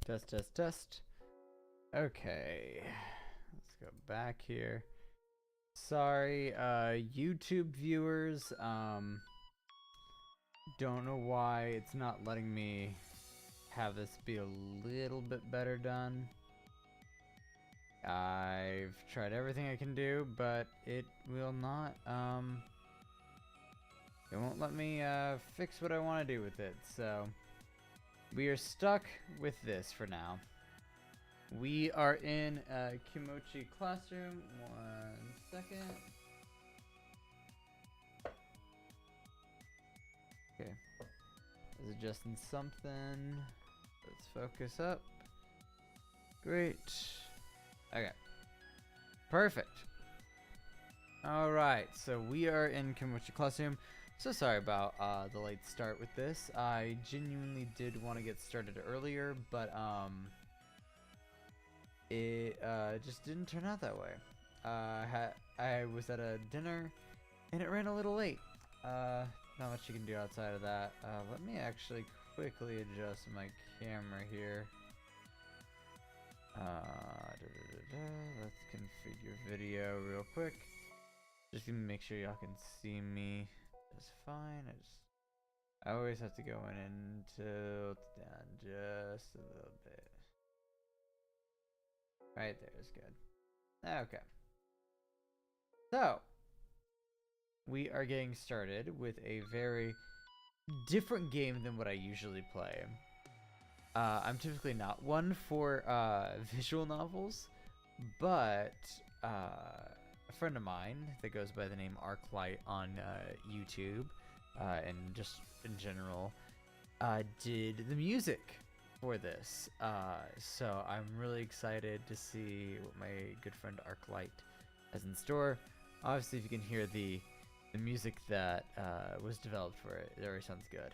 Test, test, test. Okay. Let's go back here. Sorry, YouTube viewers. Don't know why it's not letting me have this be a little bit better done. I've tried everything I can do, but it will not, it won't let me, fix what I want to do with it, so we are stuck with this for now. We are in a Kimochi classroom. 1 second. Okay. I was adjusting something. Let's focus up. Great. Okay. Perfect. Alright, so we are in Kimochi classroom. So sorry about the late start with this. I genuinely did want to get started earlier, but it just didn't turn out that way. I was at a dinner and it ran a little late. Not much you can do outside of that. Let me actually quickly adjust my camera here. Let's configure video real quick. Just to make sure y'all can see me just fine. I always have to go in and tilt down just a little bit. Right there is good. Okay. So, we are getting started with a very different game than what I usually play. I'm typically not one for visual novels, but a friend of mine that goes by the name Arclight on YouTube and just in general did the music for this. So I'm really excited to see what my good friend Arclight has in store. Obviously, if you can hear the music that was developed for it, it already sounds good.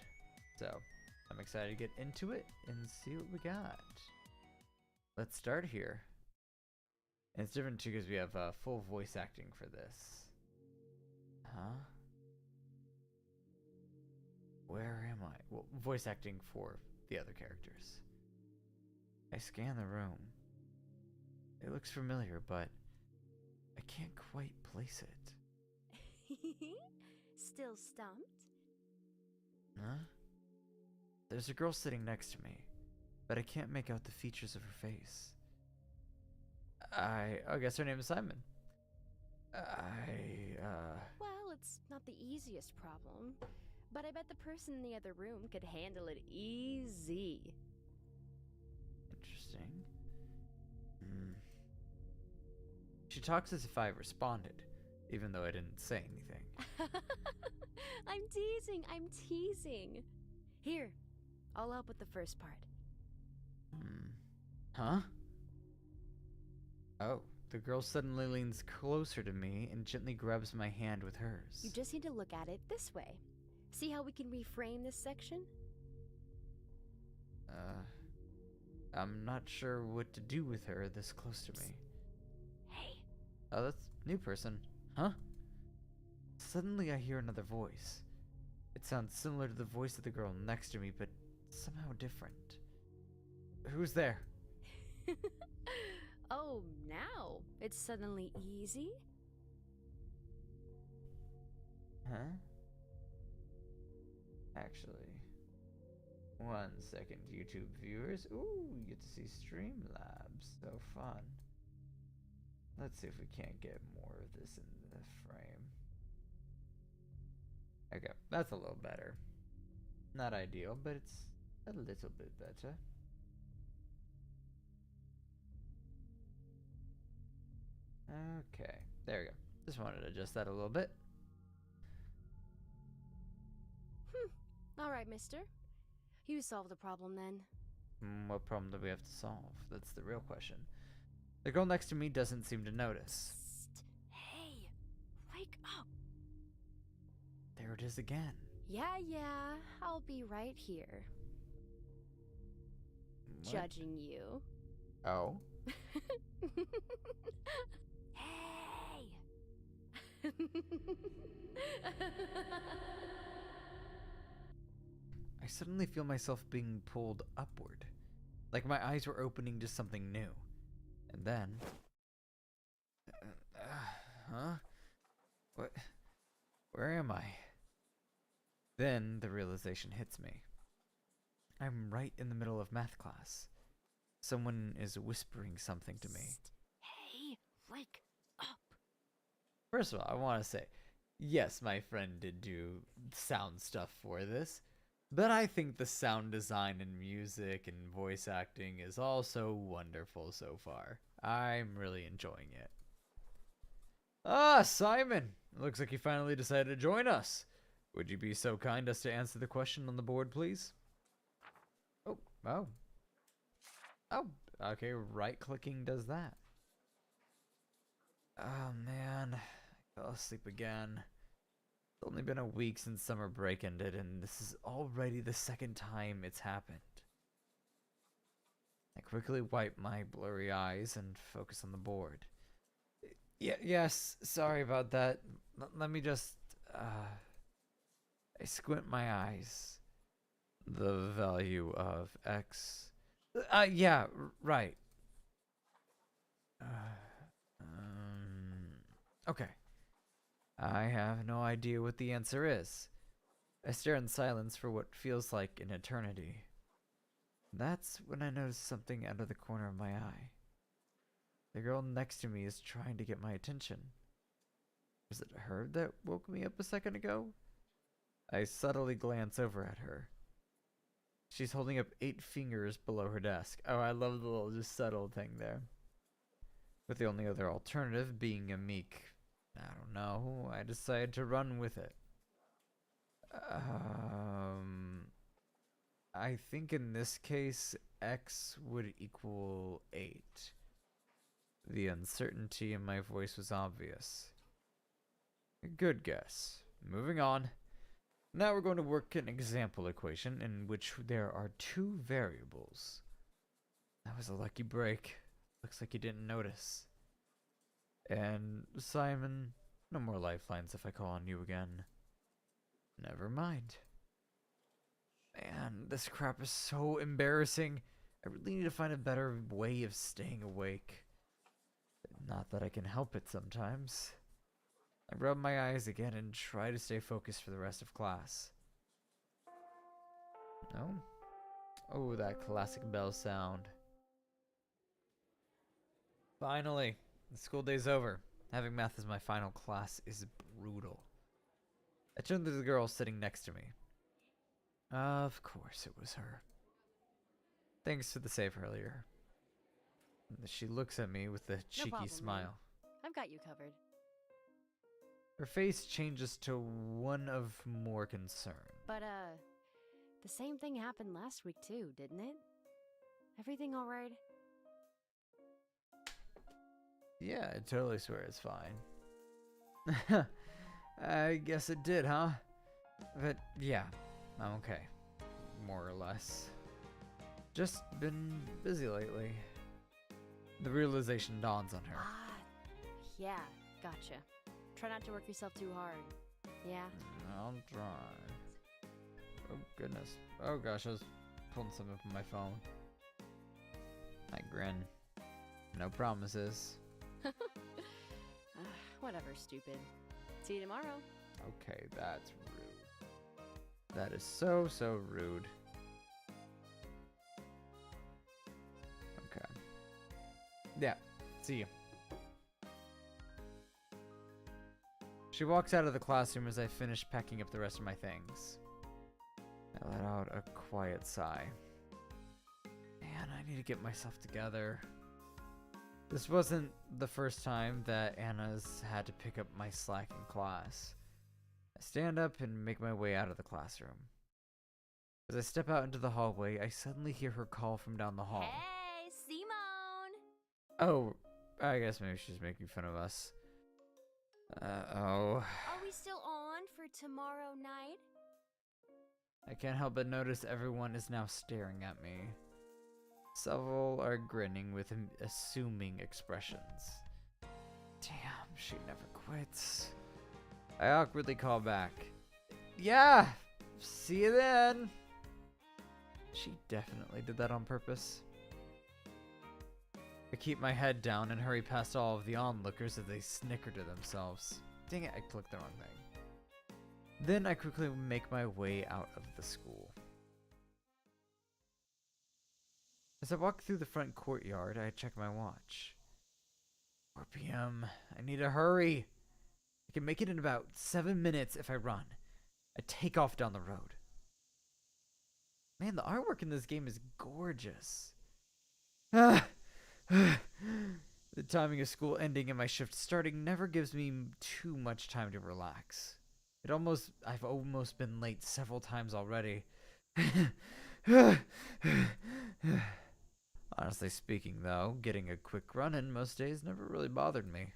So I'm excited to get into it and see what we got. Let's start here. And it's different too because we have full voice acting for this. Huh? Where am I? Well, voice acting for the other characters. I scan the room. It looks familiar, but I can't quite place it. Still stumped? Huh? There's a girl sitting next to me, but I can't make out the features of her face. I guess her name is Simon. Well, it's not the easiest problem, but I bet the person in the other room could handle it easy. Interesting. She talks as if I responded, even though I didn't say anything. I'm teasing. Here, I'll help with the first part. Huh? Oh, the girl suddenly leans closer to me and gently grabs my hand with hers. You just need to look at it this way. See how we can reframe this section? I'm not sure what to do with her this close to me. Hey. Oh, that's new person. Huh? Suddenly I hear another voice. It sounds similar to the voice of the girl next to me, but somehow different. Who's there? Oh, now it's suddenly easy? Huh? Actually, 1 second, YouTube viewers. Ooh, you get to see Streamlabs. So fun. Let's see if we can't get more of this in the frame. Okay, that's a little better. Not ideal, but it's a little bit better. Okay, there we go. Just wanted to adjust that a little bit. Alright, mister. You solve the problem then. What problem do we have to solve? That's the real question. The girl next to me doesn't seem to notice. Psst. Hey, wake up. There it is again. Yeah, I'll be right here. What? Judging you. Oh? Hey! I suddenly feel myself being pulled upward. like my eyes were opening to something new. And then... huh? What? Where am I? Then the realization hits me. I'm right in the middle of math class. Someone is whispering something to me. Hey, wake up. First of all, I want to say, yes, my friend did do sound stuff for this, but I think the sound design and music and voice acting is also wonderful so far. I'm really enjoying it. Ah, Simon! Looks like you finally decided to join us. Would you be so kind as to answer the question on the board, please? Oh. Oh, okay, right-clicking does that. Oh, man. I fell asleep again. It's only been a week since summer break ended, and this is already the second time it's happened. I quickly wipe my blurry eyes and focus on the board. Yes, sorry about that. Let me just, I squint my eyes. The value of X. Yeah, right. Okay. I have no idea what the answer is. I stare in silence for what feels like an eternity. That's when I notice something out of the corner of my eye. The girl next to me is trying to get my attention. Was it her that woke me up a second ago? I subtly glance over at her. She's holding up 8 fingers below her desk. Oh, I love the little just subtle thing there. With the only other alternative being a meek, I don't know, I decided to run with it. I think in this case, X would equal 8. The uncertainty in my voice was obvious. Good guess. Moving on. Now we're going to work an example equation in which there are 2 variables. That was a lucky break. Looks like you didn't notice. And Simon, no more lifelines if I call on you again. Never mind. Man, this crap is so embarrassing. I really need to find a better way of staying awake. Not that I can help it sometimes. I rub my eyes again and try to stay focused for the rest of class. No? Oh, that classic bell sound. Finally, the school day's over. Having math as my final class is brutal. I turned to the girl sitting next to me. Of course it was her. Thanks for the save earlier. She looks at me with a cheeky problem, smile. man. I've got you covered. Her face changes to one of more concern. But, the same thing happened last week too, didn't it? Everything alright? Yeah, I totally swear it's fine. I guess it did, huh? But yeah, I'm okay. More or less. Just been busy lately. The realization dawns on her. Ah, yeah, gotcha. Try not to work yourself too hard. Yeah? I'll try. Oh goodness. Oh gosh, I was pulling something from my phone. I grin. No promises. Whatever, stupid. See you tomorrow. Okay, that's rude. That is so rude. Okay. Yeah, see you. She walks out of the classroom as I finish packing up the rest of my things. I let out a quiet sigh. Man, I need to get myself together. This wasn't the first time that Anna's had to pick up my slack in class. I stand up and make my way out of the classroom. As I step out into the hallway, I suddenly hear her call from down the hall. Hey, Simone! Oh, I guess maybe she's making fun of us. Oh. Are we still on for tomorrow night? I can't help but notice everyone is now staring at me. Several are grinning with assuming expressions. Damn, she never quits. I awkwardly call back. Yeah, see you then. She definitely did that on purpose. I keep my head down and hurry past all of the onlookers as they snicker to themselves. Dang it, I clicked the wrong thing. Then I quickly make my way out of the school. As I walk through the front courtyard, I check my watch. 4 p.m. I need to hurry. I can make it in about 7 minutes if I run. I take off down the road. Man, the artwork in this game is gorgeous. The timing of school ending and my shift starting never gives me too much time to relax. I've almost been late several times already. Honestly speaking, though, getting a quick run in most days never really bothered me.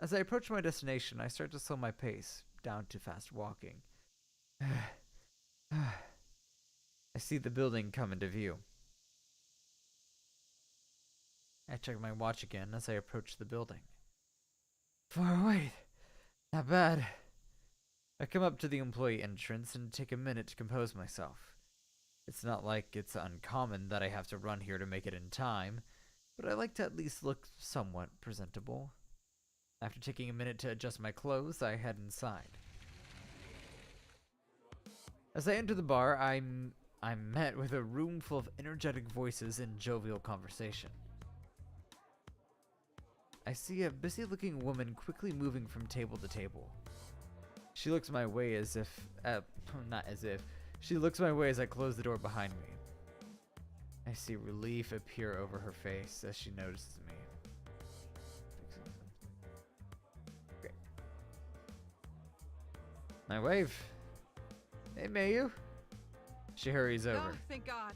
As I approach my destination, I start to slow my pace down to fast walking. I see the building come into view. I check my watch again as I approach the building. Wait, not bad. I come up to the employee entrance and take a minute to compose myself. It's not like it's uncommon that I have to run here to make it in time, but I like to at least look somewhat presentable. After taking a minute to adjust my clothes, I head inside. As I enter the bar, I'm met with a room full of energetic voices and jovial conversation. I see a busy-looking woman quickly moving from table to table. She looks my way as if, not as if, she looks my way as I close the door behind me. I see relief appear over her face as she notices me. Great. I wave. Hey, Mayu. She hurries over. Oh, thank God.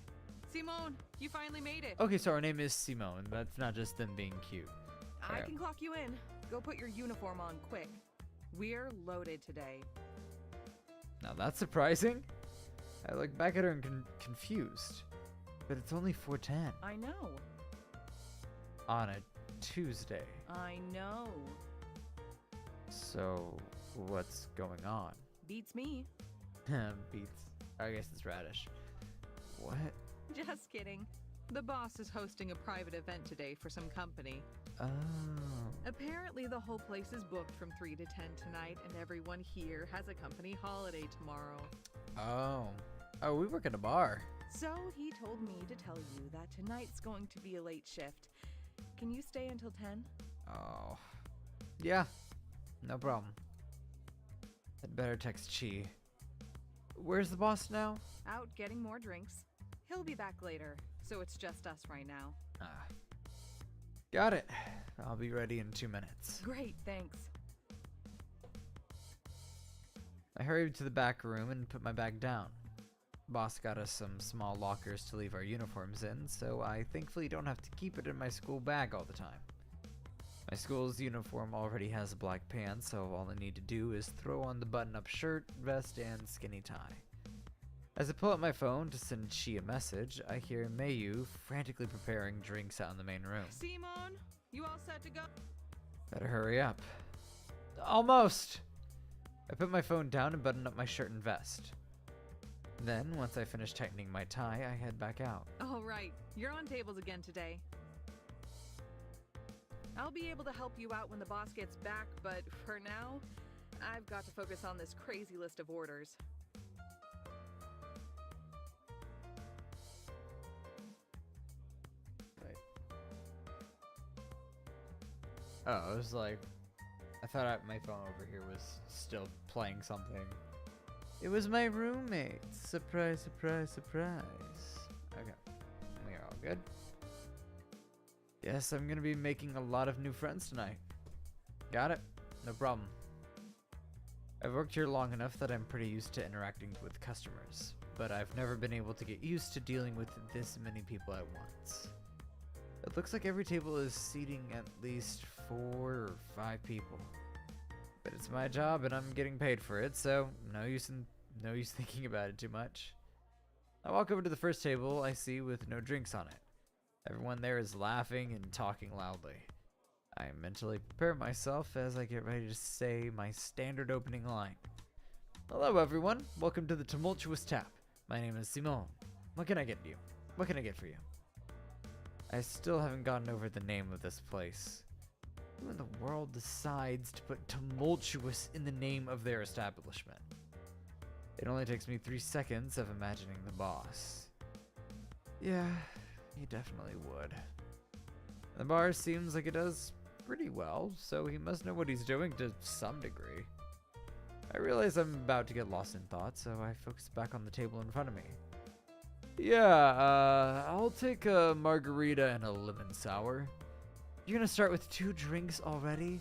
Simone, you finally made it. Okay, so our name is Simone. That's not just them being cute. I can clock you in. Go put your uniform on quick. We're loaded today. Now that's surprising. I look back at her and confused. But it's only 4:10 I know. on a Tuesday. I know. So what's going on? Beats me. Beats. I guess it's Radish. What? Just kidding. The boss is hosting a private event today for some company. Oh. Apparently the whole place is booked from 3 to 10 tonight, and everyone here has a company holiday tomorrow. Oh, we work at a bar. So he told me to tell you that tonight's going to be a late shift. Can you stay until 10? Oh. Yeah. No problem. I'd better text Chi. Where's the boss now? Out getting more drinks. He'll be back later, so it's just us right now. Got it. I'll be ready in 2 minutes. Great, thanks. I hurried to the back room and put my bag down. Boss got us some small lockers to leave our uniforms in, so I thankfully don't have to keep it in my school bag all the time. My school's uniform already has black pants, so all I need to do is throw on the button-up shirt, vest, and skinny tie. As I pull out my phone to send Chi a message, I hear Mayu frantically preparing drinks out in the main room. Simone, you all set to go? Better hurry up. Almost! I put my phone down and button up my shirt and vest. Then, once I finish tightening my tie, I head back out. All right, you're on tables again today. I'll be able to help you out when the boss gets back, but for now, I've got to focus on this crazy list of orders. Oh, I was like, I thought my phone over here was still playing something. It was my roommate. Surprise, surprise, surprise. Okay, we are all good. Yes, I'm gonna be making a lot of new friends tonight. Got it? No problem. I've worked here long enough that I'm pretty used to interacting with customers, but I've never been able to get used to dealing with this many people at once. It looks like every table is seating at least 4 or 5 people. But it's my job and I'm getting paid for it, so no use thinking about it too much. I walk over to the first table I see with no drinks on it. Everyone there is laughing and talking loudly. I mentally prepare myself as I get ready to say my standard opening line. Hello everyone, welcome to the Tumultuous Tap. My name is Simone. What can I get you? What can I get for you? I still haven't gotten over the name of this place. Who in the world decides to put tumultuous in the name of their establishment? It only takes me 3 seconds of imagining the boss. Yeah, he definitely would. The bar seems like it does pretty well, so he must know what he's doing to some degree. I realize I'm about to get lost in thought, so I focus back on the table in front of me. Yeah, I'll take a margarita and a lemon sour. You're gonna start with 2 drinks already?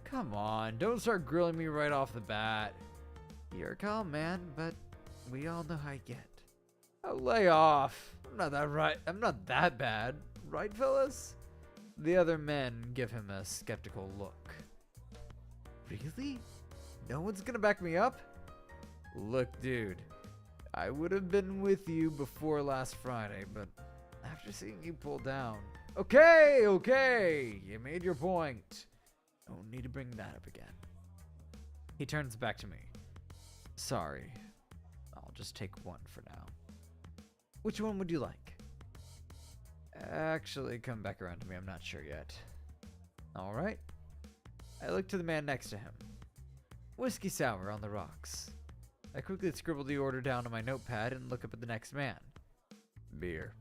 Come on, don't start grilling me right off the bat. You're calm, man, but we all know how you get. Oh, lay off. I'm not that bad. Right, fellas? The other men give him a skeptical look. Really? No one's gonna back me up? Look, dude. I would have been with you before last Friday, but after seeing you pull down... Okay! You made your point. Don't need to bring that up again. He turns back to me. Sorry. I'll just take 1 for now. Which one would you like? Actually, come back around to me. I'm not sure yet. Alright. I look to the man next to him. Whiskey sour on the rocks. I quickly scribble the order down on my notepad and look up at the next man. Beer.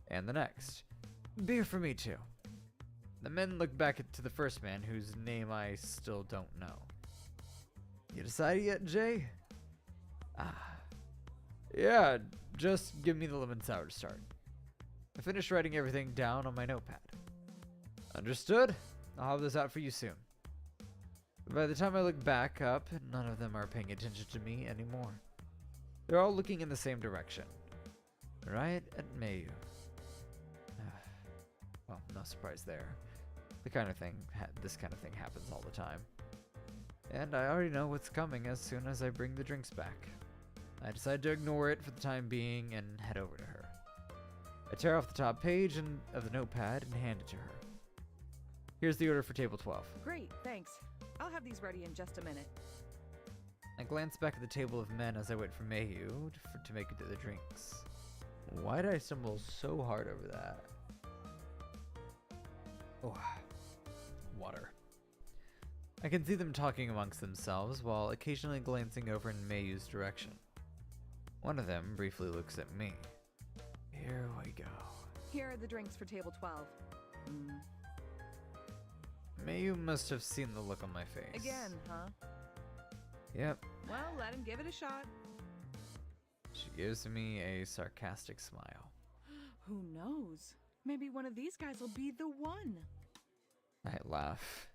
And the next. Beer for me too. The men look back to the first man, whose name I still don't know. You decided yet, Jay? Yeah, just give me the lemon sour to start. I finished writing everything down on my notepad. Understood. I'll have this out for you soon. By the time I look back up, none of them are paying attention to me anymore. They're all looking in the same direction. Right at Mayu. Well, no surprise there. This kind of thing happens all the time. And I already know what's coming as soon as I bring the drinks back. I decide to ignore it for the time being and head over to her. I tear off the top page of the notepad and hand it to her. Here's the order for table 12. Great, thanks. I'll have these ready in just a minute. I glance back at the table of men as I wait for Mayu to make the drinks. Why did I stumble so hard over that? Oh, water. I can see them talking amongst themselves while occasionally glancing over in Mayu's direction. One of them briefly looks at me. Here we go. Here are the drinks for table 12. Mayu must have seen the look on my face. Again, huh? Yep. Well, let him give it a shot. She gives me a sarcastic smile. Who knows? Maybe one of these guys will be the one. I laugh.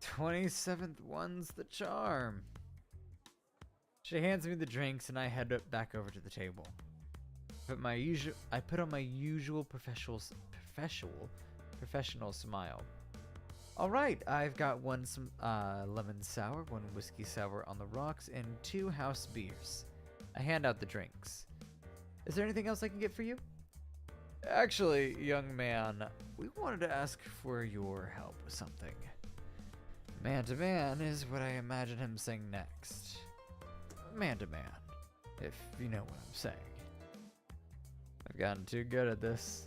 27th one's the charm. She hands me the drinks and I head back over to the table. I put on my usual professional smile. All right, I've got 1 lemon sour, 1 whiskey sour on the rocks, and 2 house beers. I hand out the drinks. Is there anything else I can get for you? Actually, young man, we wanted to ask for your help with something. Man to man is what I imagine him saying next. Man to man, if you know what I'm saying. I've gotten too good at this.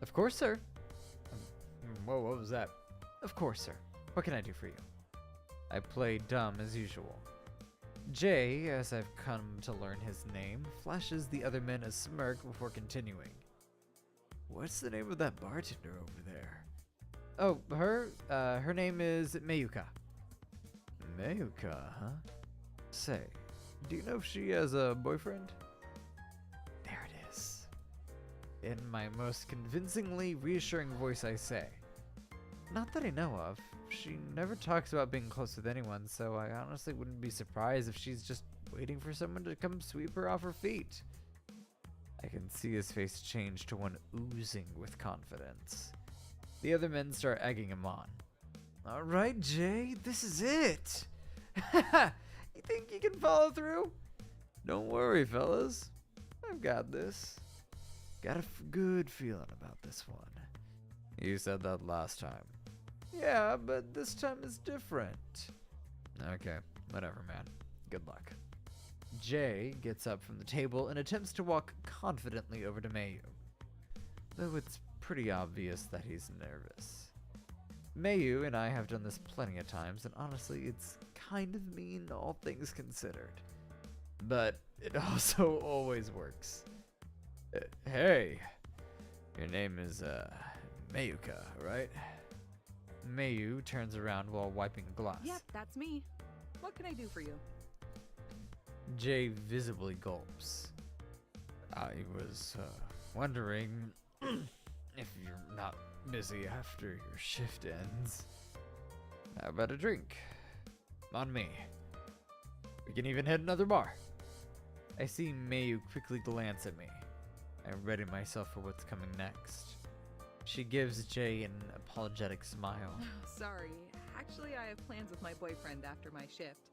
Of course, sir. Whoa, what was that? Of course, sir. What can I do for you? I play dumb as usual. Jay, as I've come to learn his name, flashes the other men a smirk before continuing. What's the name of that bartender over there? Oh, her name is Mayuka. Mayuka, huh? Say, do you know if she has a boyfriend? There it is. In my most convincingly reassuring voice I say. Not that I know of. She never talks about being close with anyone, so I honestly wouldn't be surprised if she's just waiting for someone to come sweep her off her feet. I can see his face change to one oozing with confidence. The other men start egging him on. All right, Jay, this is it. You think you can follow through? Don't worry, fellas. I've got this. Got a good feeling about this one. You said that last time. Yeah, but this time is different. Okay, whatever, man. Good luck. Jay gets up from the table and attempts to walk confidently over to Mayu. though it's pretty obvious that he's nervous. Mayu and I have done this plenty of times, and honestly, it's kind of mean, all things considered. But it also always works. Hey, your name is, Mayuka, right? Mayu turns around while wiping a glass. Yep, that's me. What can I do for you? Jay visibly gulps. I was, wondering if you're not busy after your shift ends. How about a drink? On me. We can even hit another bar. I see Mayu quickly glance at me. I ready myself for what's coming next. She gives Jay an apologetic smile. Sorry. Actually, I have plans with my boyfriend after my shift.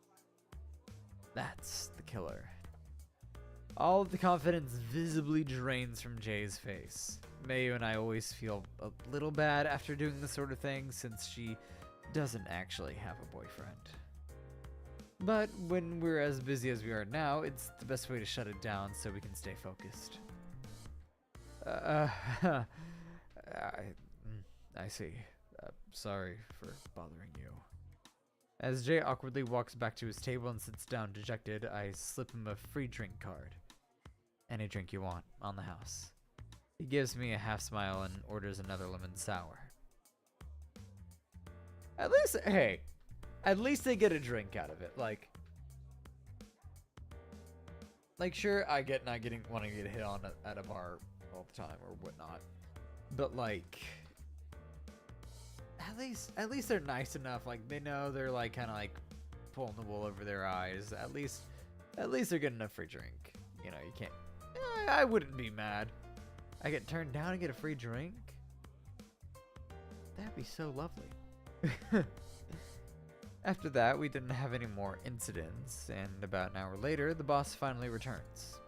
That's the killer. All of the confidence visibly drains from Jay's face. Mayu and I always feel a little bad after doing this sort of thing since she doesn't actually have a boyfriend. But when we're as busy as we are now, it's the best way to shut it down so we can stay focused. I see. Sorry for bothering you. As Jay awkwardly walks back to his table and sits down dejected, I slip him a free drink card. Any drink you want, on the house. He gives me a half smile and orders another lemon sour. At least they get a drink out of it. Like sure, I get not wanting to get hit on at a bar all the time or whatnot, but like, at least they're nice enough. Like they know they're like kind of like pulling the wool over their eyes. At least they're getting a free drink. You know, you can't. I wouldn't be mad. I get turned down and get a free drink. That'd be so lovely. After that, we didn't have any more incidents, and about an hour later, the boss finally returns.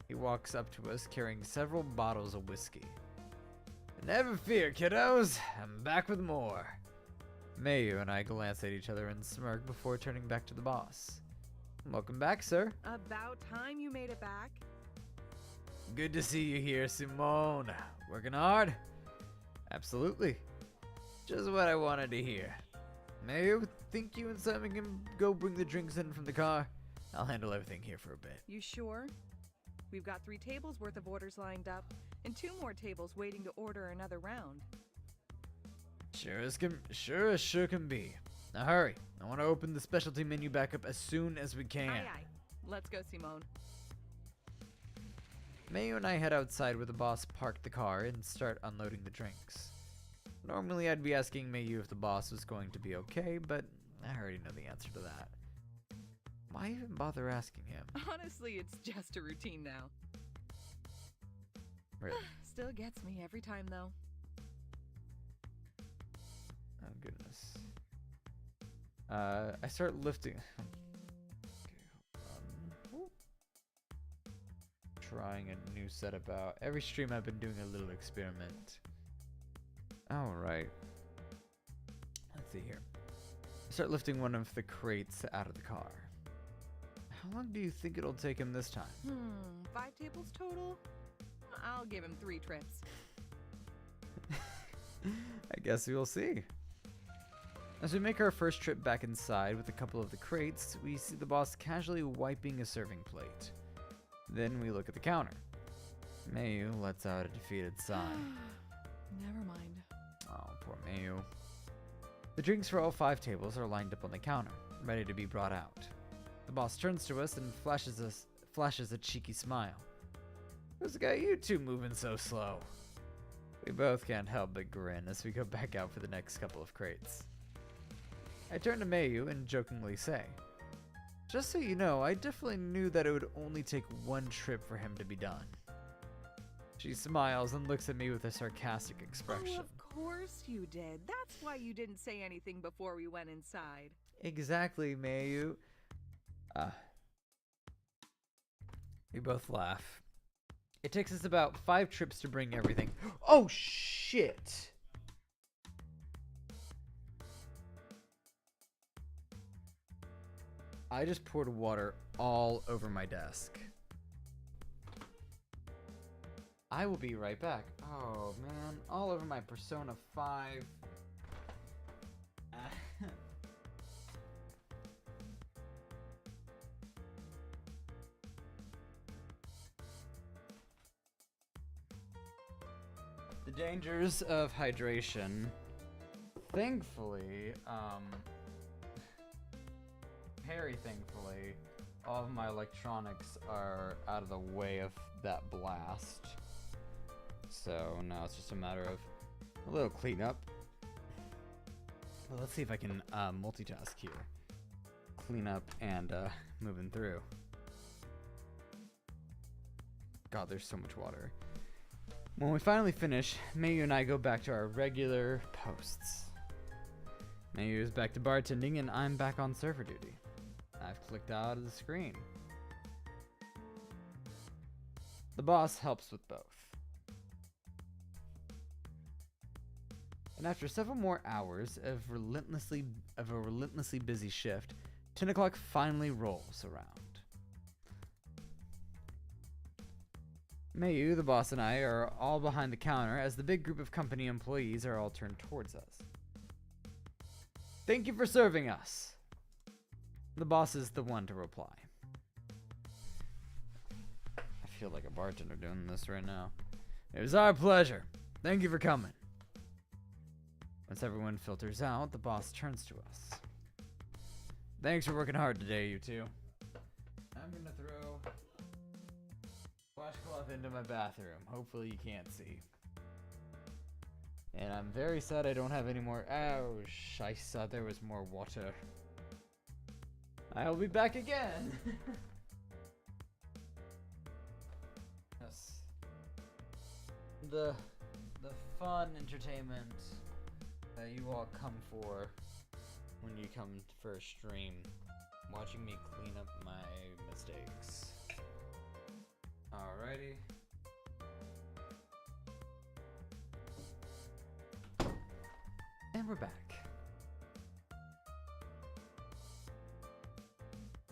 He walks up to us carrying several bottles of whiskey. Never fear, kiddos, I'm back with more. Mayu and I glance at each other and smirk before turning back to the boss. Welcome back, sir. About time you made it back. Good to see you here, Simone. Working hard? Absolutely. Just what I wanted to hear. Mayu, think you and Simon can go bring the drinks in from the car? I'll handle everything here for a bit. You sure? We've got 3 tables worth of orders lined up, and 2 more tables waiting to order another round. Sure as can be. Now hurry. I want to open the specialty menu back up as soon as we can. Aye, aye. Let's go, Simone. Mayu and I head outside where the boss parked the car and start unloading the drinks. Normally I'd be asking Mayu if the boss was going to be okay, but I already know the answer to that. Why even bother asking him? Honestly, it's just a routine now. Really? Still gets me every time, though. Oh, goodness. I start lifting. Okay, hold on. Trying a new setup out. Every stream I've been doing a little experiment. Alright. Let's see here. I start lifting one of the crates out of the car. How long do you think it'll take him this time? 5 tables total? I'll give him 3 trips. I guess we'll see. As we make our first trip back inside with a couple of the crates, we see the boss casually wiping a serving plate. Then we look at the counter. Mayu lets out a defeated sigh. Never mind. Oh, poor Mayu. The drinks for all 5 tables are lined up on the counter, ready to be brought out. The boss turns to us and flashes a cheeky smile. Who's got you two moving so slow? We both can't help but grin as we go back out for the next couple of crates. I turn to Mayu and jokingly say, just so you know, I definitely knew that it would only take 1 trip for him to be done. She smiles and looks at me with a sarcastic expression. Oh, of course you did. That's why you didn't say anything before we went inside. Exactly, Mayu. We both laugh. It takes us about 5 trips to bring everything. Oh, shit! I just poured water all over my desk. I will be right back. Oh, man. All over my Persona 5. The dangers of hydration. Thankfully, very thankfully, all of my electronics are out of the way of that blast. So now it's just a matter of a little cleanup. Well, let's see if I can multitask here. Clean up and moving through. God, there's so much water. When we finally finish, Mayu and I go back to our regular posts. Mayu is back to bartending and I'm back on server duty. I've clicked out of the screen. The boss helps with both. And after several more hours of a relentlessly busy shift, 10 o'clock finally rolls around. Mayu, the boss, and I are all behind the counter as the big group of company employees are all turned towards us. Thank you for serving us. The boss is the one to reply. I feel like a bartender doing this right now. It was our pleasure. Thank you for coming. Once everyone filters out, the boss turns to us. Thanks for working hard today, you two. I'm gonna throw washcloth into my bathroom. Hopefully you can't see. And I'm very sad I don't have any more. Oh, I thought there was more water. I'll be back again. Yes. The fun entertainment that you all come for when you come for a stream, watching me clean up my mistakes. Alrighty. And we're back.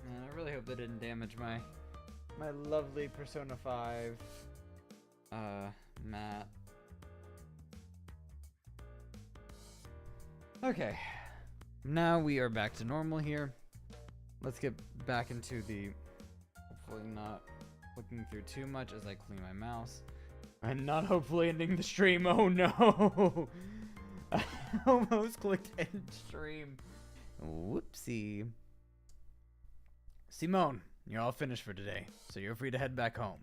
And I really hope that didn't damage my lovely Persona 5 mat. Okay. Now we are back to normal here. Let's get back into the hopefully not looking through too much as I clean my mouse. And not hopefully ending the stream. Oh no! I almost clicked end stream. Whoopsie. Simone, you're all finished for today, so you're free to head back home.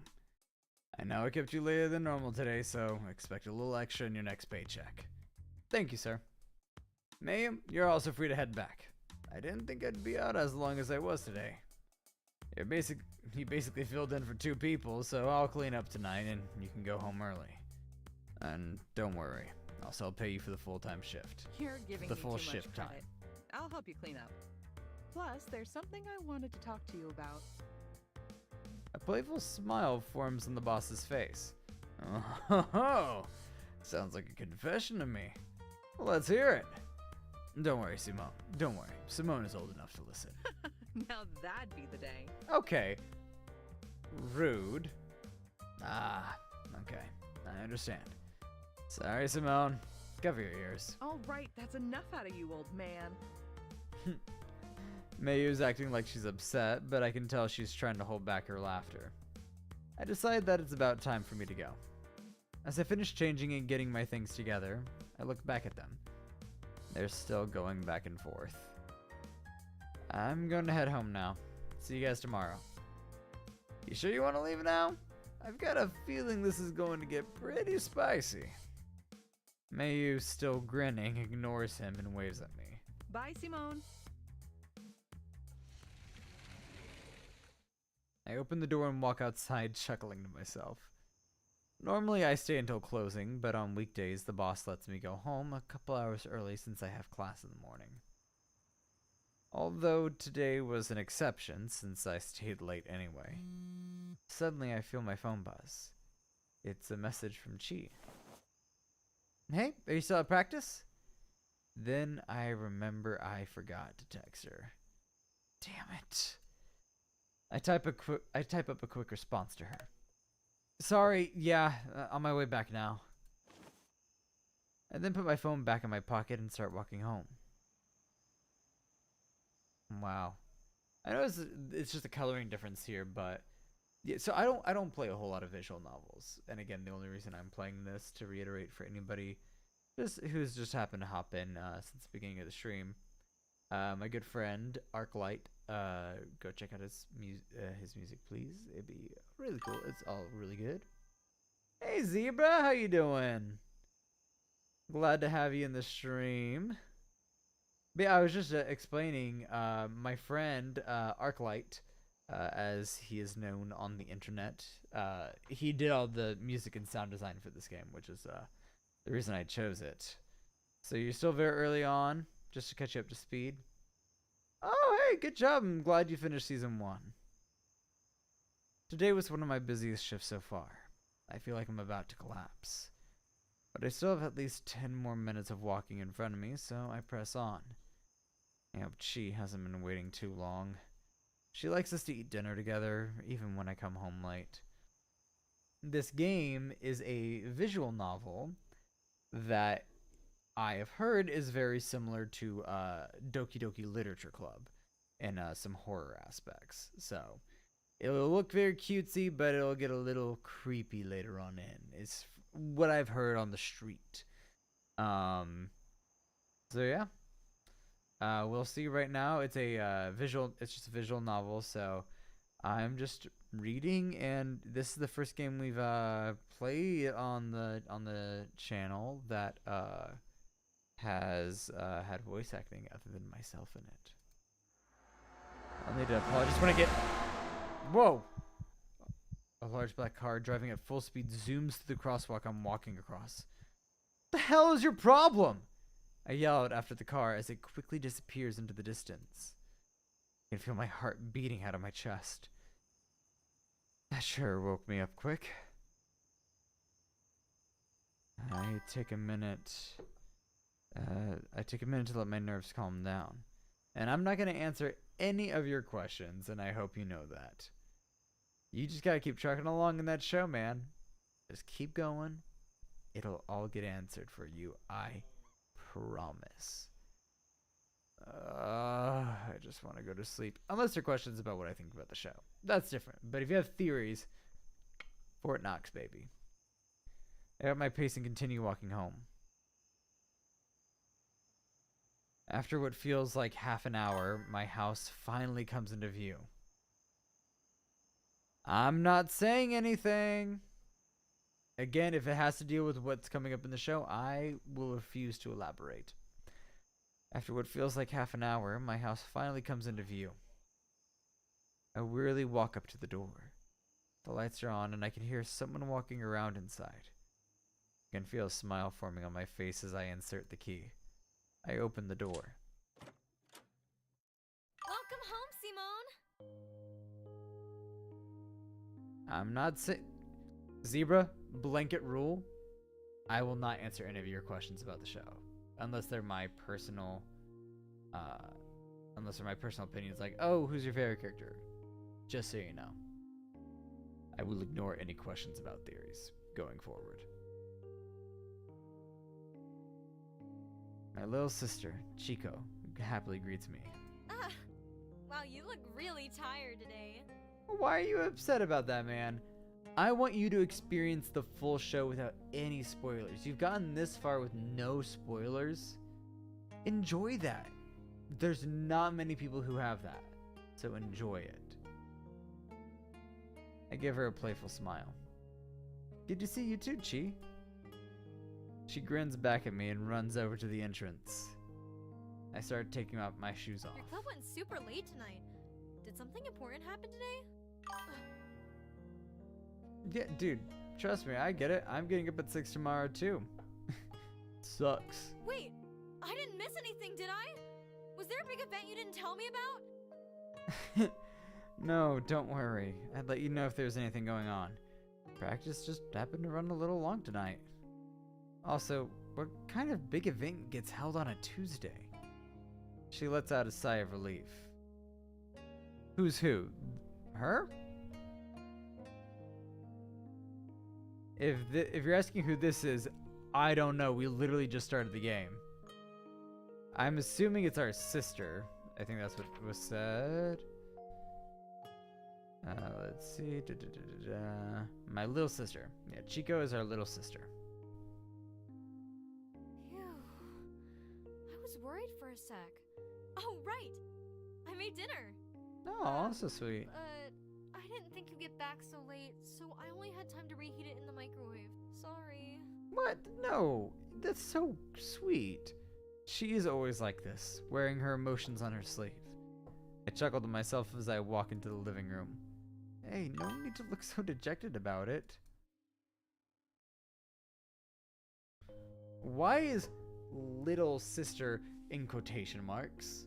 I know I kept you later than normal today, so expect a little extra in your next paycheck. Thank you, sir. Mayu, you're also free to head back. I didn't think I'd be out as long as I was today. You basically filled in for 2 people, so I'll clean up tonight and you can go home early. And don't worry, I'll still pay you for the full-time shift. You're giving The me full too shift much time. credit. I'll help you clean up. Plus, there's something I wanted to talk to you about. A playful smile forms on the boss's face. Oh, sounds like a confession to me. Well, let's hear it. Don't worry, Simone. Don't worry. Simone is old enough to listen. Now that'd be the day. Okay. Rude. Ah, okay. I understand. Sorry, Simone. Cover your ears. All right, that's enough out of you, old man. Mayu's acting like she's upset, but I can tell she's trying to hold back her laughter. I decide that it's about time for me to go. As I finish changing and getting my things together, I look back at them. They're still going back and forth. I'm going to head home now. See you guys tomorrow. You sure you want to leave now? I've got a feeling this is going to get pretty spicy. Mayu, still grinning, ignores him and waves at me. Bye, Simone. I open the door and walk outside, chuckling to myself. Normally I stay until closing, but on weekdays the boss lets me go home a couple hours early since I have class in the morning. Although today was an exception since I stayed late anyway. Suddenly I feel my phone buzz. It's a message from Chi. Hey, are you still at practice? Then I remember I forgot to text her. Damn it. I type up a quick response to her. Sorry, yeah, on my way back now. And then put my phone back in my pocket and start walking home. Wow. I know it's just a coloring difference here, but yeah, so I don't play a whole lot of visual novels. And again, the only reason I'm playing this, to reiterate for anybody who's just happened to hop in since the beginning of the stream, my good friend Arclight, go check out his music, please. It'd be really cool. It's all really good. Hey Zebra, how you doing? Glad to have you in the stream. But yeah, I was just explaining my friend Arclight, as he is known on the internet. He did all the music and sound design for this game, which is the reason I chose it. So you're still very early on, just to catch you up to speed. Oh, hey, good job. I'm glad you finished season 1. Today was one of my busiest shifts so far. I feel like I'm about to collapse. But I still have at least 10 more minutes of walking in front of me, so I press on. I hope Chi hasn't been waiting too long. She likes us to eat dinner together, even when I come home late. This game is a visual novel that I have heard is very similar to Doki Doki Literature Club in some horror aspects. So it'll look very cutesy, but it'll get a little creepy later on in. It's what I've heard on the street. So yeah. We'll see right now. It's a it's just a visual novel, so I'm just reading, and this is the first game we've played on the channel that has had voice acting other than myself in it. I'll need to apologize when I get... Whoa! A large black car driving at full speed zooms through the crosswalk I'm walking across. What the hell is your problem? I yell out after the car as it quickly disappears into the distance. I can feel my heart beating out of my chest. That sure woke me up quick. I take a minute to let my nerves calm down. And I'm not going to answer any of your questions, and I hope you know that. You just gotta keep trucking along in that show, man. Just keep going. It'll all get answered for you. I promise. I just want to go to sleep. Unless there are questions about what I think about the show. That's different. But if you have theories, Fort Knox, baby. I got my pace and continue walking home. After what feels like half an hour, my house finally comes into view. I'm not saying anything. Again, if it has to deal with what's coming up in the show, I will refuse to elaborate. After what feels like half an hour, my house finally comes into view. I wearily walk up to the door. The lights are on and I can hear someone walking around inside. I can feel a smile forming on my face as I insert the key. I open the door. Welcome home, Simone. I'm not saying... Zebra, blanket rule. I will not answer any of your questions about the show. Unless they're my personal... opinions. Like, oh, who's your favorite character? Just so you know. I will ignore any questions about theories going forward. My little sister, Chico, happily greets me. Wow, you look really tired today. Why are you upset about that, man? I want you to experience the full show without any spoilers. You've gotten this far with no spoilers. Enjoy that. There's not many people who have that, so enjoy it. I give her a playful smile. Good to see you too, Chi. She grins back at me and runs over to the entrance. I start taking off my shoes off. Your club went super late tonight. Did something important happen today? Yeah, dude, trust me, I get it. I'm getting up at 6 tomorrow too. Sucks. Wait, I didn't miss anything, did I? Was there a big event you didn't tell me about? No, don't worry. I'd let you know if there's anything going on. Practice just happened to run a little long tonight. Also, what kind of big event gets held on a Tuesday? She lets out a sigh of relief. Who's who? Her? If you're asking who this is, I don't know. We literally just started the game. I'm assuming it's our sister. I think that's what was said. Let's see. My little sister. Yeah, Chico is our little sister. Phew. I was worried for a sec. Oh, right. I made dinner. Oh, so sweet. I didn't think you'd get back so late, so I only had time to reheat it in the microwave. Sorry. What? No, that's so sweet. She is always like this, wearing her emotions on her sleeve. I chuckled to myself as I walk into the living room. Hey, no need to look so dejected about it. Why is little sister in quotation marks?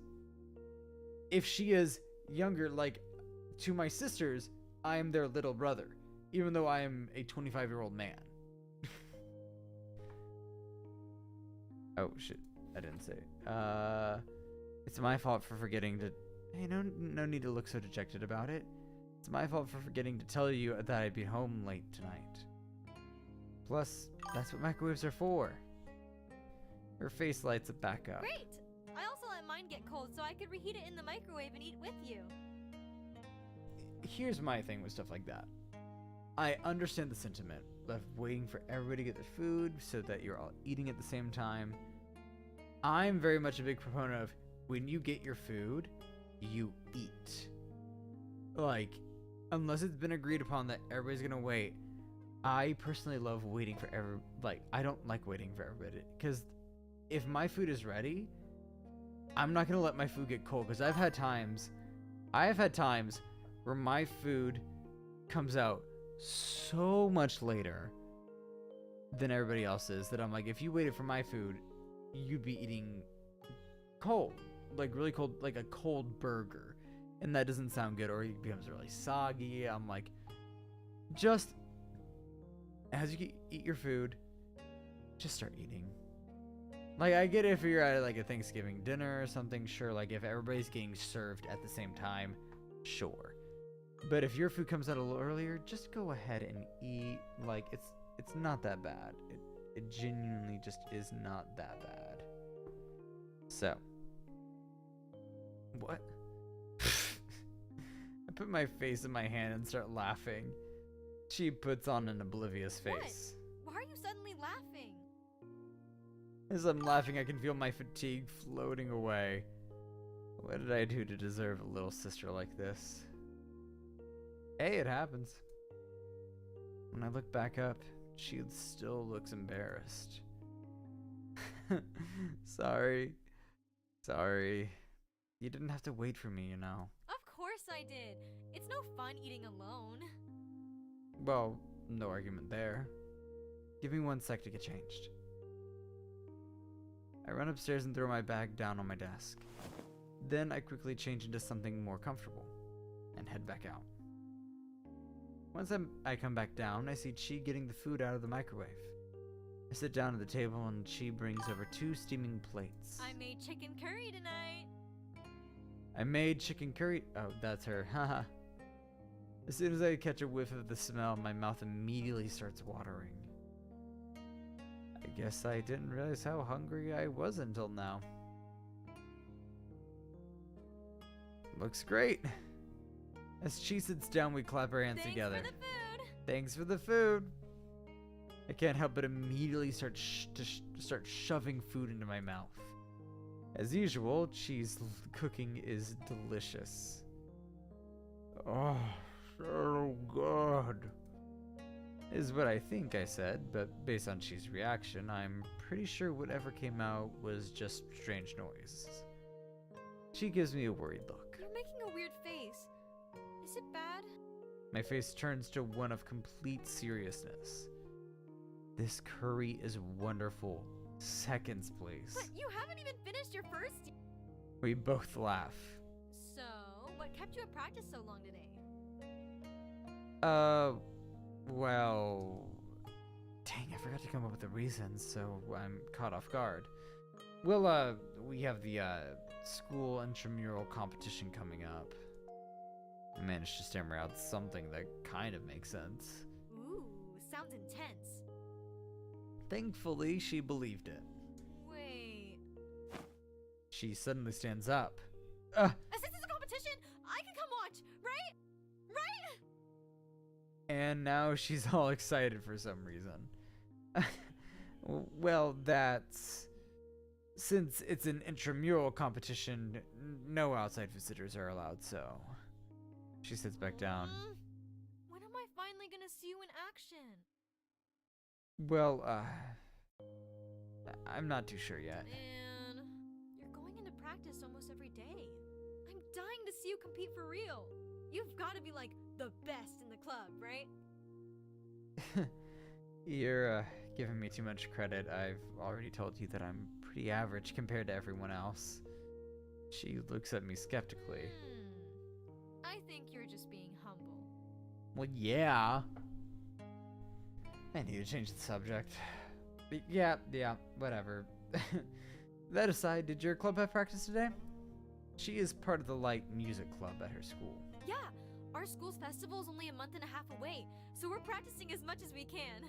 If she is younger, like to my sisters, I am their little brother, even though I am a 25-year-old man. Oh shit, I didn't say. It's my fault for forgetting to. Hey, no need to look so dejected about it. It's my fault for forgetting to tell you that I'd be home late tonight. Plus, that's what microwaves are for. Her face lights up back up. Great! I also let mine get cold so I could reheat it in the microwave and eat with you. Here's my thing with stuff like that. I understand the sentiment of waiting for everybody to get their food so that you're all eating at the same time. I'm very much a big proponent of when you get your food, you eat. Like, unless it's been agreed upon that everybody's gonna wait, I personally love waiting for I don't like waiting for everybody, because if my food is ready, I'm not gonna let my food get cold, because I have had times where my food comes out so much later than everybody else's that I'm like, if you waited for my food, you'd be eating cold, like really cold, like a cold burger, and that doesn't sound good, or it becomes really soggy. I'm like, just as you eat your food, just start eating. Like, I get it if you're at like a Thanksgiving dinner or something, sure, like if everybody's getting served at the same time, sure. But if your food comes out a little earlier, just go ahead and eat. Like, it's not that bad. It genuinely just is not that bad. So, what? I put my face in my hand and start laughing. She puts on an oblivious face. What? Why are you suddenly laughing? As I'm laughing, I can feel my fatigue floating away. What did I do to deserve a little sister like this? Hey, it happens. When I look back up, she still looks embarrassed. Sorry. You didn't have to wait for me, you know. Of course I did. It's no fun eating alone. Well, no argument there. Give me 1 sec to get changed. I run upstairs and throw my bag down on my desk. Then I quickly change into something more comfortable and head back out. Once I come back down, I see Chi getting the food out of the microwave. I sit down at the table and Chi brings over 2 steaming plates. I made chicken curry tonight. I made chicken curry. Oh, that's her. Haha. As soon as I catch a whiff of the smell, my mouth immediately starts watering. I guess I didn't realize how hungry I was until now. Looks great. As Chi sits down, we clap our hands together. Thanks for the food. Thanks for the food. I can't help but immediately start shoving food into my mouth. As usual, Chi's cooking is delicious. Oh, so good. Is what I think I said, but based on Chi's reaction, I'm pretty sure whatever came out was just strange noise. Chi gives me a worried look. You're making a weird face. Is it bad? My face turns to one of complete seriousness. This curry is wonderful. Seconds, please. But you haven't even finished your first. We both laugh. So, what kept you at practice so long today? Well, dang, I forgot to come up with a reason, so I'm caught off guard. Well, we have the, school intramural competition coming up. I managed to stammer out something that kind of makes sense. Ooh, sounds sounds intense. Thankfully, she believed it. Wait. She suddenly stands up. Since it's a competition, I can come watch, right? Right? And now she's all excited for some reason. Well, that's... Since it's an intramural competition, no outside visitors are allowed, so... She sits back down. When am I finally gonna see you in action? Well, I'm not too sure yet. Man, you're going into practice almost every day. I'm dying to see you compete for real. You've got to be like the best in the club, right? You're giving me too much credit. I've already told you that I'm pretty average compared to everyone else. She looks at me skeptically. I think you're just being humble. Well, yeah. I need to change the subject. But yeah, whatever. That aside, did your club have practice today? She is part of the light music club at her school. Yeah, our school's festival is only a month and a half away, so we're practicing as much as we can.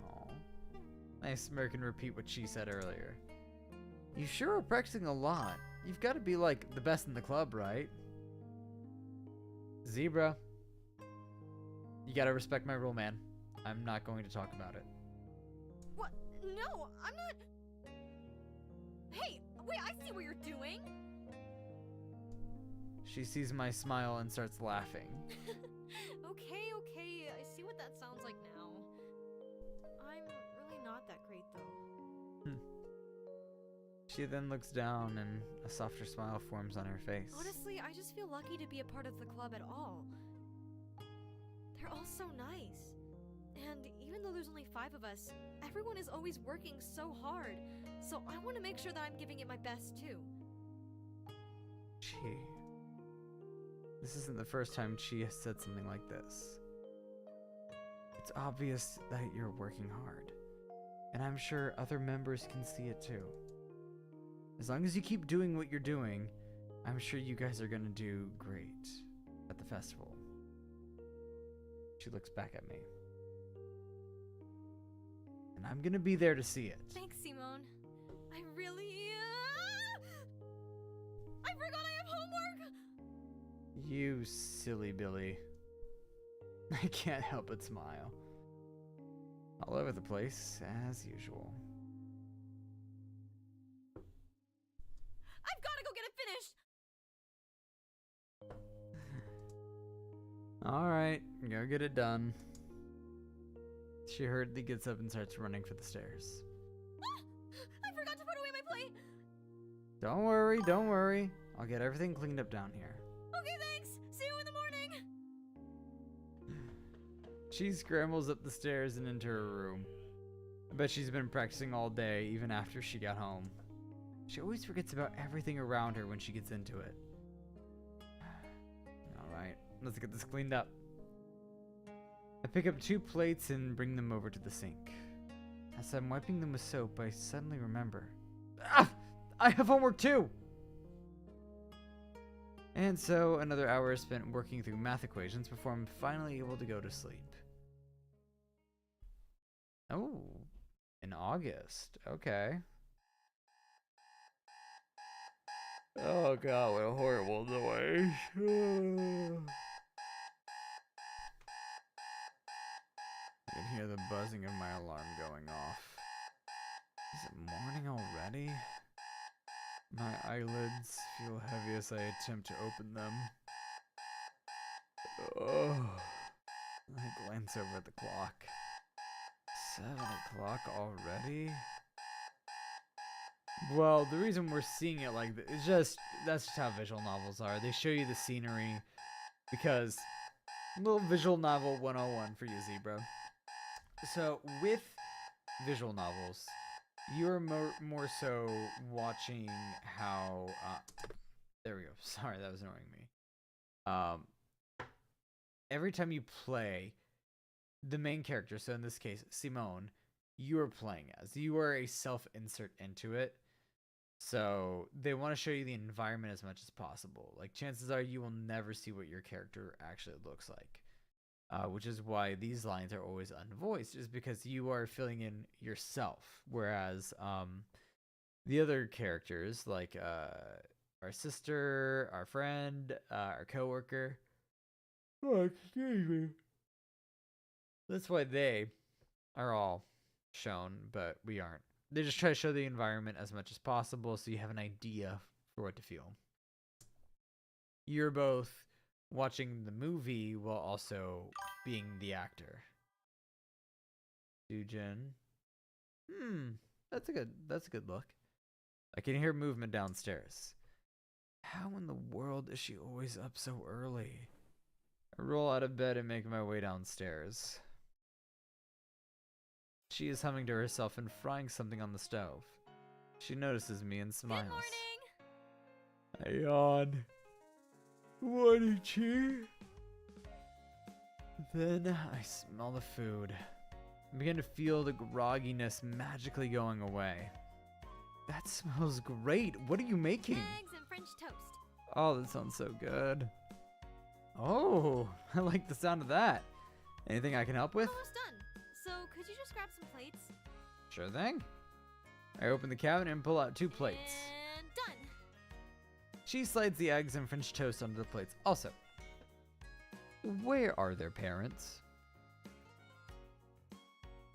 Aw. I smirk and repeat what she said earlier. You sure are practicing a lot. You've got to be like the best in the club, right? Zebra. You gotta respect my rule, man. I'm not going to talk about it. What? No, I'm not... Hey, wait, I see what you're doing. She sees my smile and starts laughing. Okay, I see what that sounds like now. I'm really not that great, though. She then looks down and a softer smile forms on her face. Honestly, I just feel lucky to be a part of the club at all. They're all so nice. And even though there's only 5 of us, everyone is always working so hard. So I want to make sure that I'm giving it my best, too. Gee. This isn't the first time she has said something like this. It's obvious that you're working hard. And I'm sure other members can see it too. As long as you keep doing what you're doing, I'm sure you guys are gonna do great at the festival. She looks back at me. And I'm gonna be there to see it. Thanks, Simone. I really... I forgot I have homework! You silly Billy. I can't help but smile. All over the place, as usual. I've got to go get it finished! Alright, go get it done. She hurriedly gets up and starts running for the stairs. I forgot to put away my plate! Don't worry. I'll get everything cleaned up down here. Okay, thanks! See you in the morning! She scrambles up the stairs and into her room. I bet she's been practicing all day, even after she got home. She always forgets about everything around her when she gets into it. Alright, let's get this cleaned up. I pick up 2 plates and bring them over to the sink. As I'm wiping them with soap, I suddenly remember. Ah! I have homework too! And so, another hour is spent working through math equations before I'm finally able to go to sleep. Oh, in August. Okay. Oh god, what a horrible noise. I can hear the buzzing of my alarm going off. Is it morning already? My eyelids feel heavy as I attempt to open them. Oh. I glance over at the clock. 7 o'clock already? Well, the reason we're seeing it like this is that's just how visual novels are. They show you the scenery because little visual novel 101 for you, Zebra. So with visual novels, you're more so watching how there we go. Sorry, that was annoying me. Every time you play the main character, so in this case Simone, you are playing as. You are a self-insert into it. So they want to show you the environment as much as possible. Like chances are you will never see what your character actually looks like. which is why these lines are always unvoiced, is because you are filling in yourself. Whereas the other characters, like our sister, our friend, our coworker, oh, excuse me. That's why they are all shown, but we aren't. They just try to show the environment as much as possible so you have an idea for what to feel. You're both watching the movie while also being the actor. Sujin. That's a good look. I can hear movement downstairs. How in the world is she always up so early? I roll out of bed and make my way downstairs. She is humming to herself and frying something on the stove. She notices me and smiles. Good morning! I yawn. Morning, Chi. Then I smell the food. I begin to feel the grogginess magically going away. That smells great. What are you making? Eggs and French toast. Oh, that sounds so good. Oh, I like the sound of that. Anything I can help with? Almost done. So could you just grab some plates? Sure thing. I open the cabinet and pull out 2 plates. And done. She slides the eggs and French toast onto the plates. Also, where are their parents?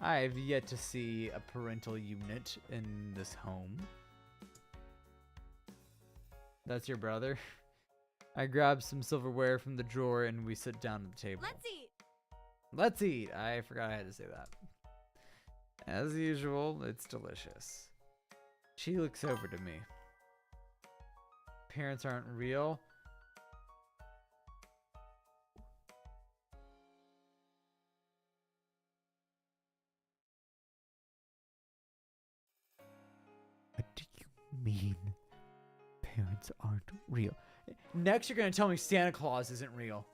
I've yet to see a parental unit in this home. That's your brother? I grab some silverware from the drawer and we sit down at the table. Let's eat. Let's eat. I forgot I had to say that. As usual, it's delicious. She looks over to me. Parents aren't real. What do you mean parents aren't real? Next, you're going to tell me Santa Claus isn't real.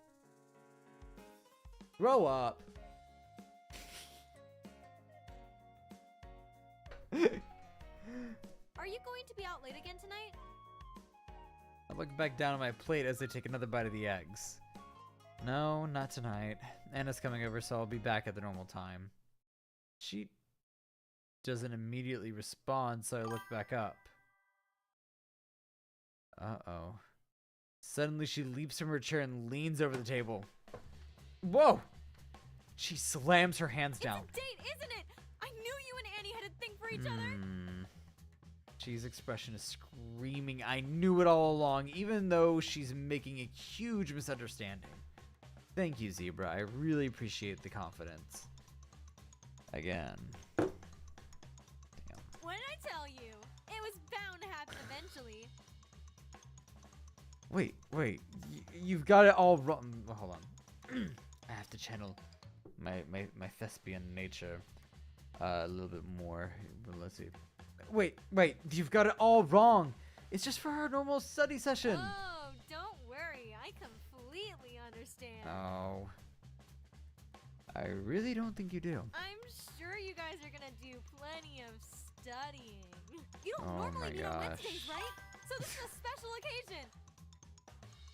Grow up. Are you going to be out late again tonight? I look back down at my plate as I take another bite of the eggs. No, not tonight. Anna's coming over, so I'll be back at the normal time. She doesn't immediately respond, so I look back up. Uh-oh. Suddenly she leaps from her chair and leans over the table. Whoa! She slams her hands down. It's a date, isn't it? I knew you and Annie had a thing for each other. Chi's expression is screaming. I knew it all along, even though she's making a huge misunderstanding. Thank you, Zebra. I really appreciate the confidence. Again. Damn. What did I tell you? It was bound to happen eventually. Wait. You've got it all wrong. Hold on. I have to channel my thespian nature a little bit more. Let's see. Wait. You've got it all wrong. It's just for our normal study session. Oh, don't worry. I completely understand. Oh. I really don't think you do. I'm sure you guys are gonna do plenty of studying. You don't Oh normally my meet on gosh. Wednesdays, right? So this is a special occasion.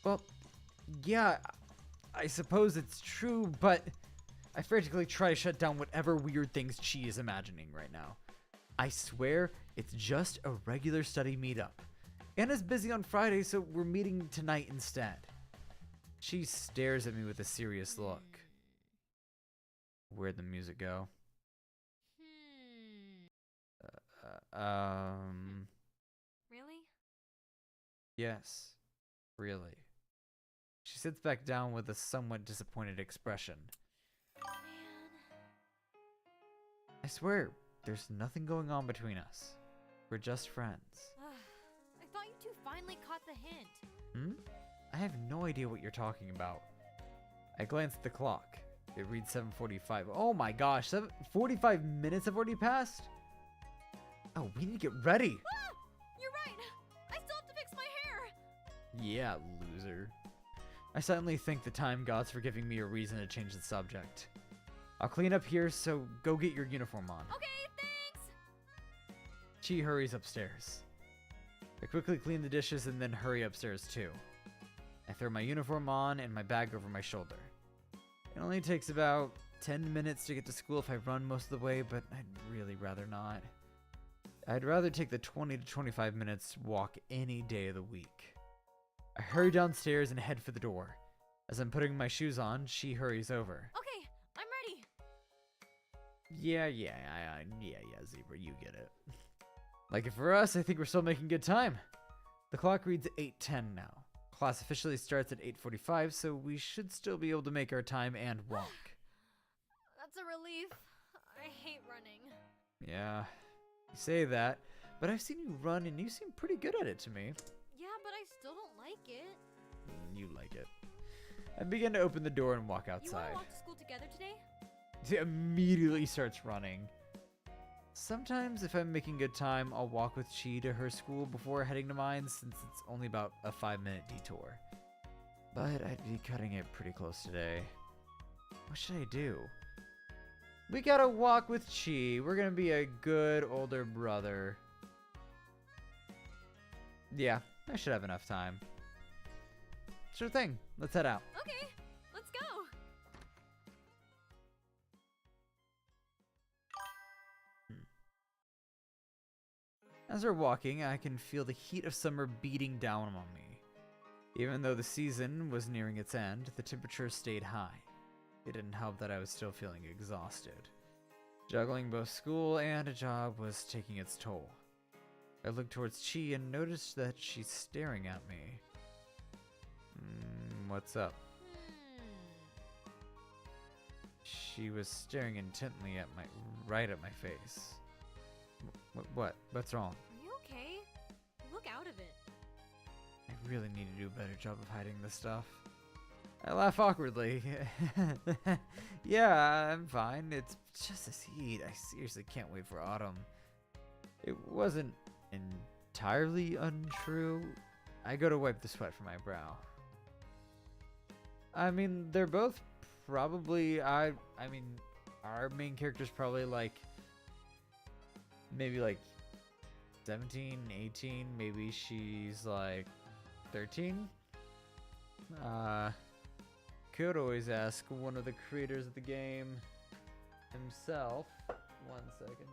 Well, yeah, I suppose it's true, but I frantically try to shut down whatever weird things Chi is imagining right now. I swear it's just a regular study meetup. Anna's busy on Friday, so we're meeting tonight instead. She stares at me with a serious look. Where'd the music go? Really? Yes, really. She sits back down with a somewhat disappointed expression. Man. I swear, there's nothing going on between us. We're just friends. I thought you two finally caught the hint. I have no idea what you're talking about. I glance at the clock. It reads 7:45. Oh my gosh, 45 minutes have already passed? Oh, we need to get ready. Ah! You're right. I still have to fix my hair. Yeah, loser. I suddenly thank the time gods for giving me a reason to change the subject. I'll clean up here, so go get your uniform on. Okay, thanks. Chi hurries upstairs. I quickly clean the dishes and then hurry upstairs too. I throw my uniform on and my bag over my shoulder. It only takes about 10 minutes to get to school if I run most of the way, but I'd really rather not. I'd rather take the 20 to 25 minutes walk any day of the week. I hurry downstairs and head for the door. As I'm putting my shoes on, she hurries over. Okay, I'm ready. Yeah, Zebra, you get it. Like it for us, I think we're still making good time. The clock reads 8:10 now. Class officially starts at 8:45, so we should still be able to make our time and walk. That's a relief. I hate running. Yeah, you say that, but I've seen you run and you seem pretty good at it to me. Yeah, but I still don't like it. You like it. I begin to open the door and walk You outside. wanna walk to school together today? She immediately starts running. Sometimes, if I'm making good time, I'll walk with Chi to her school before heading to mine, since it's only about a 5-minute detour. But I'd be cutting it pretty close today. What should I do? We gotta walk with Chi. We're gonna be a good older brother. Yeah, I should have enough time. Sure thing. Let's head out. Okay, let's go. As we're walking, I can feel the heat of summer beating down on me. Even though the season was nearing its end, the temperature stayed high. It didn't help that I was still feeling exhausted. Juggling both school and a job was taking its toll. I looked towards Chi and noticed that she's staring at me. What's up? She was staring intently at right at my face. What? What's wrong? Are you okay? You look out of it. I really need to do a better job of hiding this stuff. I laugh awkwardly. Yeah, I'm fine. It's just this heat. I seriously can't wait for autumn. It wasn't entirely untrue. I go to wipe the sweat from my brow. I mean, they're both probably, I mean, our main character's probably like, maybe like 17, 18, maybe she's like 13. Could always ask one of the creators of the game himself. 1 second.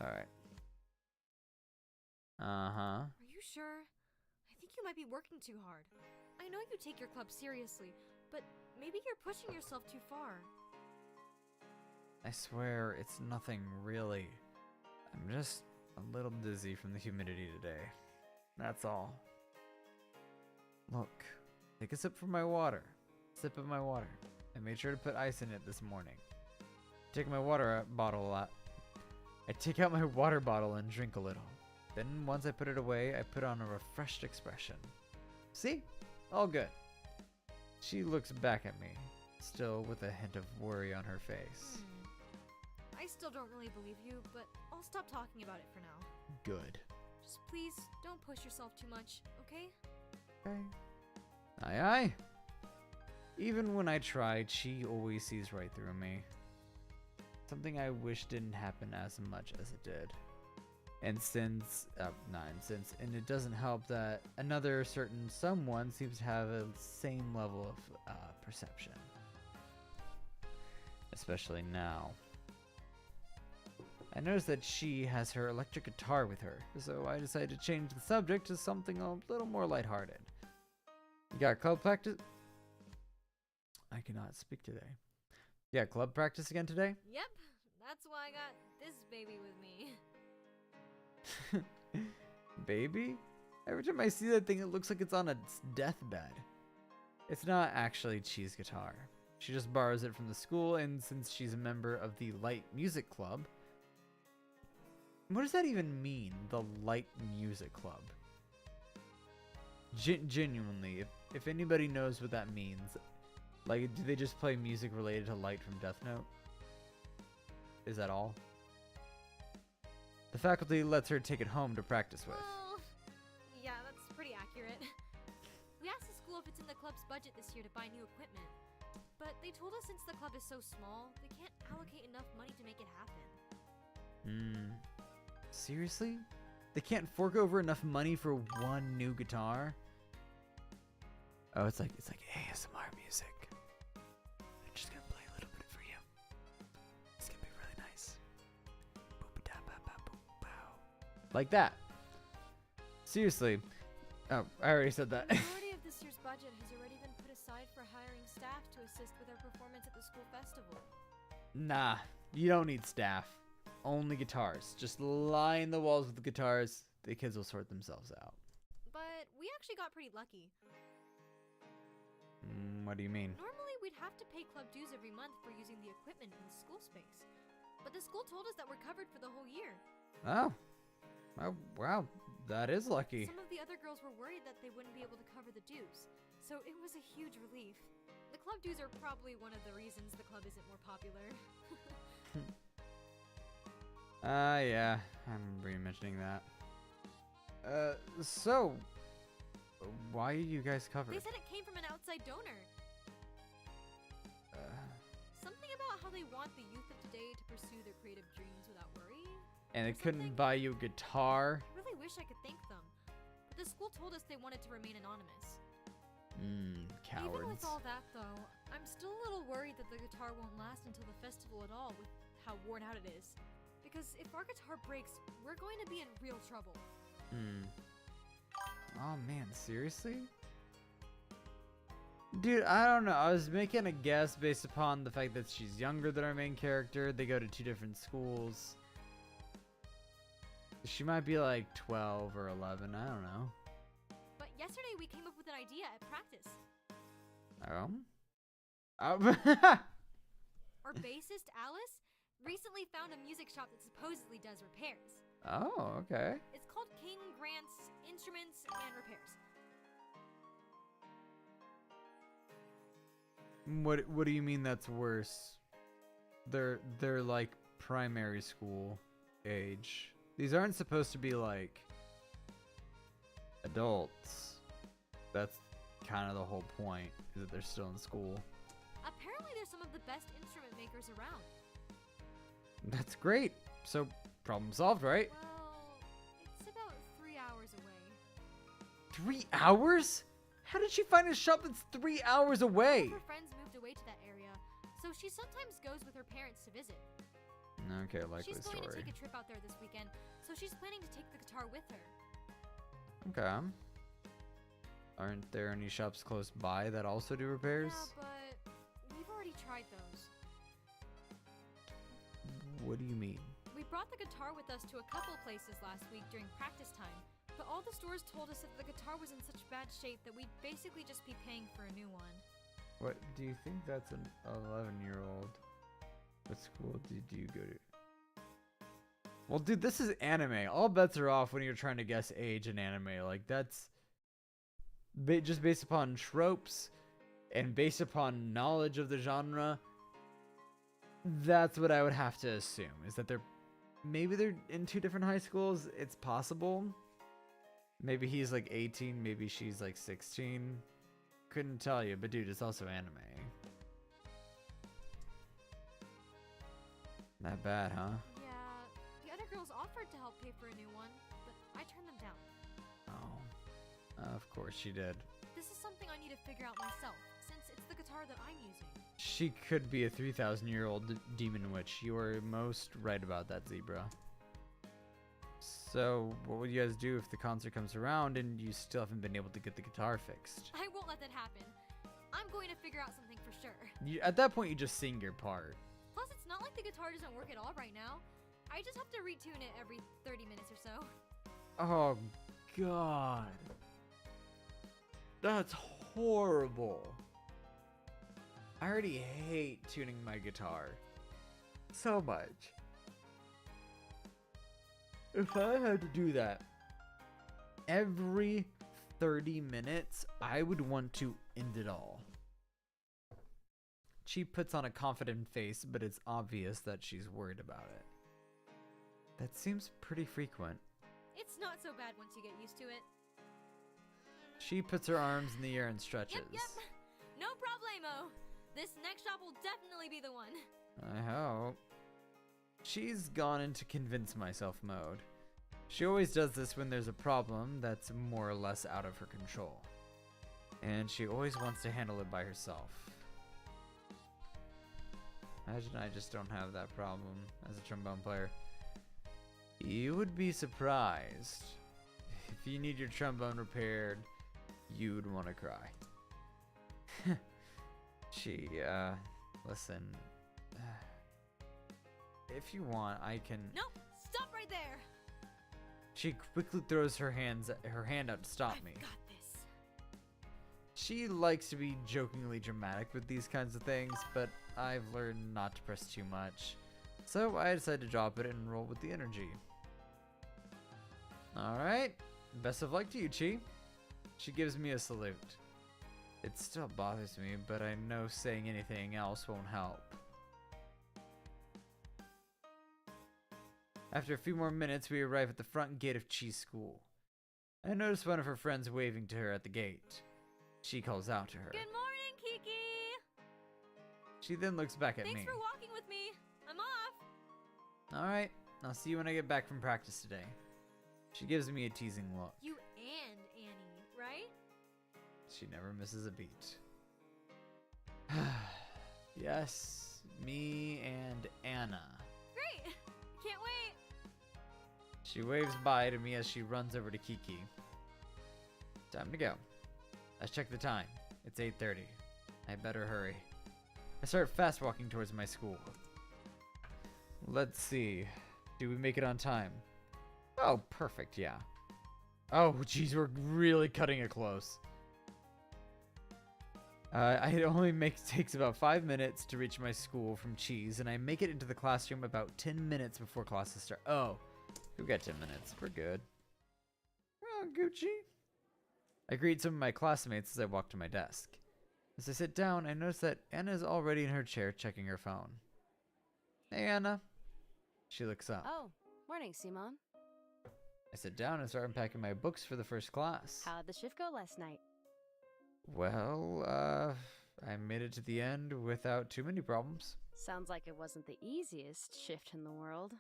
Alright. Uh-huh. Are you sure? I think you might be working too hard. I know you take your club seriously, but maybe you're pushing yourself too far. I swear, it's nothing really. I'm just a little dizzy from the humidity today. That's all. Look, take a sip from my water. Sip of my water. I made sure to put ice in it this morning. Take my water bottle out. I take out my water bottle and drink a little. Then once I put it away, I put on a refreshed expression. See? All good. She looks back at me, still with a hint of worry on her face. I still don't really believe you, but I'll stop talking about it for now. Good. Just please, don't push yourself too much, okay? Okay. Aye aye. Even when I try, she always sees right through me. Something I wish didn't happen as much as it did. And and it doesn't help that another certain someone seems to have a same level of perception. Especially now. I noticed that she has her electric guitar with her, so I decided to change the subject to something a little more lighthearted. You got club practice? I cannot speak today. You got club practice again today? Yep, that's why I got this baby with me. Baby? Every time I see that thing, it looks like it's on a deathbed. It's not actually Chi's guitar. She just borrows it from the school, and since she's a member of the Light Music Club... What does that even mean, the Light Music Club? Genuinely, if anybody knows what that means, like, do they just play music related to Light from Death Note? Is that all? The faculty lets her take it home to practice with. Well, yeah, that's pretty accurate. We asked the school if it's in the club's budget this year to buy new equipment, but they told us since the club is so small, they can't allocate enough money to make it happen. Seriously? They can't fork over enough money for one new guitar? Oh, it's like ASMR music. I'm just gonna play a little bit for you. It's gonna be really nice. Like that. Seriously. Oh, I already said that. The majority of this year's budget has already been put aside for hiring staff to assist with our performance at the school festival. Nah, you don't need staff. Only guitars. Just line the walls with the guitars. The kids will sort themselves out. But we actually got pretty lucky. What do you mean? Normally, we'd have to pay club dues every month for using the equipment in the school space. But the school told us that we're covered for the whole year. Oh. Oh, wow. That is lucky. Some of the other girls were worried that they wouldn't be able to cover the dues. So it was a huge relief. The club dues are probably one of the reasons the club isn't more popular. Yeah. I remember you mentioning that. So, why are you guys covered? They said it came from an outside donor. Something about how they want the youth of today to pursue their creative dreams without worry. And they or couldn't something. buy you a guitar? I really wish I could thank them. But the school told us they wanted to remain anonymous. Cowards. Even with all that, though, I'm still a little worried that the guitar won't last until the festival at all with how worn out it is. Because if our guitar breaks, we're going to be in real trouble. Oh man, seriously? Dude, I don't know. I was making a guess based upon the fact that she's younger than our main character. They go to 2 different schools. She might be like 12 or 11. I don't know. But yesterday we came up with an idea at practice. Our bassist, Alice, recently found a music shop that supposedly does repairs. Oh, okay. It's called King Grant's Instruments and Repairs. What do you mean that's worse? They're like primary school age. These aren't supposed to be like adults. That's kind of the whole point, is that they're still in school. Apparently they're some of the best instrument makers around. That's great. So problem solved, right? Well, it's about 3 hours away. 3 hours? How did she find a shop that's 3 hours away? Her friends moved away to that area, so she sometimes goes with her parents to visit. Okay, likely She's going to story. take a trip out there this weekend, so she's planning to take the guitar with her. Okay. Aren't there any shops close by that also do repairs? Yeah, but we've already tried those. What do you mean? We brought the guitar with us to a couple places last week during practice time, but all the stores told us that the guitar was in such bad shape that we'd basically just be paying for a new one. What do you think that's an 11-year-old? What school did you go to? Well, dude, this is anime. All bets are off when you're trying to guess age in anime. Like, that's just based upon tropes and based upon knowledge of the genre. That's what I would have to assume, is that maybe they're in 2 different high schools. It's possible. Maybe he's like 18, maybe she's like 16. Couldn't tell you, but dude, it's also anime. Not bad, huh? Yeah, the other girls offered to help pay for a new one, but I turned them down. Oh, of course she did. This is something I need to figure out myself, since it's the guitar that I'm using. She could be a 3,000-year-old demon witch. You are most right about that, Zebra. So, what would you guys do if the concert comes around and you still haven't been able to get the guitar fixed? I won't let that happen. I'm going to figure out something for sure. At that point, you just sing your part. Plus, it's not like the guitar doesn't work at all right now. I just have to retune it every 30 minutes or so. Oh, God. That's horrible. I already hate tuning my guitar so much. If I had to do that every 30 minutes, I would want to end it all. She puts on a confident face, but it's obvious that she's worried about it. That seems pretty frequent. It's not so bad once you get used to it. She puts her arms in the air and stretches. Yep. No problemo. This next shop will definitely be the one. I hope. She's gone into convince myself mode. She always does this when there's a problem that's more or less out of her control. And she always wants to handle it by herself. Imagine I just don't have that problem as a trombone player. You would be surprised. If you need your trombone repaired, you'd want to cry. Listen. If you want, I can... No, stop right there. She quickly throws her hand out to stop me. I've got this. She likes to be jokingly dramatic with these kinds of things, but I've learned not to press too much. So I decided to drop it and roll with the energy. Alright, best of luck to you, Chi. She gives me a salute. It still bothers me, but I know saying anything else won't help. After a few more minutes, we arrive at the front gate of Chi's school. I notice one of her friends waving to her at the gate. She calls out to her. Good morning, Kiki. She then looks back at Thanks me. for walking with me. I'm off. Alright, I'll see you when I get back from practice today. She gives me a teasing look. You and Annie, right? She never misses a beat. Yes, me and Anna. Great. Can't wait. She waves bye to me as she runs over to Kiki. Time to go. I check the time. It's 8:30. I better hurry. I start fast walking towards my school. Let's see. Do we make it on time? Oh, perfect, yeah. Oh, geez, we're really cutting it close. It only takes about 5 minutes to reach my school from Cheese, and I make it into the classroom about 10 minutes before classes start. Oh, we got 10 minutes. We're good. Oh, Gucci. I greet some of my classmates as I walk to my desk. As I sit down, I notice that Anna is already in her chair checking her phone. Hey, Anna. She looks up. Oh, morning, Simon. I sit down and start unpacking my books for the first class. How'd the shift go last night? Well, I made it to the end without too many problems. Sounds like it wasn't the easiest shift in the world.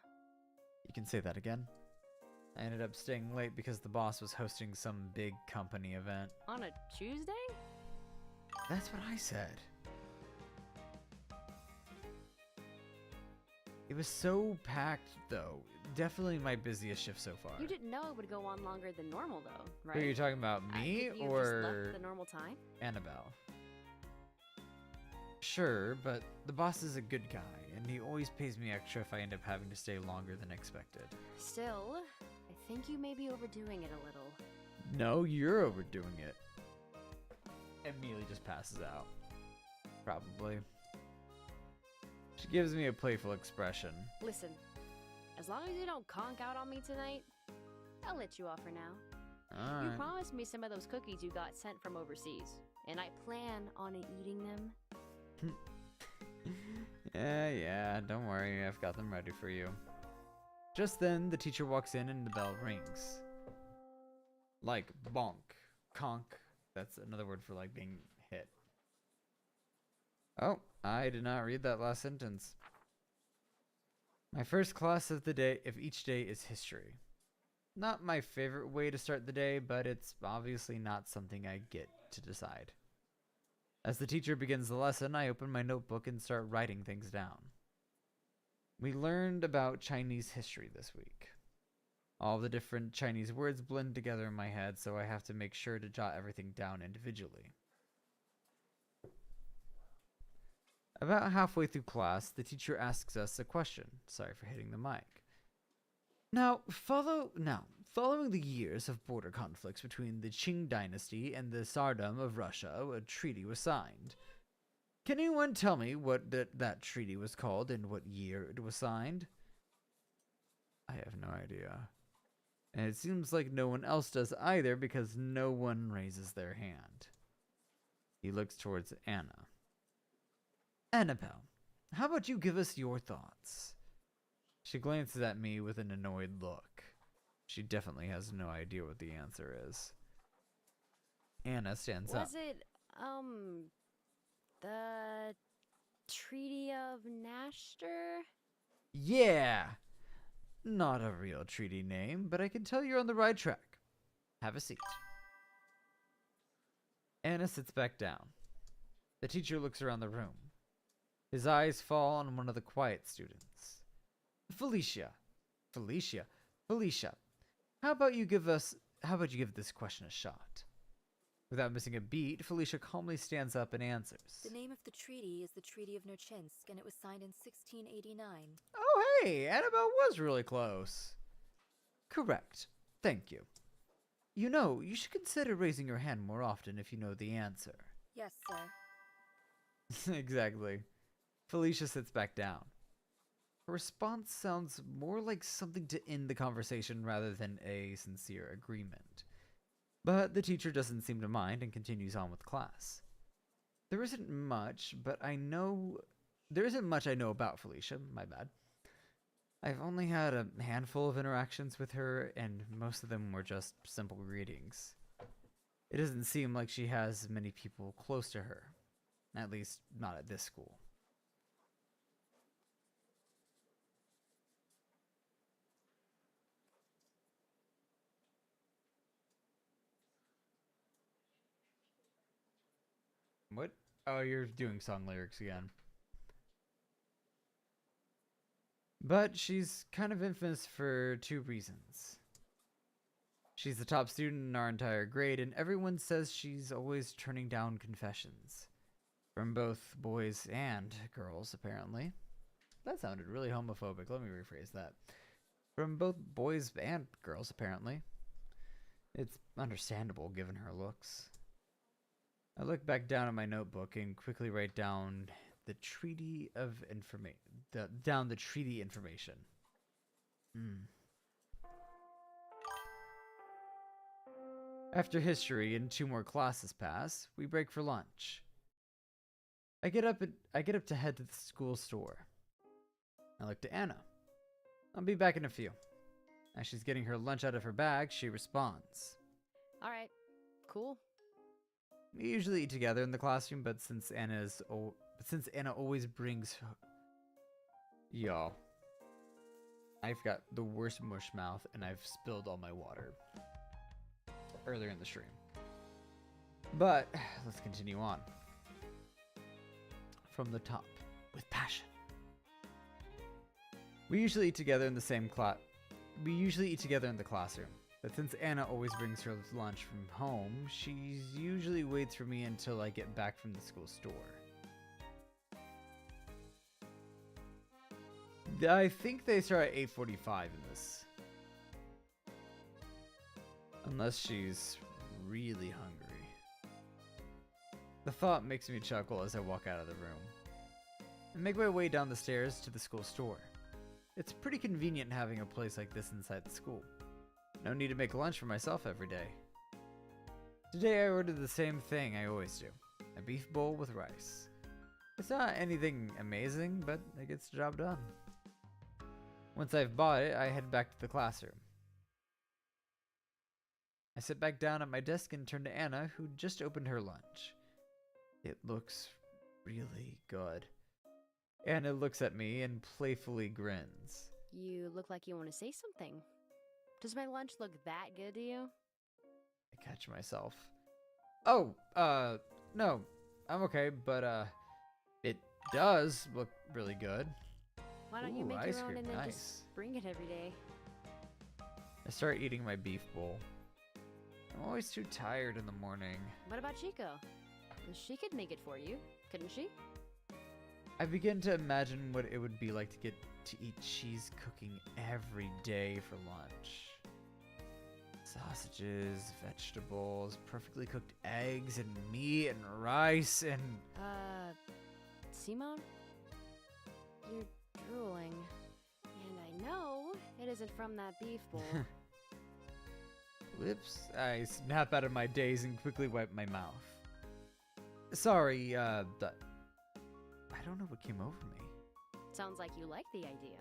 You can say that again. I ended up staying late because the boss was hosting some big company event. On a Tuesday? That's what I said. It was so packed, though. Definitely my busiest shift so far. You didn't know it would go on longer than normal, though, right? Are you talking about me Could you or just left the normal time? Annabelle? Sure, but the boss is a good guy, and he always pays me extra if I end up having to stay longer than expected. Still, I think you may be overdoing it a little. No, you're overdoing it. Immediately just passes out. Probably. She gives me a playful expression. Listen, as long as you don't conk out on me tonight, I'll let you off for now. You Alright. promised me some of those cookies you got sent from overseas, and I plan on eating them. Yeah, don't worry, I've got them ready for you. Just then, the teacher walks in and the bell rings. Like bonk, conk. That's another word for like being hit. Oh, I did not read that last sentence. My first class of each day is history. Not my favorite way to start the day, but it's obviously not something I get to decide. As the teacher begins the lesson, I open my notebook and start writing things down. We learned about Chinese history this week. All the different Chinese words blend together in my head, so I have to make sure to jot everything down individually. About halfway through class, the teacher asks us a question. Sorry for hitting the mic. Following the years of border conflicts between the Qing dynasty and the Tsardom of Russia, a treaty was signed. Can anyone tell me what that treaty was called and what year it was signed? I have no idea. And it seems like no one else does either because no one raises their hand. He looks towards Anna. Annabelle, how about you give us your thoughts? She glances at me with an annoyed look. She definitely has no idea what the answer is. Anna stands up. Was it, the Treaty of Nasher? Yeah! Not a real treaty name, but I can tell you're on the right track. Have a seat. Anna sits back down. The teacher looks around the room. His eyes fall on one of the quiet students. Felicia. Felicia. How about you give this question a shot? Without missing a beat, Felicia calmly stands up and answers. The name of the treaty is the Treaty of Nerchinsk, and it was signed in 1689. Oh, hey, Annabelle was really close. Correct. Thank you. You know, you should consider raising your hand more often if you know the answer. Yes, sir. Exactly. Felicia sits back down. Her response sounds more like something to end the conversation rather than a sincere agreement. But the teacher doesn't seem to mind and continues on with class. There isn't much I know about Felicia, my bad. I've only had a handful of interactions with her, and most of them were just simple greetings. It doesn't seem like she has many people close to her. At least, not at this school. What? Oh, you're doing song lyrics again. But she's kind of infamous for two reasons. She's the top student in our entire grade, and everyone says she's always turning down confessions. From both boys and girls, apparently. That sounded really homophobic. Let me rephrase that. From both boys and girls, apparently. It's understandable given her looks. I look back down at my notebook and quickly write down the treaty of the treaty information. After history and 2 more classes pass, we break for lunch. I get up to head to the school store. I look to Anna. I'll be back in a few. As she's getting her lunch out of her bag, she responds. All right, cool. We usually eat together in the classroom, but since Anna always brings y'all, I've got the worst mush mouth and I've spilled all my water earlier in the stream. But let's continue on. From the top, with passion. We usually eat together in the classroom. But since Anna always brings her lunch from home, she usually waits for me until I get back from the school store. I think they start at 8:45 in this. Unless she's really hungry. The thought makes me chuckle as I walk out of the room. I make my way down the stairs to the school store. It's pretty convenient having a place like this inside the school. No need to make lunch for myself every day. Today I ordered the same thing I always do. A beef bowl with rice. It's not anything amazing, but it gets the job done. Once I've bought it, I head back to the classroom. I sit back down at my desk and turn to Anna, who just opened her lunch. It looks really good. Anna looks at me and playfully grins. You look like you want to say something. Does my lunch look that good to you? I catch myself. Oh, no, I'm okay, but, it does look really good. Why don't you Ooh, make ice your own cream, and then nice. just bring it every day? I start eating my beef bowl. I'm always too tired in the morning. What about Chico? She could make it for you, couldn't she? I begin to imagine what it would be like to get to eat cheese cooking every day for lunch. Sausages, vegetables, perfectly cooked eggs and meat and rice and... Simon? You're drooling. And I know it isn't from that beef bowl. Lips? I snap out of my daze and quickly wipe my mouth. Sorry, I don't know what came over me. Sounds like you like the idea.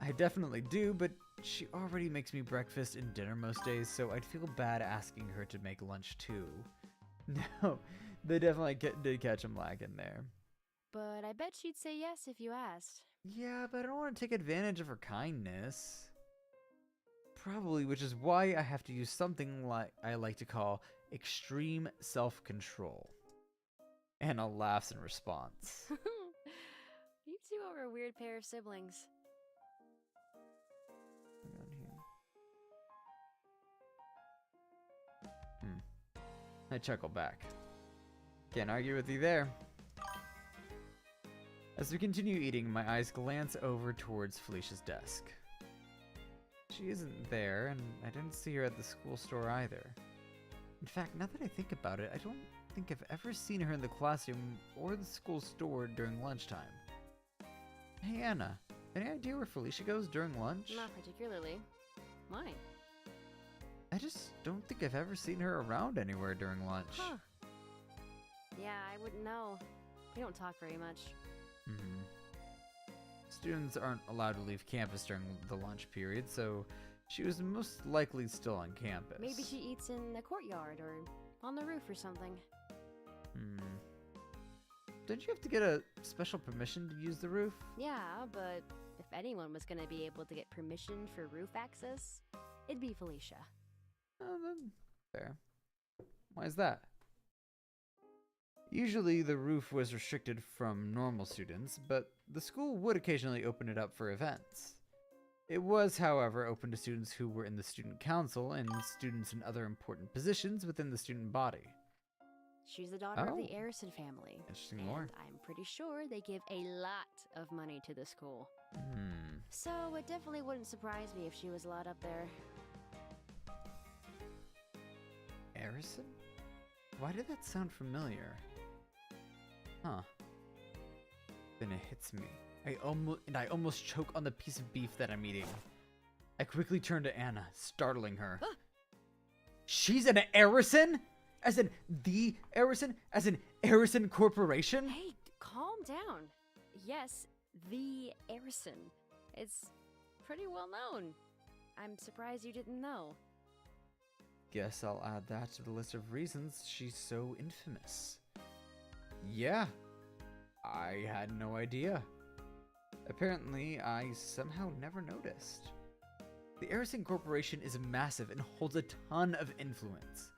I definitely do, but she already makes me breakfast and dinner most days, so I'd feel bad asking her to make lunch too. No, they definitely did catch him lacking there. But I bet she'd say yes if you asked. Yeah, but I don't want to take advantage of her kindness. Probably, which is why I have to use something like I like to call extreme self-control. Anna laughs in response. You two are a weird pair of siblings. Hang on here. I chuckle back. Can't argue with you there. As we continue eating, my eyes glance over towards Felicia's desk. She isn't there, and I didn't see her at the school store either. In fact, now that I think about it, I don't think I've ever seen her in the classroom or the school store during lunchtime. Hey Anna, any idea where Felicia goes during lunch? Not particularly. Why? I just don't think I've ever seen her around anywhere during lunch. Huh. Yeah, I wouldn't know. We don't talk very much. Students aren't allowed to leave campus during the lunch period, so she was most likely still on campus. Maybe she eats in the courtyard or on the roof or something. Don't you have to get a special permission to use the roof? Yeah, but if anyone was gonna be able to get permission for roof access, it'd be Felicia. Oh, then fair. Why is that? Usually the roof was restricted from normal students, but the school would occasionally open it up for events. It was, however, open to students who were in the student council and students in other important positions within the student body. She's the daughter of the Oh. Arison family. Interesting And lore. I'm pretty sure they give a lot of money to the school. So it definitely wouldn't surprise me if she was allowed up there. Arison? Why did that sound familiar? Huh. Then it hits me. I almost choke on the piece of beef that I'm eating. I quickly turn to Anna, startling her. She's an Arison? As in the Arison? As in Arison Corporation? Hey, calm down. Yes, the Arison. It's pretty well known. I'm surprised you didn't know. Guess I'll add that to the list of reasons she's so infamous. Yeah, I had no idea. Apparently, I somehow never noticed. The Arison Corporation is massive and holds a ton of influence.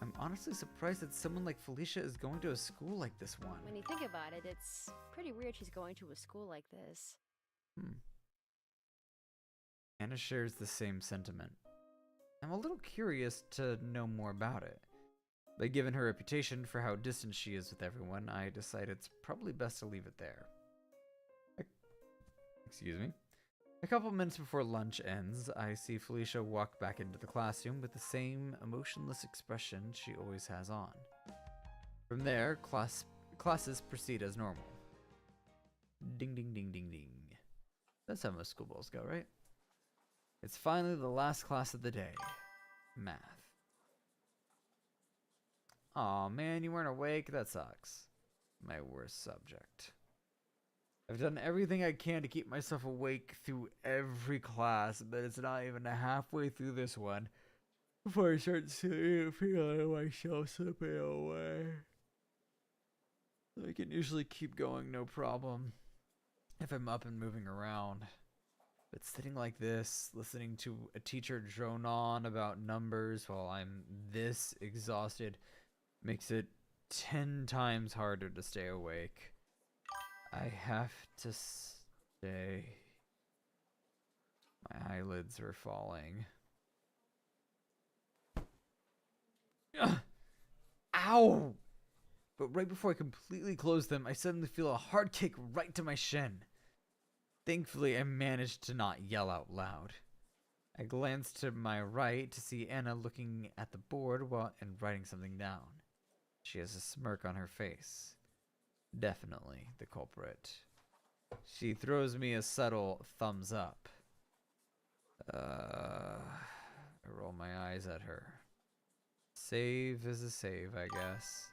I'm honestly surprised that someone like Felicia is going to a school like this one. When you think about it, it's pretty weird she's going to a school like this. Anna shares the same sentiment. I'm a little curious to know more about it. But given her reputation for how distant she is with everyone, I decide it's probably best to leave it there. Excuse me. A couple minutes before lunch ends, I see Felicia walk back into the classroom with the same emotionless expression she always has on. From there, classes proceed as normal. Ding ding ding ding ding. That's how most school balls go, right? It's finally the last class of the day. Math. Aw, man, you weren't awake? That sucks. My worst subject. I've done everything I can to keep myself awake through every class, but it's not even halfway through this one before I start feeling myself slipping away. I can usually keep going no problem if I'm up and moving around. But sitting like this, listening to a teacher drone on about numbers while I'm this exhausted, makes it 10 times harder to stay awake. I have to stay. My eyelids are falling. Ugh. Ow! But right before I completely close them, I suddenly feel a hard kick right to my shin. Thankfully, I managed to not yell out loud. I glance to my right to see Anna looking at the board and writing something down. She has a smirk on her face. Definitely the culprit. She throws me a subtle thumbs up. I roll my eyes at her. Save is a save, I guess.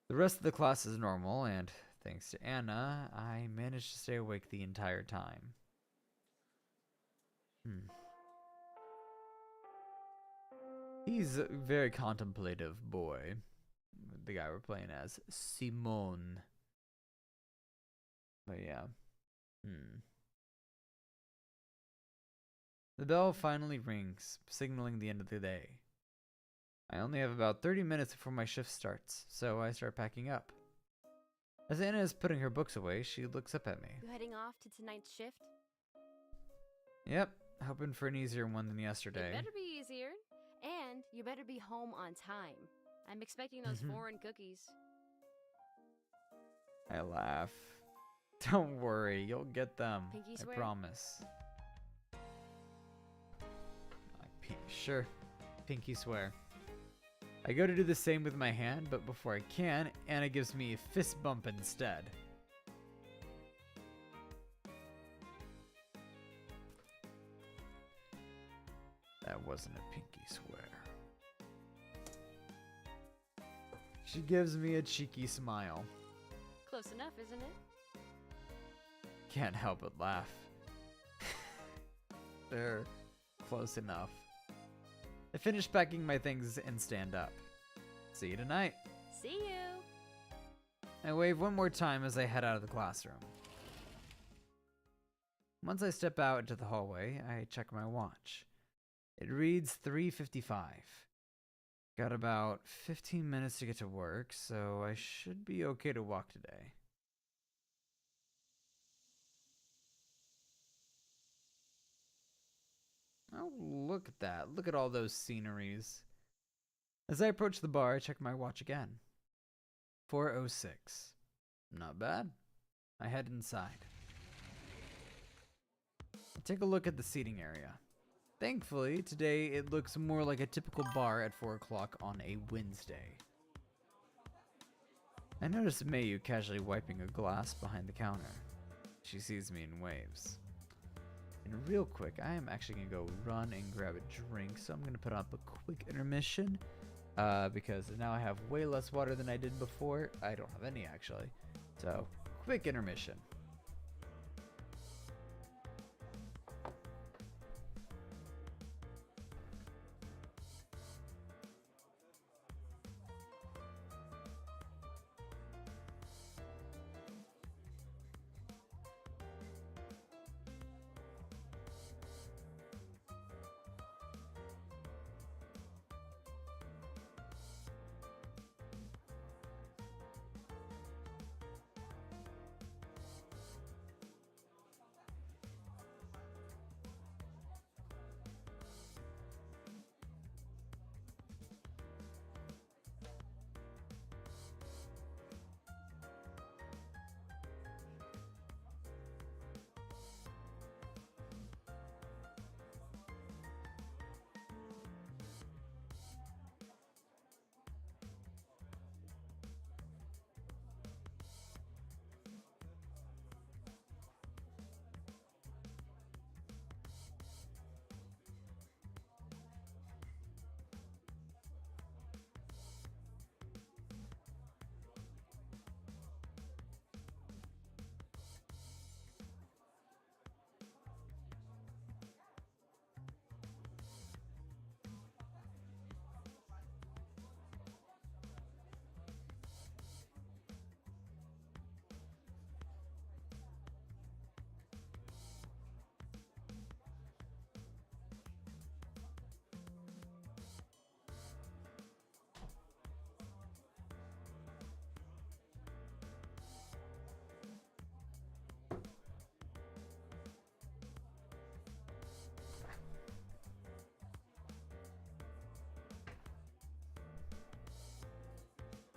The rest of the class is normal, and thanks to Anna, I managed to stay awake the entire time. He's a very contemplative boy. The guy we're playing as, Simone. But yeah. The bell finally rings, signaling the end of the day. I only have about 30 minutes before my shift starts, so I start packing up. As Anna is putting her books away, she looks up at me. You heading off to tonight's shift? Yep, hoping for an easier one than yesterday. It better be easier. And you better be home on time. I'm expecting those foreign cookies. I laugh. Don't worry, you'll get them. Pinky I swear? promise. Sure, pinky swear. I go to do the same with my hand, but before I can, Anna gives me a fist bump instead. That wasn't a pinky swear. She gives me a cheeky smile. Close enough, isn't it? Can't help but laugh. Sure, close enough. I finish packing my things and stand up. See you tonight. See you! I wave one more time as I head out of the classroom. Once I step out into the hallway, I check my watch. It reads 3:55. Got about 15 minutes to get to work, so I should be okay to walk today. Oh, look at that. Look at all those sceneries. As I approach the bar, I check my watch again. 4:06. Not bad. I head inside. I take a look at the seating area. Thankfully, today it looks more like a typical bar at 4 o'clock on a Wednesday. I notice Mayu casually wiping a glass behind the counter. She sees me and waves. And real quick, I am actually going to go run and grab a drink, so I'm going to put up a quick intermission, because now I have way less water than I did before. I don't have any, actually. So, quick intermission.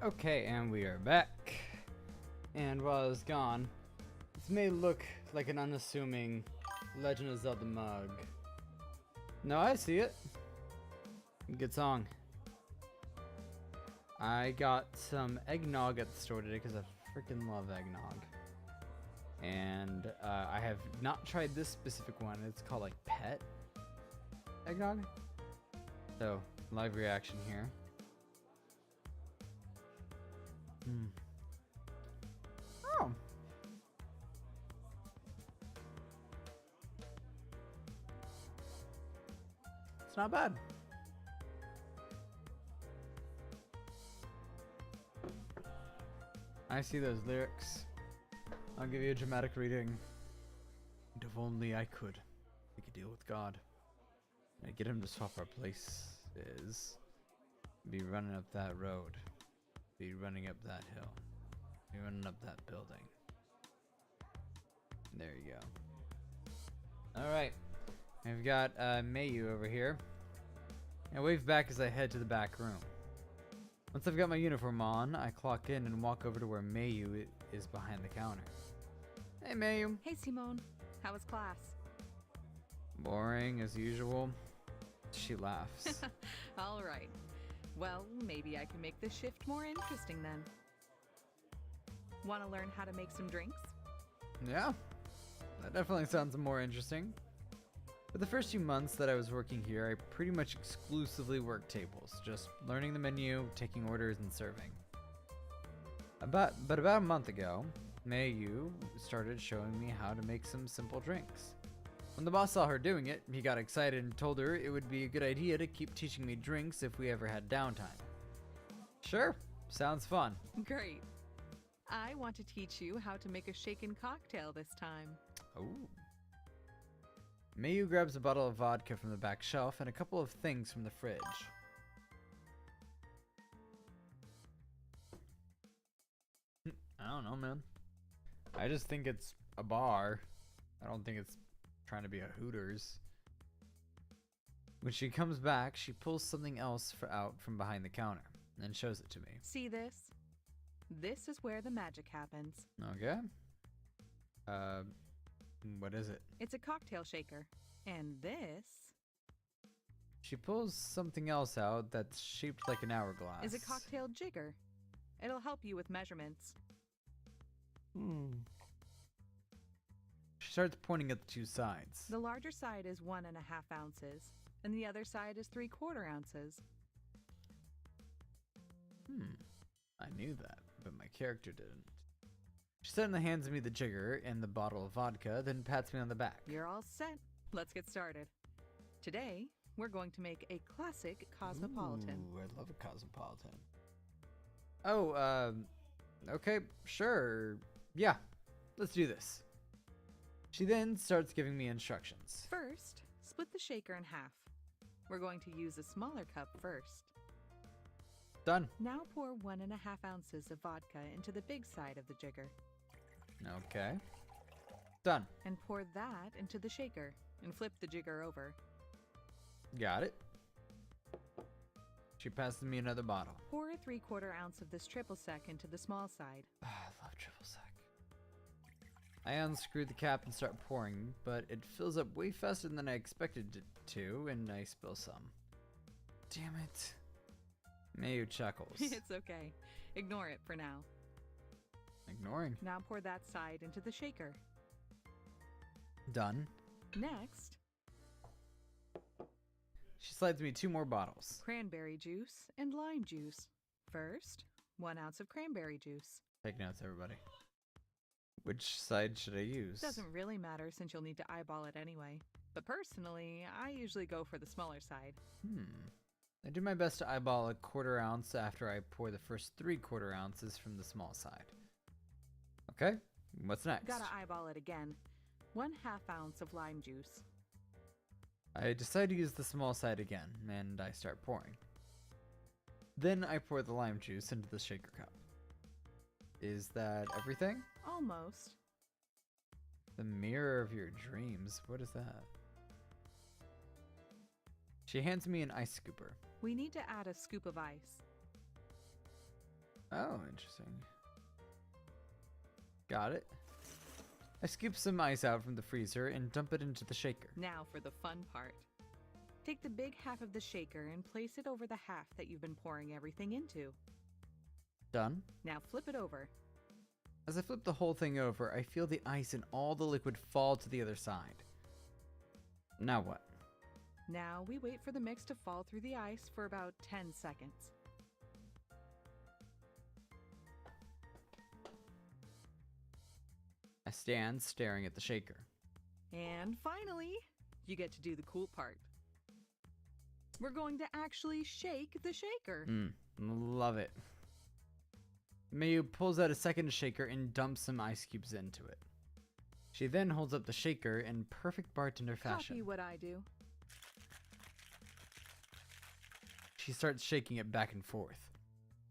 Okay, and we are back. And while I was gone, this may look like an unassuming Legend of Zelda mug. No, I see it. Good song. I got some eggnog at the store today because I freaking love eggnog. And I have not tried this specific one. It's called like pet eggnog. So, live reaction here. Oh. It's not bad. I see those lyrics. I'll give you a dramatic reading. And if only I could make a deal with God. I'd get him to swap our places. Be running up that road. Be running up that hill. Be running up that building. There you go. Alright. We've got Mayu over here. And wave back as I head to the back room. Once I've got my uniform on, I clock in and walk over to where Mayu is behind the counter. Hey Mayu. Hey, Simone. How was class? Boring as usual. She laughs. All right. Well, maybe I can make this shift more interesting then. Want to learn how to make some drinks? Yeah, that definitely sounds more interesting. For the first few months that I was working here, I pretty much exclusively worked tables, just learning the menu, taking orders, and serving. But about a month ago, Mayu started showing me how to make some simple drinks. When the boss saw her doing it, he got excited and told her it would be a good idea to keep teaching me drinks if we ever had downtime. Sure, sounds fun. Great. I want to teach you how to make a shaken cocktail this time. Ooh. Mayu grabs a bottle of vodka from the back shelf and a couple of things from the fridge. I don't know, man. I just think it's a bar. I don't think it's trying to be a Hooters. When she comes back, she pulls something else out from behind the counter and shows it to me. See this? This is where the magic happens. Okay. What is it? It's a cocktail shaker. And this She pulls something else out that's shaped like an hourglass. is a cocktail jigger. It'll help you with measurements. She starts pointing at the two sides. The larger side is 1.5 ounces, and the other side is 3/4 ounces. I knew that, but my character didn't. She suddenly hands me the jigger and the bottle of vodka, then pats me on the back. You're all set. Let's get started. Today, we're going to make a classic cosmopolitan. Ooh, I love a cosmopolitan. Oh, okay, sure. Yeah, let's do this. She then starts giving me instructions. First, split the shaker in half. We're going to use a smaller cup first. Done. Now pour 1.5 ounces of vodka into the big side of the jigger. Okay. Done. And pour that into the shaker and flip the jigger over. Got it. She passes me another bottle. Pour a 3/4 ounce of this triple sec into the small side. I love triple sec. I unscrew the cap and start pouring, but it fills up way faster than I expected it to, and I spill some. Damn it. Mayu chuckles. It's okay. Ignore it for now. Ignoring. Now pour that side into the shaker. Done. Next, She slides me 2 more bottles. cranberry juice and lime juice. First, 1 ounce of cranberry juice. Take notes, everybody. Which side should I use? Doesn't really matter since you'll need to eyeball it anyway. But personally, I usually go for the smaller side. I do my best to eyeball a 1/4 ounce after I pour the first 3/4 ounces from the small side. Okay, what's next? Gotta eyeball it again. 1/2 ounce of lime juice. I decide to use the small side again, and I start pouring. Then I pour the lime juice into the shaker cup. Is that everything? Almost. The mirror of your dreams. What is that? She hands me an ice scooper. We need to add a scoop of ice. Oh, interesting. Got it. I scoop some ice out from the freezer and dump it into the shaker. Now for the fun part. Take the big half of the shaker and place it over the half that you've been pouring everything into. Done. Now flip it over. As I flip the whole thing over, I feel the ice and all the liquid fall to the other side. Now what? Now we wait for the mix to fall through the ice for about 10 seconds. I stand staring at the shaker. And finally, you get to do the cool part. We're going to actually shake the shaker. Love it. Mayu pulls out a second shaker and dumps some ice cubes into it. She then holds up the shaker in perfect bartender fashion. Copy what I do. She starts shaking it back and forth.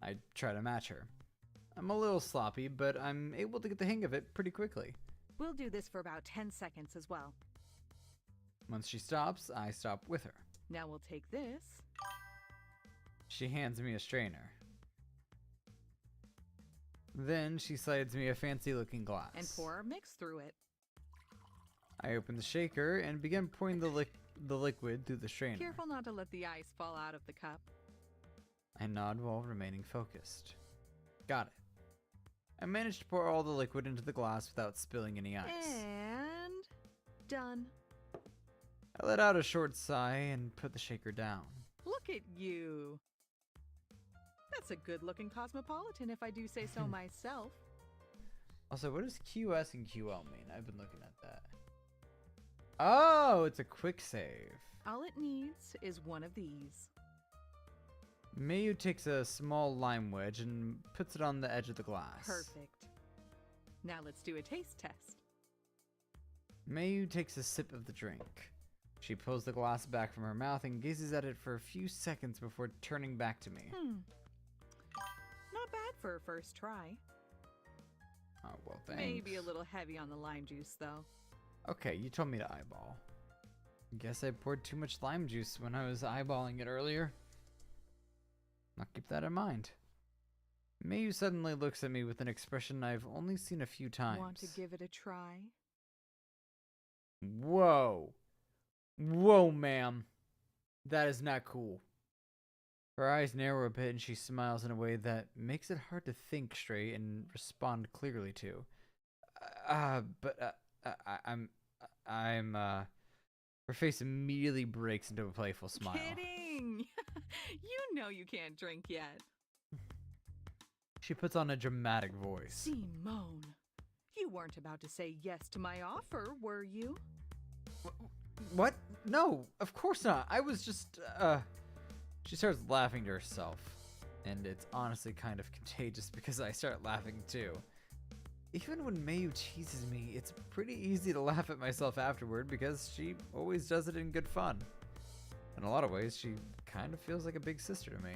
I try to match her. I'm a little sloppy, but I'm able to get the hang of it pretty quickly. We'll do this for about 10 seconds as well. Once she stops, I stop with her. Now we'll take this. She hands me a strainer. Then she slides me a fancy-looking glass. And pour our mix through it. I open the shaker and begin pouring the liquid through the strainer. Careful not to let the ice fall out of the cup. I nod while remaining focused. Got it. I managed to pour all the liquid into the glass without spilling any ice. And done. I let out a short sigh and put the shaker down. Look at you. That's a good-looking cosmopolitan, if I do say so myself. Also, what does QS and QL mean? I've been looking at that. Oh, it's a quick save. All it needs is one of these. Mayu takes a small lime wedge and puts it on the edge of the glass. Perfect. Now let's do a taste test. Mayu takes a sip of the drink. She pulls the glass back from her mouth and gazes at it for a few seconds before turning back to me. Not bad for a first try. Oh, well, thanks. Maybe a little heavy on the lime juice, though. Okay, you told me to eyeball. Guess I poured too much lime juice when I was eyeballing it earlier. I'll keep that in mind. Mayu suddenly looks at me with an expression I've only seen a few times. Want to give it a try? Whoa. Whoa, ma'am. That is not cool. Her eyes narrow a bit and she smiles in a way that makes it hard to think straight and respond clearly to. Her face immediately breaks into a playful smile. Kidding! You know you can't drink yet. She puts on a dramatic voice. Simone, you weren't about to say yes to my offer, were you? What? No, of course not. I was just, She starts laughing to herself, and it's honestly kind of contagious because I start laughing too. Even when Mayu teases me, it's pretty easy to laugh at myself afterward because she always does it in good fun. In a lot of ways, she kind of feels like a big sister to me.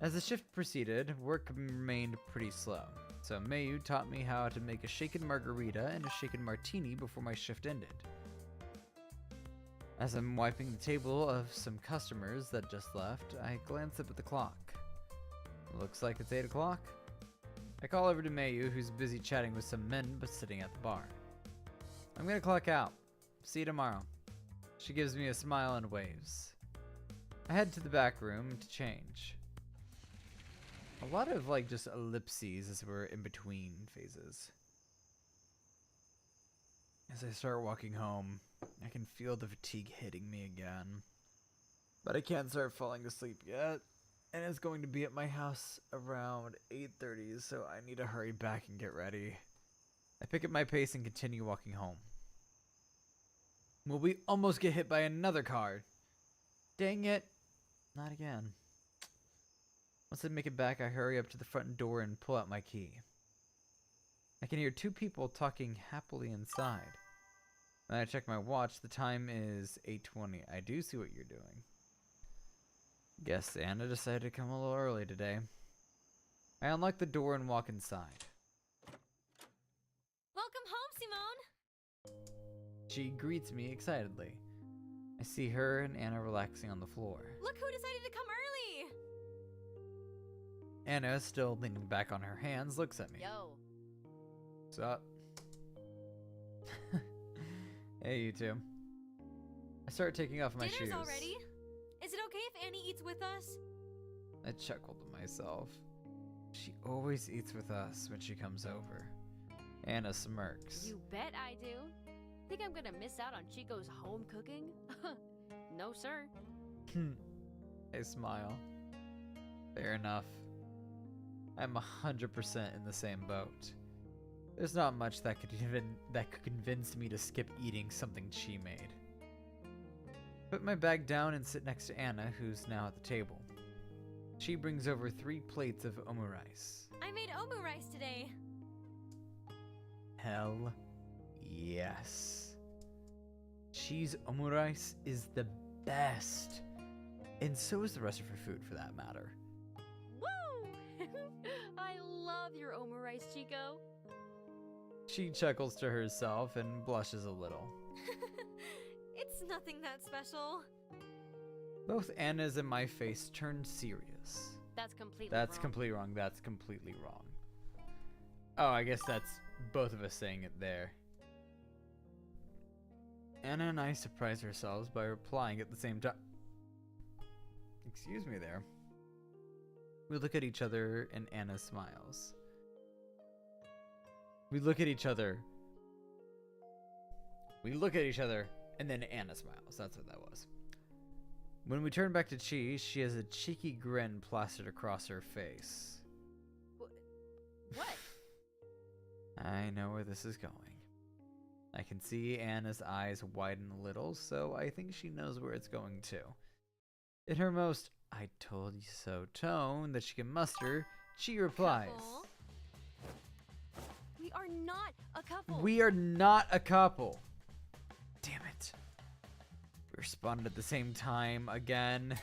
As the shift proceeded, work remained pretty slow, so Mayu taught me how to make a shaken margarita and a shaken martini before my shift ended. As I'm wiping the table of some customers that just left, I glance up at the clock. Looks like it's 8 o'clock. I call over to Mayu, who's busy chatting with some men but sitting at the bar. I'm gonna clock out. See you tomorrow. She gives me a smile and waves. I head to the back room to change. A lot of just ellipses as we're in between phases. As I start walking home, I can feel the fatigue hitting me again. But I can't start falling asleep yet. And it's going to be at my house around 8:30, so I need to hurry back and get ready. I pick up my pace and continue walking home. Will we almost get hit by another car? Dang it. Not again. Once I make it back, I hurry up to the front door and pull out my key. I can hear two people talking happily inside. When I check my watch, the time is 8:20. I do see what you're doing. Guess Anna decided to come a little early today. I unlock the door and walk inside. Welcome home, Simone! She greets me excitedly. I see her and Anna relaxing on the floor. Look who decided to come early! Anna, still leaning back on her hands, looks at me. Yo. What's up? Hey, you two. I start taking off my shoes. Dinner's already? Is it okay if Annie eats with us? I chuckled to myself. She always eats with us when she comes over. Anna smirks. You bet I do. Think I'm gonna miss out on Chico's home cooking? No, sir. I smile. Fair enough. I'm 100% in the same boat. There's not much that could convince me to skip eating something she made. Put my bag down and sit next to Anna, who's now at the table. She brings over 3 plates of omu rice. I made omu rice today. Hell yes. Cheese omu rice is the best. And so is the rest of her food, for that matter. Woo! I love your omurice, Chico. She chuckles to herself and blushes a little. It's nothing that special. Both Anna's and my face turn serious. That's completely That's wrong. completely wrong. That's completely wrong. Oh, I guess that's both of us saying it there. Anna and I surprise ourselves by replying at the same time. Excuse me there. We look at each other and Anna smiles. We look at each other. We look at each other and then Anna smiles. That's what that was. When we turn back to Chi, she has a cheeky grin plastered across her face. What? I know where this is going. I can see Anna's eyes widen a little, so I think she knows where it's going too. In her most "I told you so" tone that she can muster, she replies, Couple. We are not a couple. "We are not a couple." Damn it. We responded at the same time again.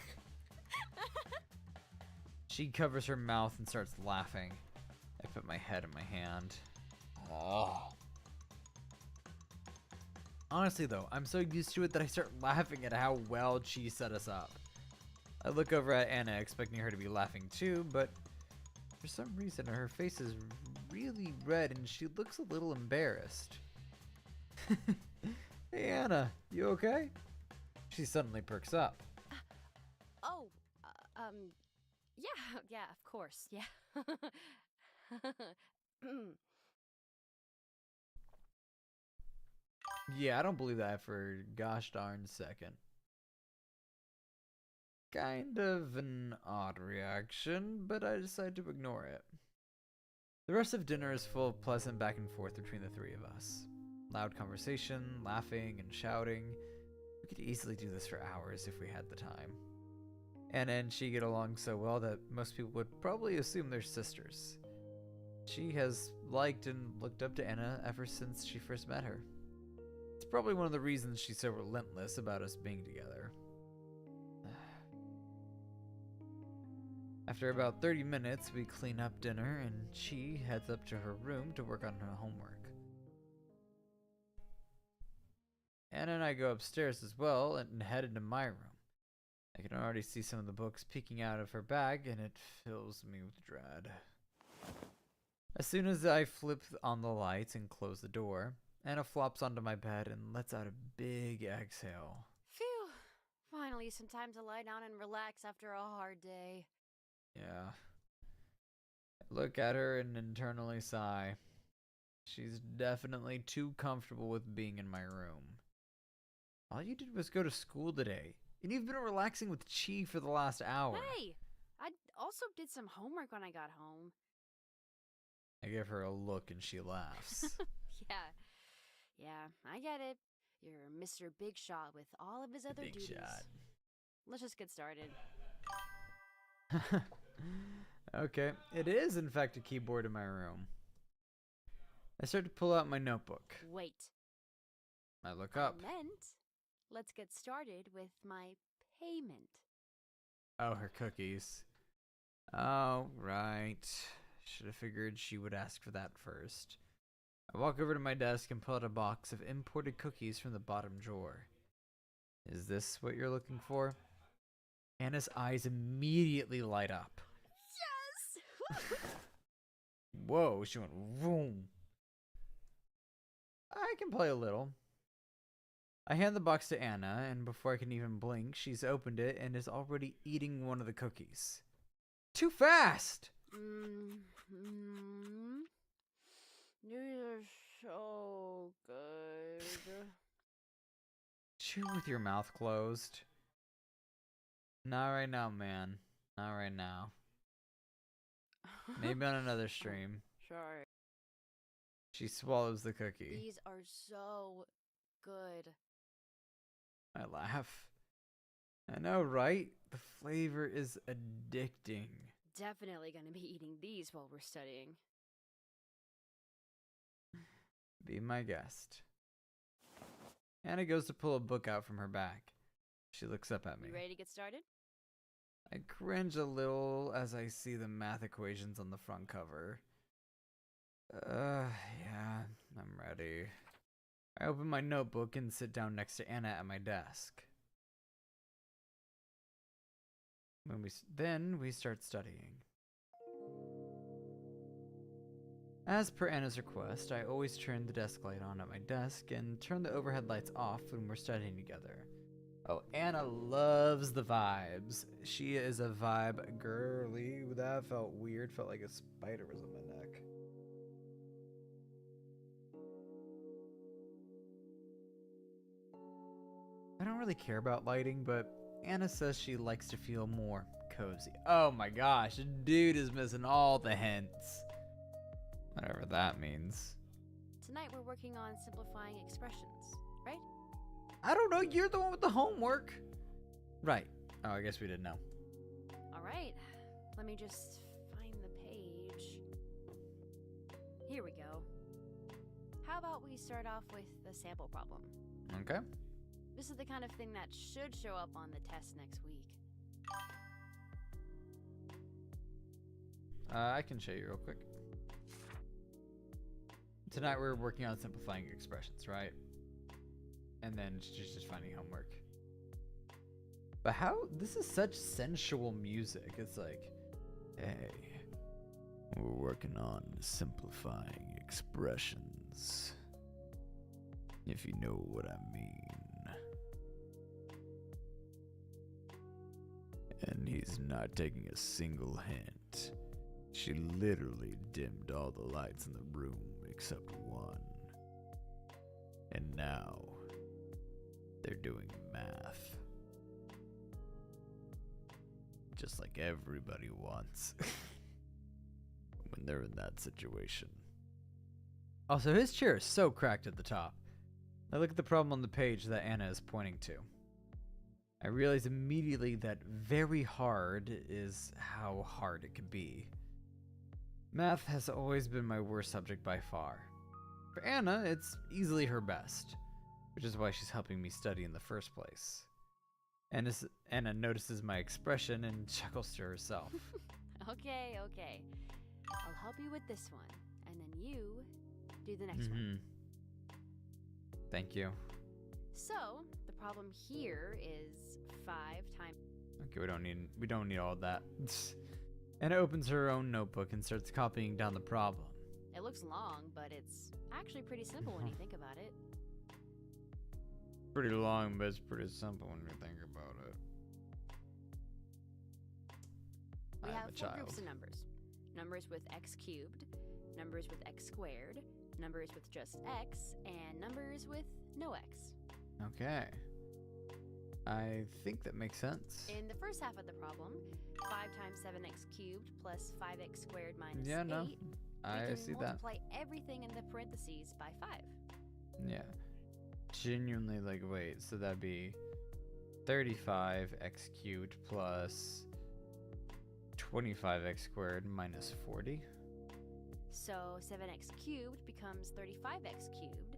She covers her mouth and starts laughing. I put my head in my hand. Oh. Honestly though, I'm so used to it that I start laughing at how well she set us up. I look over at Anna expecting her to be laughing too, but for some reason her face is really red and she looks a little embarrassed. Hey Anna, you okay? She suddenly perks up. Oh, yeah, of course, yeah. Yeah, I don't believe that for a gosh darn second. Kind of an odd reaction, but I decide to ignore it. The rest of dinner is full of pleasant back and forth between the three of us. Loud conversation, laughing, and shouting. We could easily do this for hours if we had the time. Anna and she get along so well that most people would probably assume they're sisters. She has liked and looked up to Anna ever since she first met her. It's probably one of the reasons she's so relentless about us being together. After about 30 minutes, we clean up dinner and she heads up to her room to work on her homework. Anna and I go upstairs as well and head into my room. I can already see some of the books peeking out of her bag and it fills me with dread. As soon as I flip on the lights and close the door, Anna flops onto my bed and lets out a big exhale. Phew. Finally, some time to lie down and relax after a hard day. Yeah. I look at her and internally sigh. She's definitely too comfortable with being in my room. All you did was go to school today, and you've been relaxing with Chi for the last hour. Hey! I also did some homework when I got home. I give her a look and she laughs. Yeah, I get it. You're Mr. Big Shot with all of his other Big duties. shot. Let's just get started. Okay, it is in fact a keyboard in my room. I start to pull out my notebook. Wait. I look up. I meant, let's get started with my payment. Oh, her cookies. Oh, right. Should have figured she would ask for that first. I walk over to my desk and pull out a box of imported cookies from the bottom drawer. Is this what you're looking for? Anna's eyes immediately light up. Yes! Whoa, she went vroom. I can play a little. I hand the box to Anna, and before I can even blink, she's opened it and is already eating one of the cookies. Too fast! These are so good. Chew with your mouth closed. Not right now, man. Not right now. Maybe on another stream. Sorry. She swallows the cookie. These are so good. I laugh. I know, right? The flavor is addicting. Definitely gonna be eating these while we're studying. Be my guest. Anna goes to pull a book out from her bag. She looks up at me. You ready to get started? I cringe a little as I see the math equations on the front cover. Yeah, I'm ready. I open my notebook and sit down next to Anna at my desk. Then we start studying. As per Anna's request, I always turn the desk light on at my desk and turn the overhead lights off when we're studying together. Oh, Anna loves the vibes. She is a vibe girly. That felt weird. Felt like a spider was on my neck. I don't really care about lighting, but Anna says she likes to feel more cozy. Oh my gosh, dude is missing all the hints. Whatever that means. Tonight we're working on simplifying expressions, right? I don't know, you're the one with the homework. Right. Oh, I guess we didn't know. All right, let me just find the page. Here we go. How about we start off with the sample problem? Okay. This is the kind of thing that should show up on the test next week. I can show you real quick. Tonight we're working on simplifying expressions, right? And then she's just finding homework. But how? This is such sensual music. It's like, hey, we're working on simplifying expressions. If you know what I mean. And he's not taking a single hint. She literally dimmed all the lights in the room except one. And now, they're doing math. Just like everybody wants. When they're in that situation. Also, his chair is so cracked at the top. I look at the problem on the page that Anna is pointing to. I realize immediately that very hard is how hard it can be. Math has always been my worst subject by far. For Anna, it's easily her best, which is why she's helping me study in the first place. Anna notices my expression and chuckles to herself. Okay. I'll help you with this one, and then you do the next one. Thank you. So, the problem here is 5 times... Okay, we don't need all that. Anna opens her own notebook and starts copying down the problem. It looks long, but it's actually pretty simple when you think about it. Pretty long, but it's pretty simple when you think about it. We I am have a 4 child. groups of numbers. Numbers with x cubed, numbers with x squared, numbers with just x, and numbers with no x. Okay. I think that makes sense. In the first half of the problem, 5 times 7x cubed plus 5x squared minus Yeah, 8. no, We I can see that. multiply everything in the parentheses by 5. Yeah. Genuinely, like, wait, so that'd be 35x cubed plus 25x squared minus 40. So 7x cubed becomes 35x cubed,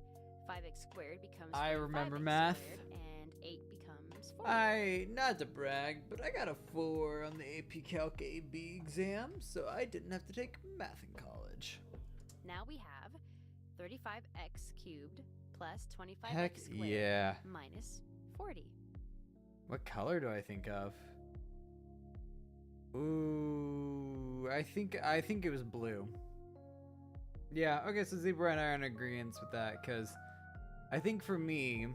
5x squared becomes I remember 35x math. squared, and 8 becomes 40. Not to brag, but I got a 4 on the AP Calc AB exam, so I didn't have to take math in college. Now we have 35x cubed plus 25x Heck squared yeah. minus 40. What color do I think of? Ooh, I think it was blue. Yeah, okay, so Zebra and I are in agreement with that, because I think for me,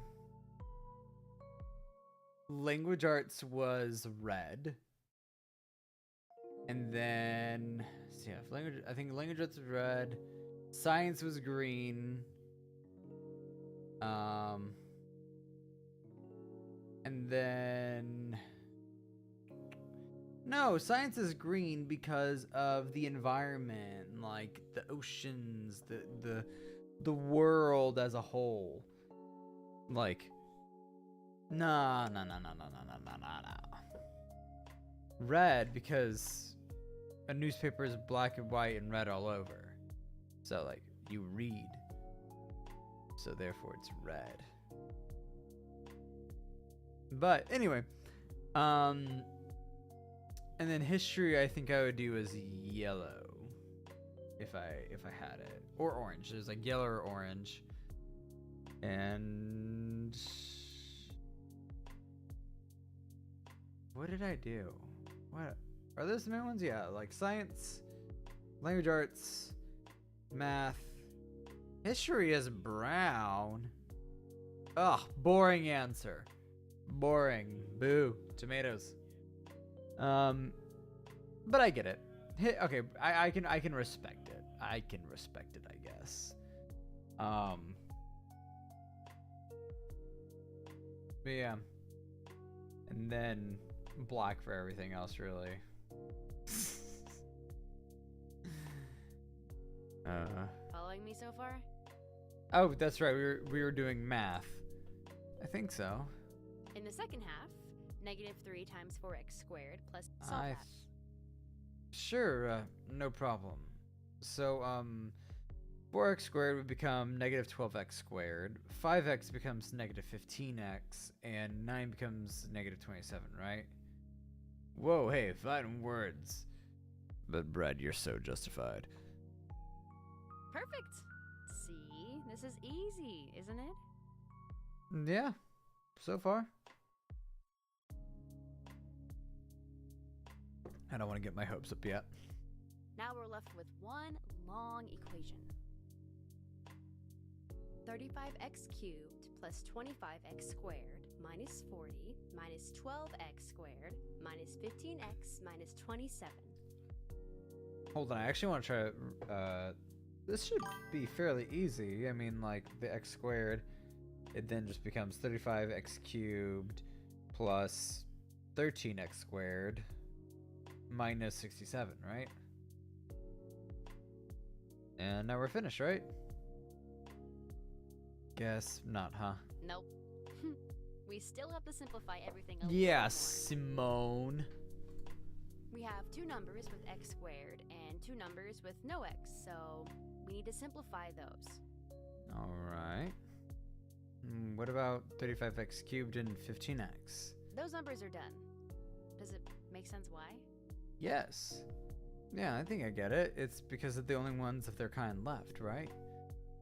language arts was red. And then, so yeah, I think language arts was red. Science was green. And then, no, science is green because of the environment, like the oceans, the world as a whole. Like, no. Red because a newspaper is black and white and red all over. So like you read. So therefore it's red. But anyway, and then history I think I would do as yellow if I had it, or orange. There's like yellow or orange, and what did I do? What are those the main ones? Yeah, like science, language arts, math. History is brown. Ugh, boring answer. Boring. Boo. Tomatoes. But I get it. Okay, I can respect it. I can respect it, I guess. But yeah. And then black for everything else, really. Following me so far? Oh, that's right. We were doing math. I think so. In the second half, -3 times 4x squared plus solve that. Sure, no problem. So, 4x squared would become -12x squared, 5x becomes -15x, and 9 becomes -27, right? Whoa, hey, fighting words. But Brad, you're so justified. Perfect. See, this is easy, isn't it? Yeah, so far. I don't want to get my hopes up yet. Now we're left with one long equation. 35x cubed plus 25x squared minus 40 minus 12x squared minus 15x minus 27. Hold on, I actually want to try. This should be fairly easy. I mean, like the x squared, it then just becomes 35x cubed plus 13x squared minus 67, right? And now we're finished, right? Guess not, huh? Nope. We still have to simplify everything a Yeah, little more. Simone. We have two numbers with x squared and two numbers with no x, so we need to simplify those. All right. What about 35x cubed and 15x? Those numbers are done. Does it make sense why? Yes. Yeah, I think I get it. It's because they're the only ones of their kind left, right?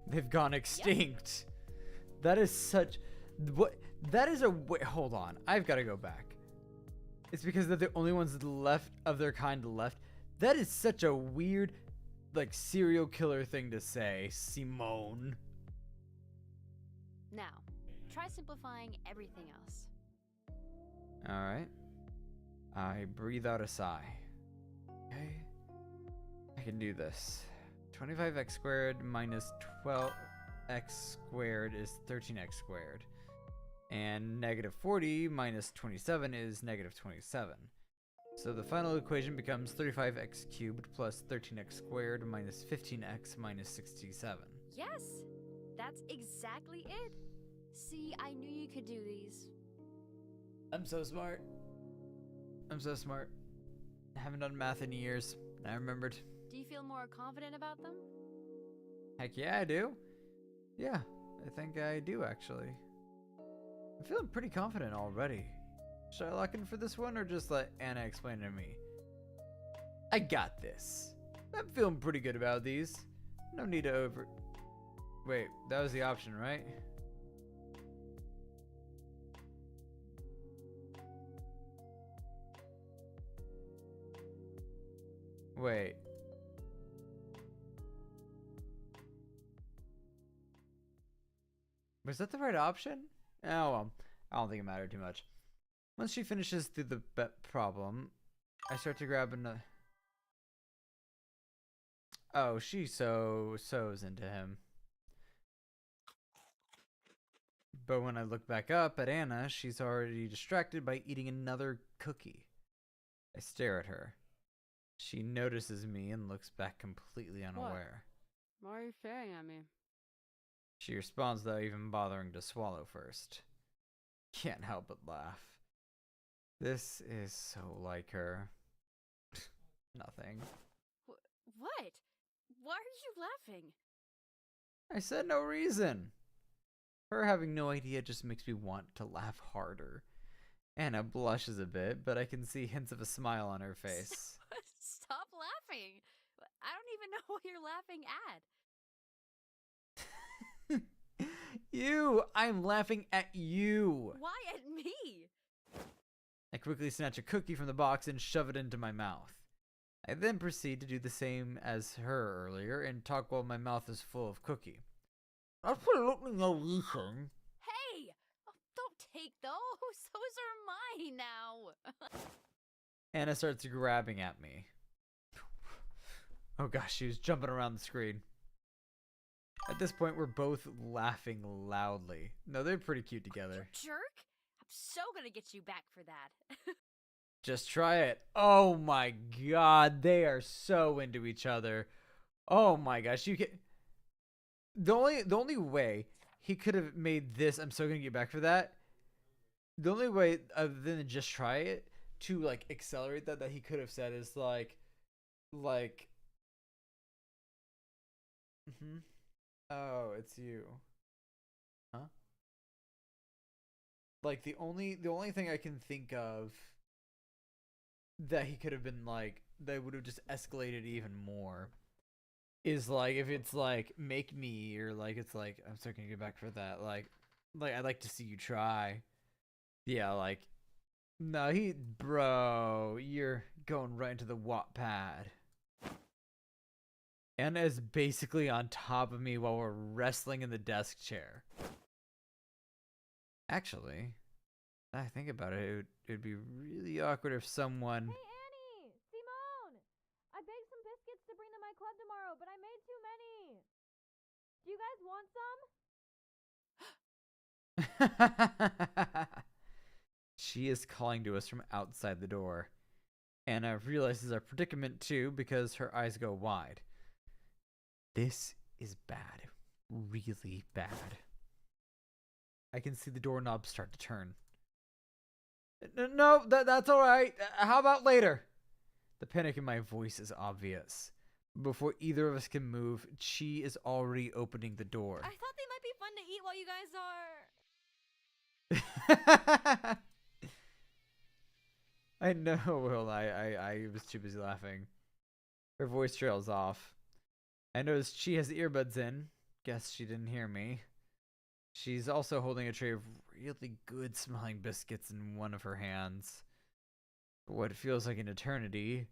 They've gone extinct. That is such... What? That is a... Wait, hold on. I've got to go back. It's because they're the only ones left of their kind left. That is such a weird, like, serial killer thing to say, Simone. Now, try simplifying everything else. All right. I breathe out a sigh. Okay. I can do this. 25x squared minus 12x squared is 13x squared. And -40 minus 27 is -27. So the final equation becomes 35x cubed plus 13x squared minus 15x minus 67. Yes, that's exactly it. See, I knew you could do these. I'm so smart. I'm so smart. I haven't done math in years. And I remembered. Do you feel more confident about them? Heck yeah, I do. Yeah, I think I do actually. I'm feeling pretty confident already. Should I lock in for this one or just let Anna explain it to me? I got this. I'm feeling pretty good about these. No need to Wait, that was the option, right? Wait. Was that the right option? Oh, well, I don't think it mattered too much. Once she finishes through the problem, I start to grab another. Oh, she sews into him. But when I look back up at Anna, she's already distracted by eating another cookie. I stare at her. She notices me and looks back completely unaware. Why are you staring at me? She responds without even bothering to swallow first. Can't help but laugh. This is so like her. Nothing. What? Why are you laughing? I said no reason. Her having no idea just makes me want to laugh harder. Anna blushes a bit, but I can see hints of a smile on her face. Stop laughing. I don't even know what you're laughing at. You! I'm laughing at you! Why at me? I quickly snatch a cookie from the box and shove it into my mouth. I then proceed to do the same as her earlier and talk while my mouth is full of cookie. Absolutely no reason. Hey! Oh, don't take those. Those are mine now. Anna starts grabbing at me. Oh gosh, she was jumping around the screen. At this point, we're both laughing loudly. No, they're pretty cute together. You jerk! I'm so gonna get you back for that. Just try it. Oh my god, they are so into each other. Oh my gosh, you can. The only way he could have made this, I'm so gonna get back for that. The only way other than just try it to like accelerate that he could have said is like. Oh, it's you. Huh? Like the only thing I can think of that he could have been like that would have just escalated even more is like if it's like make me or like it's like I'm still gonna get back for that like I'd like to see you try. Yeah, like no, bro, you're going right into the Wattpad. Anna is basically on top of me while we're wrestling in the desk chair. Actually, now I think about it, it'd be really awkward if someone. Hey, Annie! Simone! I baked some biscuits to bring to my club tomorrow, but I made too many. Do you guys want some? She is calling to us from outside the door. Anna realizes our predicament too because her eyes go wide. This is bad. Really bad. I can see the doorknob start to turn. No, that's alright. How about later? The panic in my voice is obvious. Before either of us can move, Chi is already opening the door. I thought they might be fun to eat while you guys are... I know, Will. I was too busy laughing. Her voice trails off. I noticed she has earbuds in. Guess she didn't hear me. She's also holding a tray of really good smelling biscuits in one of her hands. For what feels like an eternity,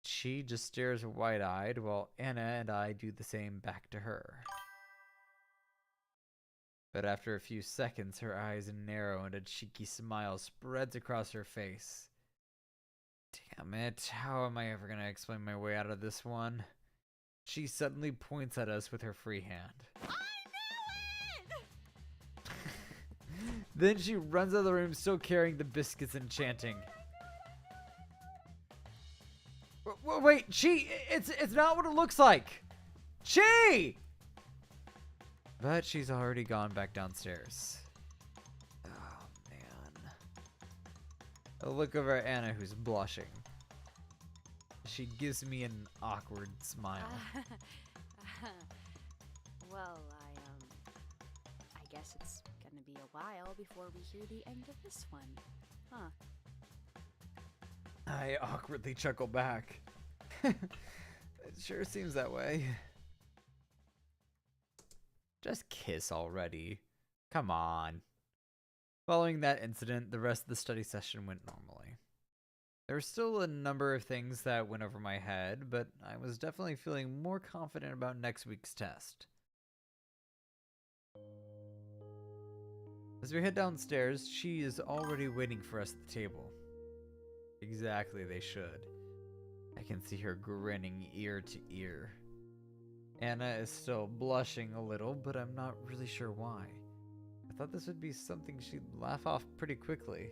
she just stares wide-eyed while Anna and I do the same back to her. But after a few seconds, her eyes narrow and a cheeky smile spreads across her face. Damn it, how am I ever gonna explain my way out of this one? She suddenly points at us with her free hand. I knew it! Then she runs out of the room still carrying the biscuits and chanting. Wait, Chi! It's not what it looks like! Chi! But she's already gone back downstairs. Oh, man. I look over at Anna, who's blushing. She gives me an awkward smile. Well, I guess it's gonna be a while before we hear the end of this one. Huh. I awkwardly chuckle back. It sure seems that way. Just kiss already. Come on. Following that incident, the rest of the study session went normally. There were still a number of things that went over my head, but I was definitely feeling more confident about next week's test. As we head downstairs, she is already waiting for us at the table. Exactly, they should. I can see her grinning ear to ear. Anna is still blushing a little, but I'm not really sure why. I thought this would be something she'd laugh off pretty quickly.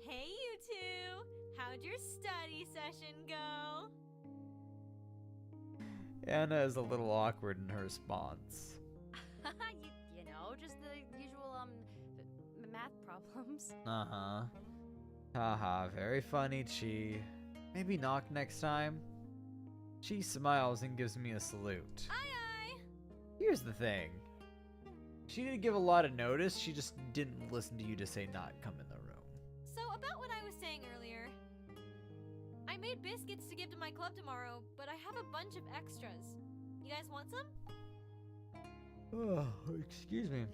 Hey, you two! How'd your study session go? Anna is a little awkward in her response. you know, just the usual, math problems. Uh-huh. Haha, very funny, Chi. Maybe knock next time? Chi smiles and gives me a salute. Aye, aye! Here's the thing. She didn't give a lot of notice, she just didn't listen to you to say not come in the room. So about I made biscuits to give to my club tomorrow, but I have a bunch of extras. You guys want some? Oh, excuse me.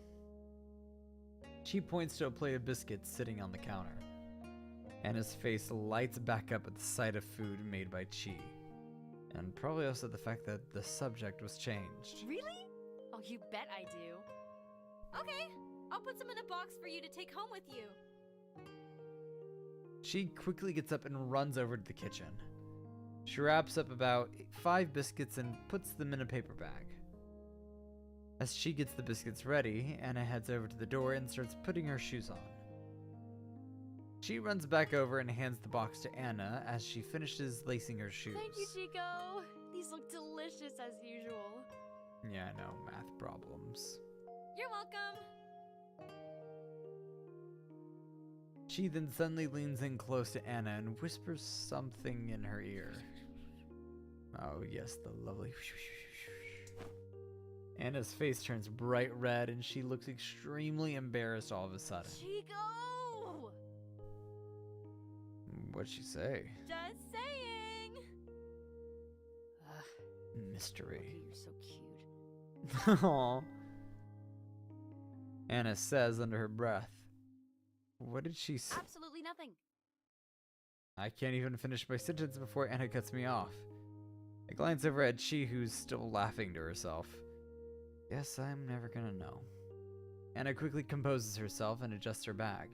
She points to a plate of biscuits sitting on the counter. Anna's face lights back up at the sight of food made by Chi. And probably also the fact that the subject was changed. Really? Oh, you bet I do. Okay, I'll put some in a box for you to take home with you. She quickly gets up and runs over to the kitchen. She wraps up about 5 biscuits and puts them in a paper bag. As she gets the biscuits ready, Anna heads over to the door and starts putting her shoes on. She runs back over and hands the box to Anna as she finishes lacing her shoes. Thank you, Chico. These look delicious as usual. Yeah, I know, math problems. You're welcome. She then suddenly leans in close to Anna and whispers something in her ear. Oh yes, the lovely... Anna's face turns bright red and she looks extremely embarrassed all of a sudden. Chico! What'd she say? Just saying. Ugh, Mystery. you're so cute. Aww. Anna says under her breath. What did she say? Absolutely nothing. I can't even finish my sentence before Anna cuts me off. I glance over at Chi, who's still laughing to herself. Guess I'm never gonna know. Anna quickly composes herself and adjusts her bag.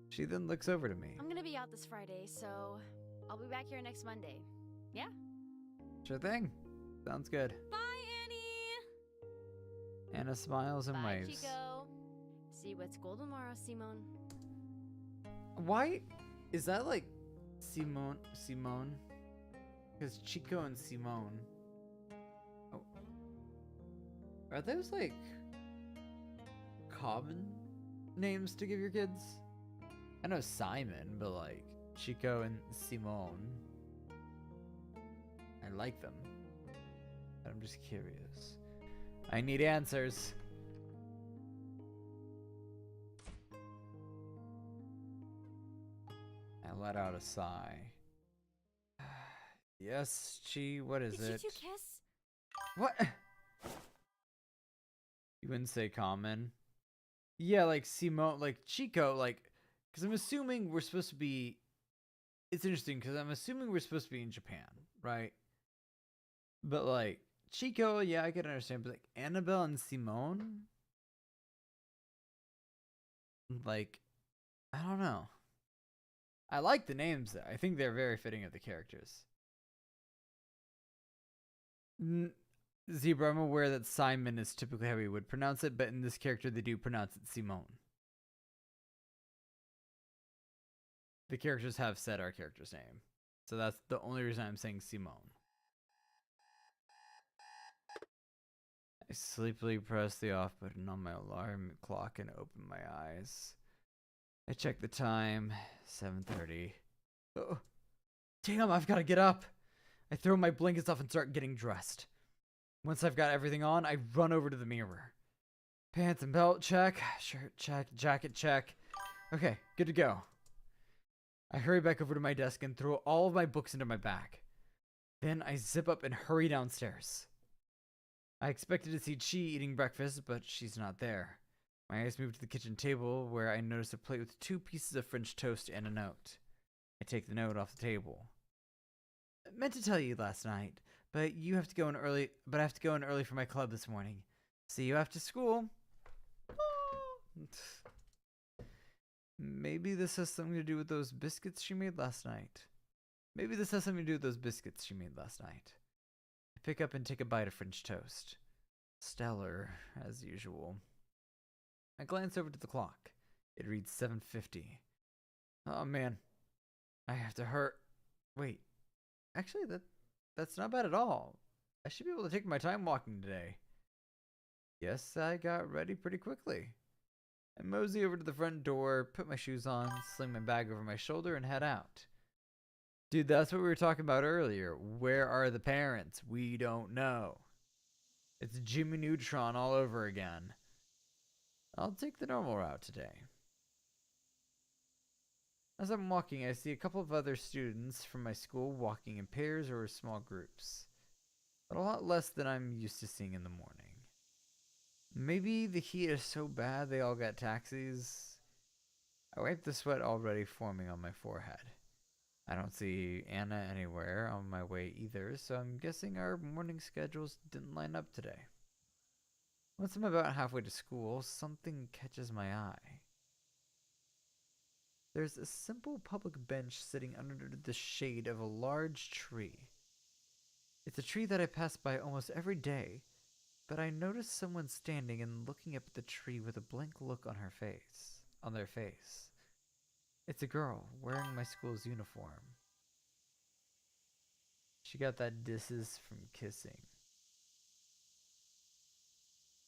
She then looks over to me. I'm gonna be out this Friday, so I'll be back here next Monday. Yeah? Sure thing. Sounds good. Bye, Annie. Anna smiles and Bye, waves. Chico. See you at school tomorrow, Simone. Why is that like Simone? Because Chico and Simone. Oh. Are those like common names to give your kids? I know Simon, but like Chico and Simone. I like them. I'm just curious. I need answers. I let out a sigh. Yes, Chi, what is Did it? you two kiss? What? You wouldn't say common? Yeah, like Simone, like Chico, like, because I'm assuming we're supposed to be. It's interesting because I'm assuming we're supposed to be in Japan, right? But like Chico, yeah, I can understand. But like Annabelle and Simone, like, I don't know. I like the names though. I think they're very fitting of the characters. Zebra, I'm aware that Simon is typically how we would pronounce it, but in this character they do pronounce it Simone. The characters have said our character's name. So that's the only reason I'm saying Simone. I sleepily press the off button on my alarm clock and open my eyes. I check the time, 7:30. Oh, damn, I've got to get up. I throw my blankets off and start getting dressed. Once I've got everything on, I run over to the mirror. Pants and belt, check. Shirt, check. Jacket, check. Okay, good to go. I hurry back over to my desk and throw all of my books into my bag. Then I zip up and hurry downstairs. I expected to see Chi eating breakfast, but she's not there. My eyes move to the kitchen table where I notice a plate with 2 pieces of French toast and a note. I take the note off the table. I meant to tell you last night, but you have to go in early. But I have to go in early for my club this morning. See you after school. Maybe this has something to do with those biscuits she made last night. I pick up and take a bite of French toast. Stellar, as usual. I glance over to the clock. It reads 7:50. Oh man, I have to hurry. Wait, actually that's not bad at all. I should be able to take my time walking today. Yes, I got ready pretty quickly. I mosey over to the front door, put my shoes on, sling my bag over my shoulder, and head out. Dude, that's what we were talking about earlier. Where are the parents? We don't know. It's Jimmy Neutron all over again. I'll take the normal route today. As I'm walking, I see a couple of other students from my school walking in pairs or small groups, but a lot less than I'm used to seeing in the morning. Maybe the heat is so bad they all got taxis. I wipe the sweat already forming on my forehead. I don't see Anna anywhere on my way either, so I'm guessing our morning schedules didn't line up today. Once I'm about halfway to school, something catches my eye. There's a simple public bench sitting under the shade of a large tree. It's a tree that I pass by almost every day, but I notice someone standing and looking up at the tree with a blank look on their face. It's a girl wearing my school's uniform. She got that disses from kissing.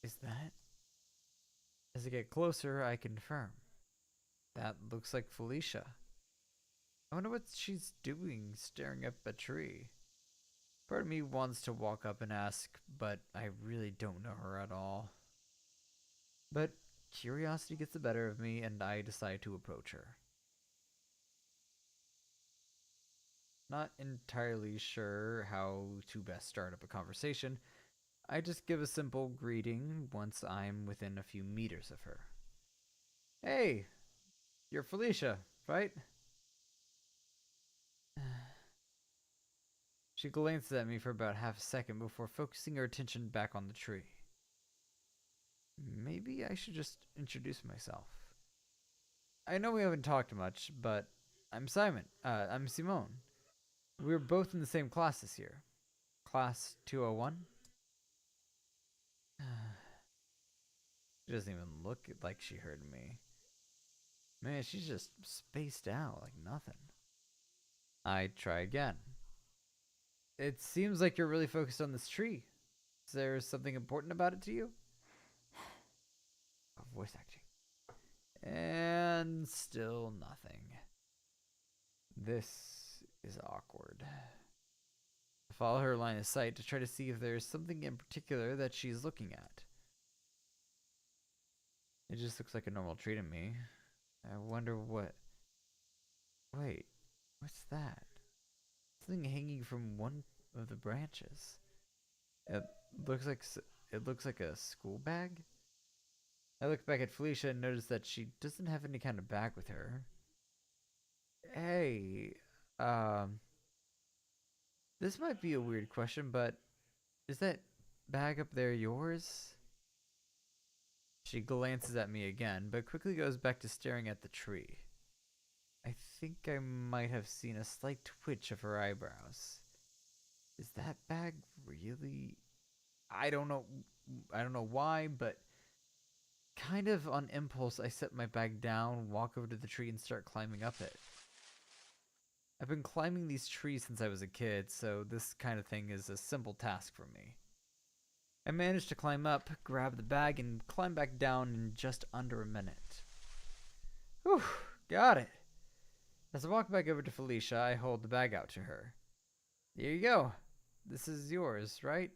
Is that? As I get closer, I confirm. That looks like Felicia. I wonder what she's doing staring up a tree. Part of me wants to walk up and ask, but I really don't know her at all. But curiosity gets the better of me, and I decide to approach her. Not entirely sure how to best start up a conversation. I just give a simple greeting once I'm within a few meters of her. Hey, you're Felicia, right? She glances at me for about half a second before focusing her attention back on the tree. Maybe I should just introduce myself. I know we haven't talked much, but I'm Simon. I'm Simone. We're both in the same class this year. Class 201? She doesn't even look like she heard me. Man, she's just spaced out like nothing. I try again. It seems like you're really focused on this tree. Is there something important about it to you? Oh, voice acting. And still nothing. This is awkward. I follow her line of sight to try to see if there's something in particular that she's looking at. It just looks like a normal tree to me. I wonder what... Wait, what's that? Something hanging from one of the branches. It looks like a school bag. I look back at Felicia and notice that she doesn't have any kind of bag with her. Hey, this might be a weird question, but is that bag up there yours? She glances at me again, but quickly goes back to staring at the tree. I think I might have seen a slight twitch of her eyebrows. Is that bag really... I don't know why, but kind of on impulse, I set my bag down, walk over to the tree, and start climbing up it. I've been climbing these trees since I was a kid, so this kind of thing is a simple task for me. I managed to climb up, grab the bag, and climb back down in just under a minute. Whew, got it. As I walk back over to Felicia, I hold the bag out to her. There you go. This is yours, right?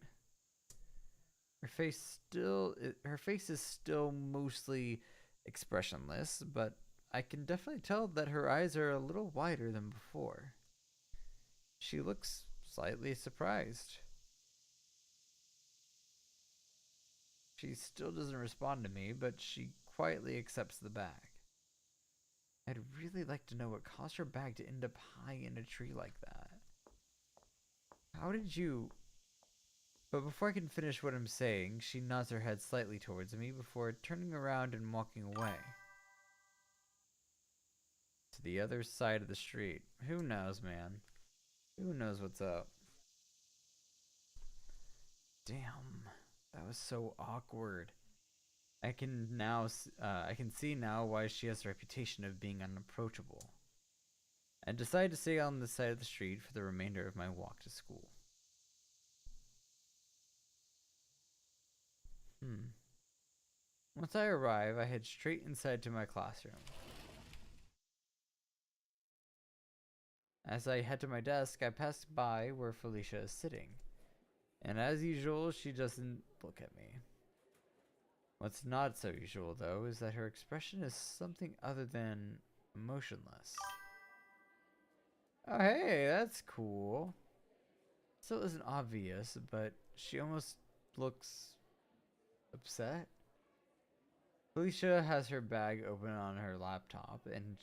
Her face is still mostly expressionless, but I can definitely tell that her eyes are a little wider than before. She looks slightly surprised. She still doesn't respond to me, but she quietly accepts the bag. I'd really like to know what caused her bag to end up high in a tree like that. How did you... But before I can finish what I'm saying, she nods her head slightly towards me before turning around and walking away. To the other side of the street. Who knows, man? Who knows what's up? Damn. That was so awkward. I can see now why she has a reputation of being unapproachable. I decide to stay on this side of the street for the remainder of my walk to school. Once I arrive, I head straight inside to my classroom. As I head to my desk, I pass by where Felicia is sitting. And as usual, she doesn't look at me. What's not so usual, though, is that her expression is something other than emotionless. Oh, hey, that's cool. Still isn't obvious, but she almost looks upset. Felicia has her bag open on her laptop and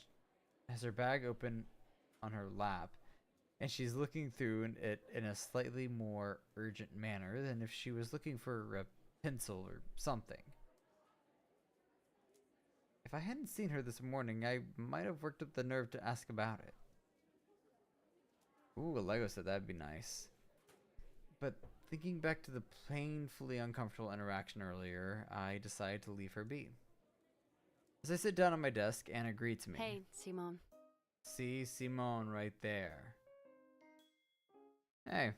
has her bag open on her lap, and she's looking through it in a slightly more urgent manner than if she was looking for a pencil or something. If I hadn't seen her this morning, I might have worked up the nerve to ask about it. Ooh, a Lego set, that'd be nice. But thinking back to the painfully uncomfortable interaction earlier, I decided to leave her be. As I sit down at my desk, Anna greets me. Hey, Simone. See Simone right there. Hey.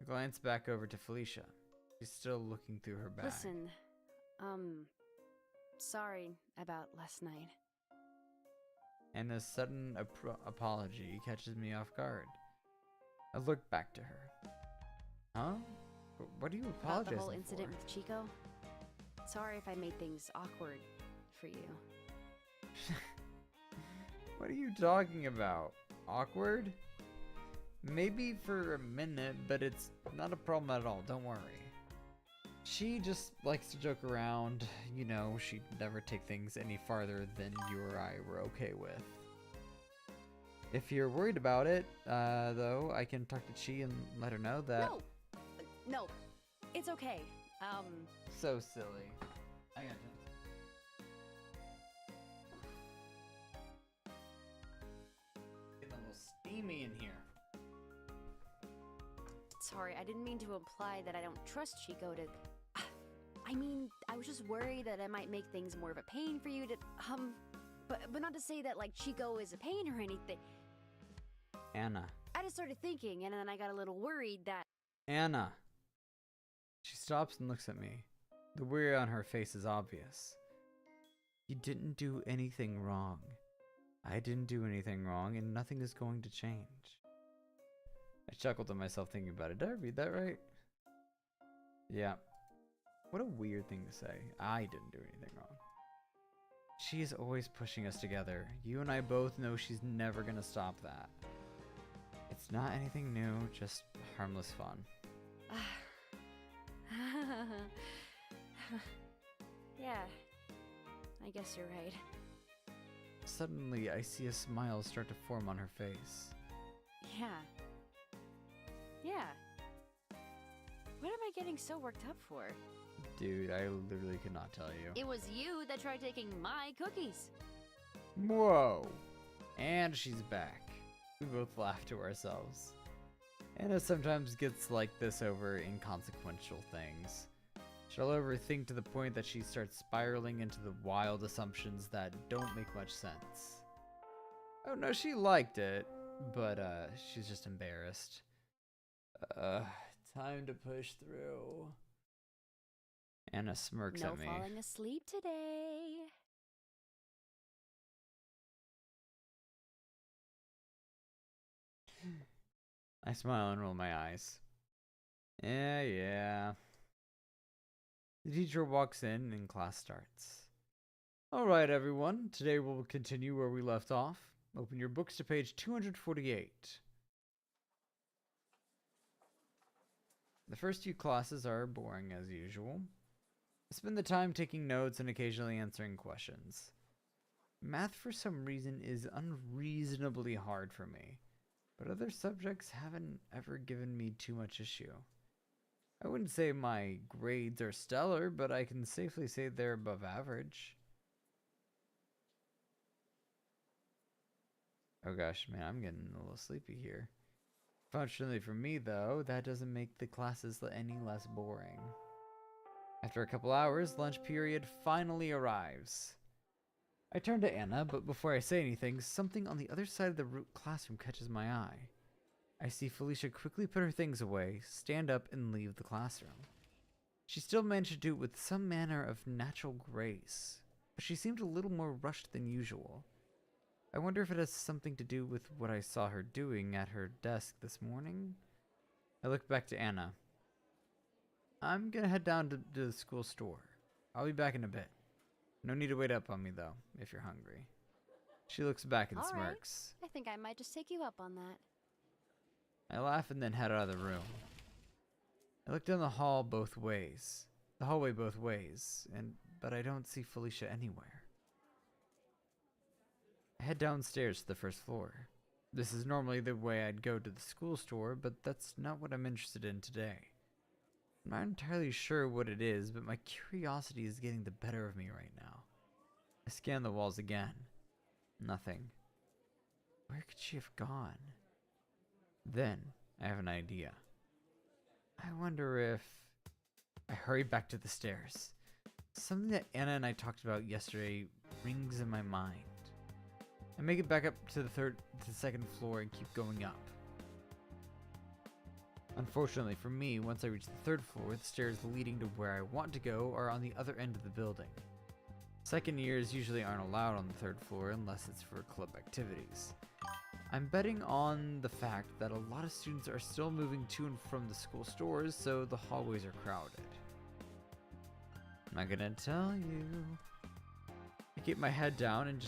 I glance back over to Felicia. She's still looking through her bag. Listen, sorry about last night. Anna's sudden apology catches me off guard. I look back to her. Huh? What are you About apologizing the whole incident for? with Chico? Sorry if I made things awkward for you. What are you talking about? Awkward? Maybe for a minute, but it's not a problem at all. Don't worry. She just likes to joke around. You know, she'd never take things any farther than you or I were okay with. If you're worried about it, though, I can talk to Chi and let her know that... No, it's okay. So silly. I got you. Getting a little steamy in here. Sorry, I didn't mean to imply that I don't trust Chico to... I mean, I was just worried that I might make things more of a pain for you to, but not to say that, like, Chico is a pain or anything. Anna. I just started thinking, and then I got a little worried that... Anna. She stops and looks at me. The worry on her face is obvious. You didn't do anything wrong. I didn't do anything wrong, and nothing is going to change. I chuckled to myself thinking about it. Did I read that right? Yeah. What a weird thing to say. I didn't do anything wrong. She is always pushing us together. You and I both know she's never gonna stop that. It's not anything new, just harmless fun. Yeah, I guess you're right. Suddenly, I see a smile start to form on her face. Yeah. What am I getting so worked up for? Dude, I literally could not tell you. It was you that tried taking my cookies. Whoa! And she's back. We both laugh to ourselves. Anna sometimes gets like this over inconsequential things. She'll overthink to the point that she starts spiraling into the wild assumptions that don't make much sense. Oh no, she liked it, but she's just embarrassed. Time to push through. Anna smirks at me. No falling asleep today. I smile and roll my eyes. Yeah. The teacher walks in and class starts. Alright everyone, today we'll continue where we left off. Open your books to page 248. The first few classes are boring as usual. I spend the time taking notes and occasionally answering questions. Math for some reason is unreasonably hard for me, but other subjects haven't ever given me too much issue. I wouldn't say my grades are stellar, but I can safely say they're above average. Oh gosh, man, I'm getting a little sleepy here. Fortunately for me, though, that doesn't make the classes any less boring. After a couple hours, lunch period finally arrives. I turn to Anna, but before I say anything, something on the other side of the classroom catches my eye. I see Felicia quickly put her things away, stand up, and leave the classroom. She still managed to do it with some manner of natural grace, but she seemed a little more rushed than usual. I wonder if it has something to do with what I saw her doing at her desk this morning? I look back to Anna. I'm gonna head down to the school store. I'll be back in a bit. No need to wait up on me, though, if you're hungry. She looks back and All right. smirks. I think I might just take you up on that. I laugh and then head out of the room. I look down the hallway both ways, but I don't see Felicia anywhere. I head downstairs to the first floor. This is normally the way I'd go to the school store, but that's not what I'm interested in today. I'm not entirely sure what it is, but my curiosity is getting the better of me right now. I scan the walls again. Nothing. Where could she have gone? Then, I have an idea. I wonder if... I hurry back to the stairs. Something that Anna and I talked about yesterday rings in my mind. I make it back up to the second floor and keep going up. Unfortunately for me, once I reach the third floor, the stairs leading to where I want to go are on the other end of the building. Second years usually aren't allowed on the third floor unless it's for club activities. I'm betting on the fact that a lot of students are still moving to and from the school stores, so the hallways are crowded. I'm not gonna tell you. I keep my head down and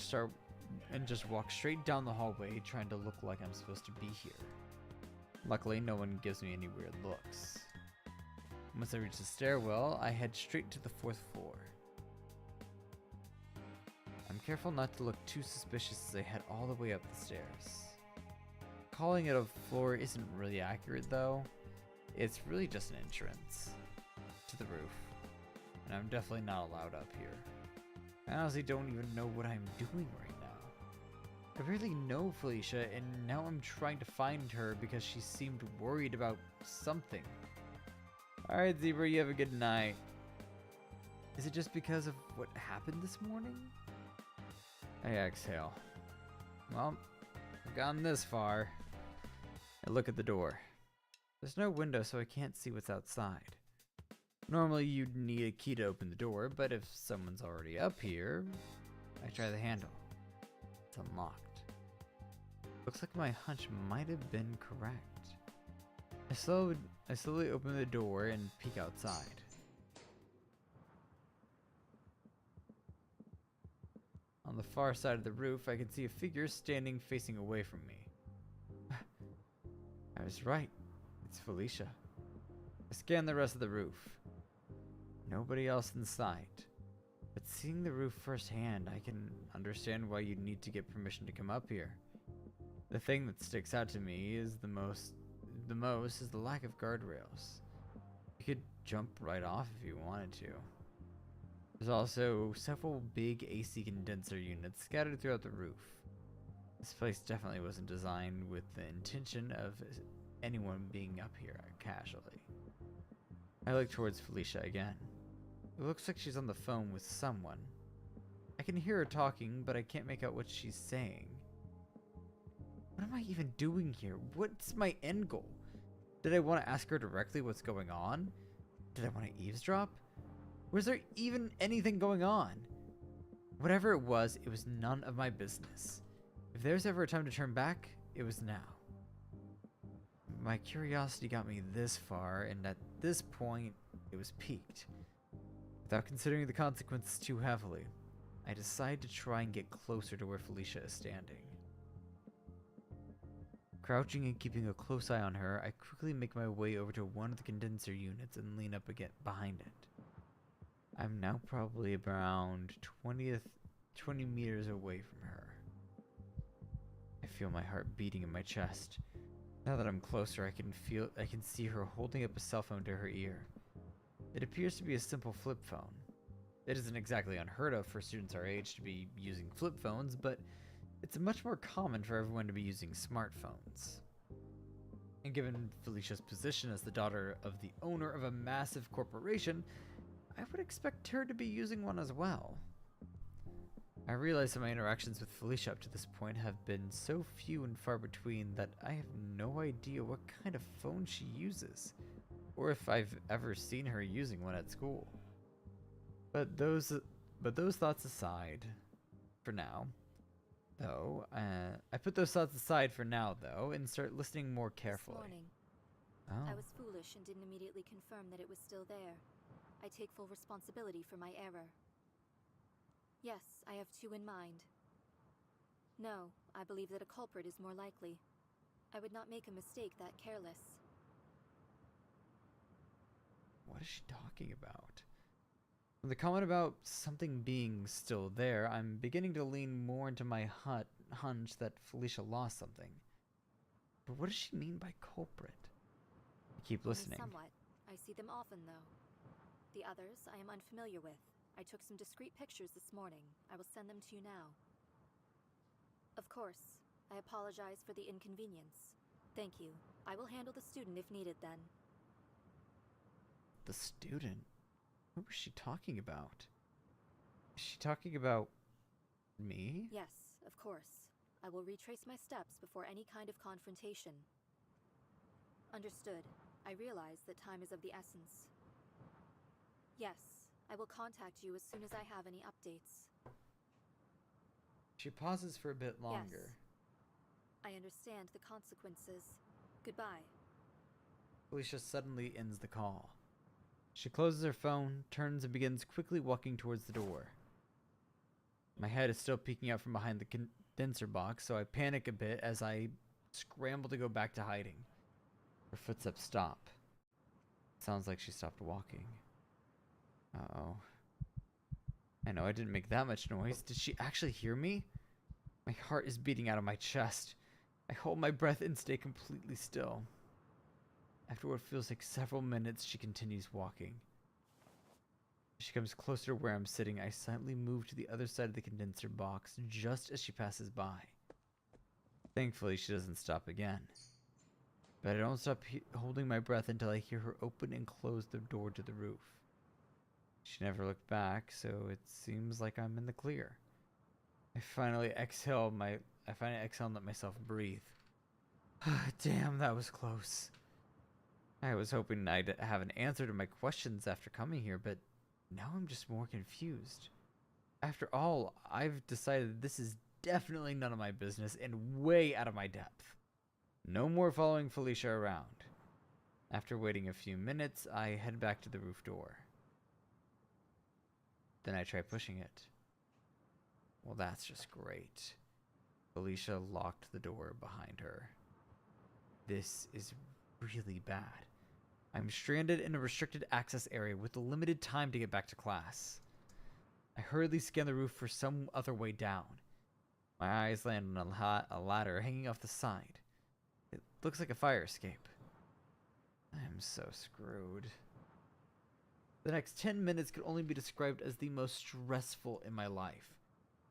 just walk straight down the hallway, trying to look like I'm supposed to be here. Luckily, no one gives me any weird looks. Once I reach the stairwell, I head straight to the fourth floor. I'm careful not to look too suspicious as I head all the way up the stairs. Calling it a floor isn't really accurate though. It's really just an entrance to the roof. And I'm definitely not allowed up here. I honestly don't even know what I'm doing right now. I barely know Felicia, and now I'm trying to find her because she seemed worried about something. Alright, Zebra, you have a good night. Is it just because of what happened this morning? I exhale. Well, I've gotten this far. I look at the door. There's no window, so I can't see what's outside. Normally, you'd need a key to open the door, but if someone's already up here, I try the handle. It's unlocked. Looks like my hunch might have been correct. I slowly open the door and peek outside. On the far side of the roof, I can see a figure standing facing away from me. I was right. It's Felicia. I scan the rest of the roof. Nobody else in sight. But seeing the roof firsthand, I can understand why you'd need to get permission to come up here. The thing that sticks out to me is the most is the lack of guardrails. You could jump right off if you wanted to. There's also several big AC condenser units scattered throughout the roof. This place definitely wasn't designed with the intention of anyone being up here casually. I look towards Felicia again. It looks like she's on the phone with someone. I can hear her talking, but I can't make out what she's saying. What am I even doing here? What's my end goal? Did I want to ask her directly what's going on? Did I want to eavesdrop? Was there even anything going on? Whatever it was none of my business. If there's ever a time to turn back, it was now. My curiosity got me this far, and at this point, it was piqued. Without considering the consequences too heavily, I decide to try and get closer to where Felicia is standing. Crouching and keeping a close eye on her, I quickly make my way over to one of the condenser units and lean up again behind it. I'm now probably around 20 meters away from her. I feel my heart beating in my chest. Now that I'm closer, I can see her holding up a cell phone to her ear. It appears to be a simple flip phone. It isn't exactly unheard of for students our age to be using flip phones, but it's much more common for everyone to be using smartphones. And given Felicia's position as the daughter of the owner of a massive corporation, I would expect her to be using one as well. I realize that my interactions with Felicia up to this point have been so few and far between that I have no idea what kind of phone she uses, or if I've ever seen her using one at school. But those thoughts aside, for now, though, I put those thoughts aside for now, though, and start listening more carefully. This morning, Oh. I was foolish and didn't immediately confirm that it was still there. I take full responsibility for my error. Yes, I have two in mind. No, I believe that a culprit is more likely. I would not make a mistake that careless. What is she talking about? With the comment about something being still there, I'm beginning to lean more into my hunch that Felicia lost something. But what does she mean by culprit? I keep Only listening. somewhat. I see them often, though. The others I am unfamiliar with. I took some discreet pictures this morning. I will send them to you now. Of course, I apologize for the inconvenience. Thank you. I will handle the student if needed then. The student? What was she talking about? Is she talking about me? Yes, of course. I will retrace my steps before any kind of confrontation. Understood. I realize that time is of the essence. Yes, I will contact you as soon as I have any updates. She pauses for a bit longer. Yes. I understand the consequences. Goodbye. Felicia suddenly ends the call. She closes her phone, turns, and begins quickly walking towards the door. My head is still peeking out from behind the condenser box, so I panic a bit as I scramble to go back to hiding. Her footsteps stop. Sounds like she stopped walking. Uh-oh. I know I didn't make that much noise. Did she actually hear me? My heart is beating out of my chest. I hold my breath and stay completely still. After what feels like several minutes, she continues walking. As she comes closer to where I'm sitting, I silently move to the other side of the condenser box just as she passes by. Thankfully, she doesn't stop again. But I don't stop holding my breath until I hear her open and close the door to the roof. She never looked back, so it seems like I'm in the clear. I finally exhale and let myself breathe. Damn, that was close. I was hoping I'd have an answer to my questions after coming here, but now I'm just more confused. After all, I've decided this is definitely none of my business and way out of my depth. No more following Felicia around. After waiting a few minutes, I head back to the roof door. Then I try pushing it. Well, that's just great. Felicia locked the door behind her. This is really bad. I'm stranded in a restricted access area with limited time to get back to class. I hurriedly scan the roof for some other way down. My eyes land on a ladder hanging off the side. It looks like a fire escape. I'm so screwed. The next 10 minutes could only be described as the most stressful in my life.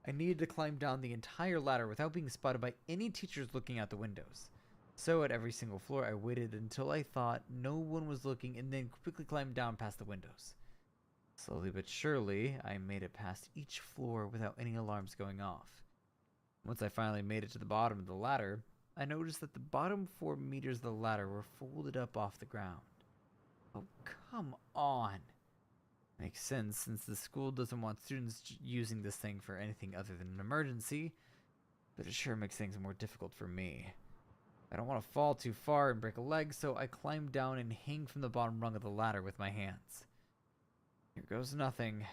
I needed to climb down the entire ladder without being spotted by any teachers looking out the windows. So at every single floor, I waited until I thought no one was looking and then quickly climbed down past the windows. Slowly but surely, I made it past each floor without any alarms going off. Once I finally made it to the bottom of the ladder, I noticed that the bottom 4 meters of the ladder were folded up off the ground. Oh, come on. Makes sense since the school doesn't want students using this thing for anything other than an emergency, but it sure makes things more difficult for me. I don't want to fall too far and break a leg, so I climb down and hang from the bottom rung of the ladder with my hands. Here goes nothing.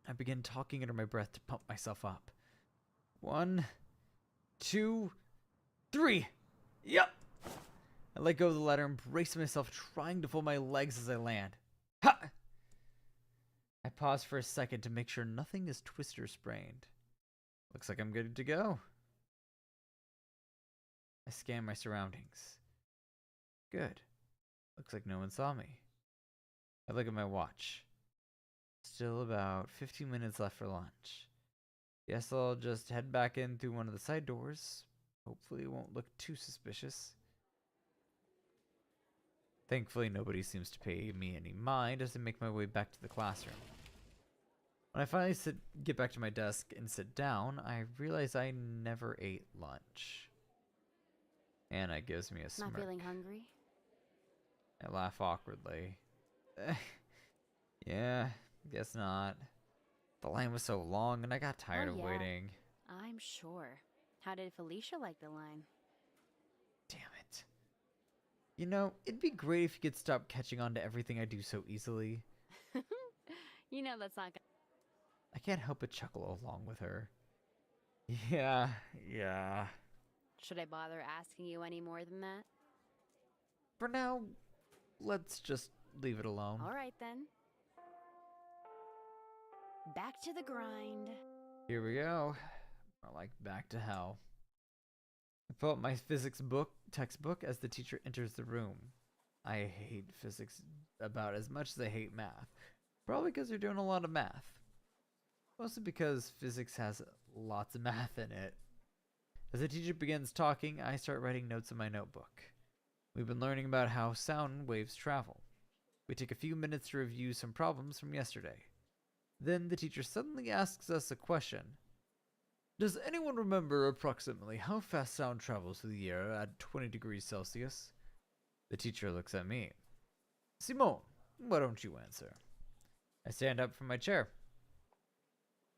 I begin talking under my breath to pump myself up. 1, 2, 3. Yep! I let go of the ladder and brace myself, trying to fold my legs as I land. Ha! I pause for a second to make sure nothing is twisted or sprained. Looks like I'm good to go. I scan my surroundings. Good. Looks like no one saw me. I look at my watch. Still about 15 minutes left for lunch. Guess I'll just head back in through one of the side doors. Hopefully it won't look too suspicious. Thankfully, nobody seems to pay me any mind as I make my way back to the classroom. When I finally get back to my desk and sit down, I realize I never ate lunch. Anna gives me a smirk. Not feeling hungry? I laugh awkwardly. Yeah, guess not. The line was so long and I got tired Oh, of yeah. waiting. I'm sure. How did Felicia like the line? Damn it. You know, it'd be great if you could stop catching on to everything I do so easily. You know that's not gonna... I can't help but chuckle along with her. Yeah. Should I bother asking you any more than that? For now, let's just leave it alone. All right then. Back to the grind. Here we go. More like back to hell. I pull up my physics textbook as the teacher enters the room. I hate physics about as much as I hate math. Probably because they're doing a lot of math. Mostly because physics has lots of math in it. As the teacher begins talking, I start writing notes in my notebook. We've been learning about how sound waves travel. We take a few minutes to review some problems from yesterday. Then the teacher suddenly asks us a question. Does anyone remember approximately how fast sound travels through the air at 20 degrees Celsius? The teacher looks at me. Simone, why don't you answer? I stand up from my chair.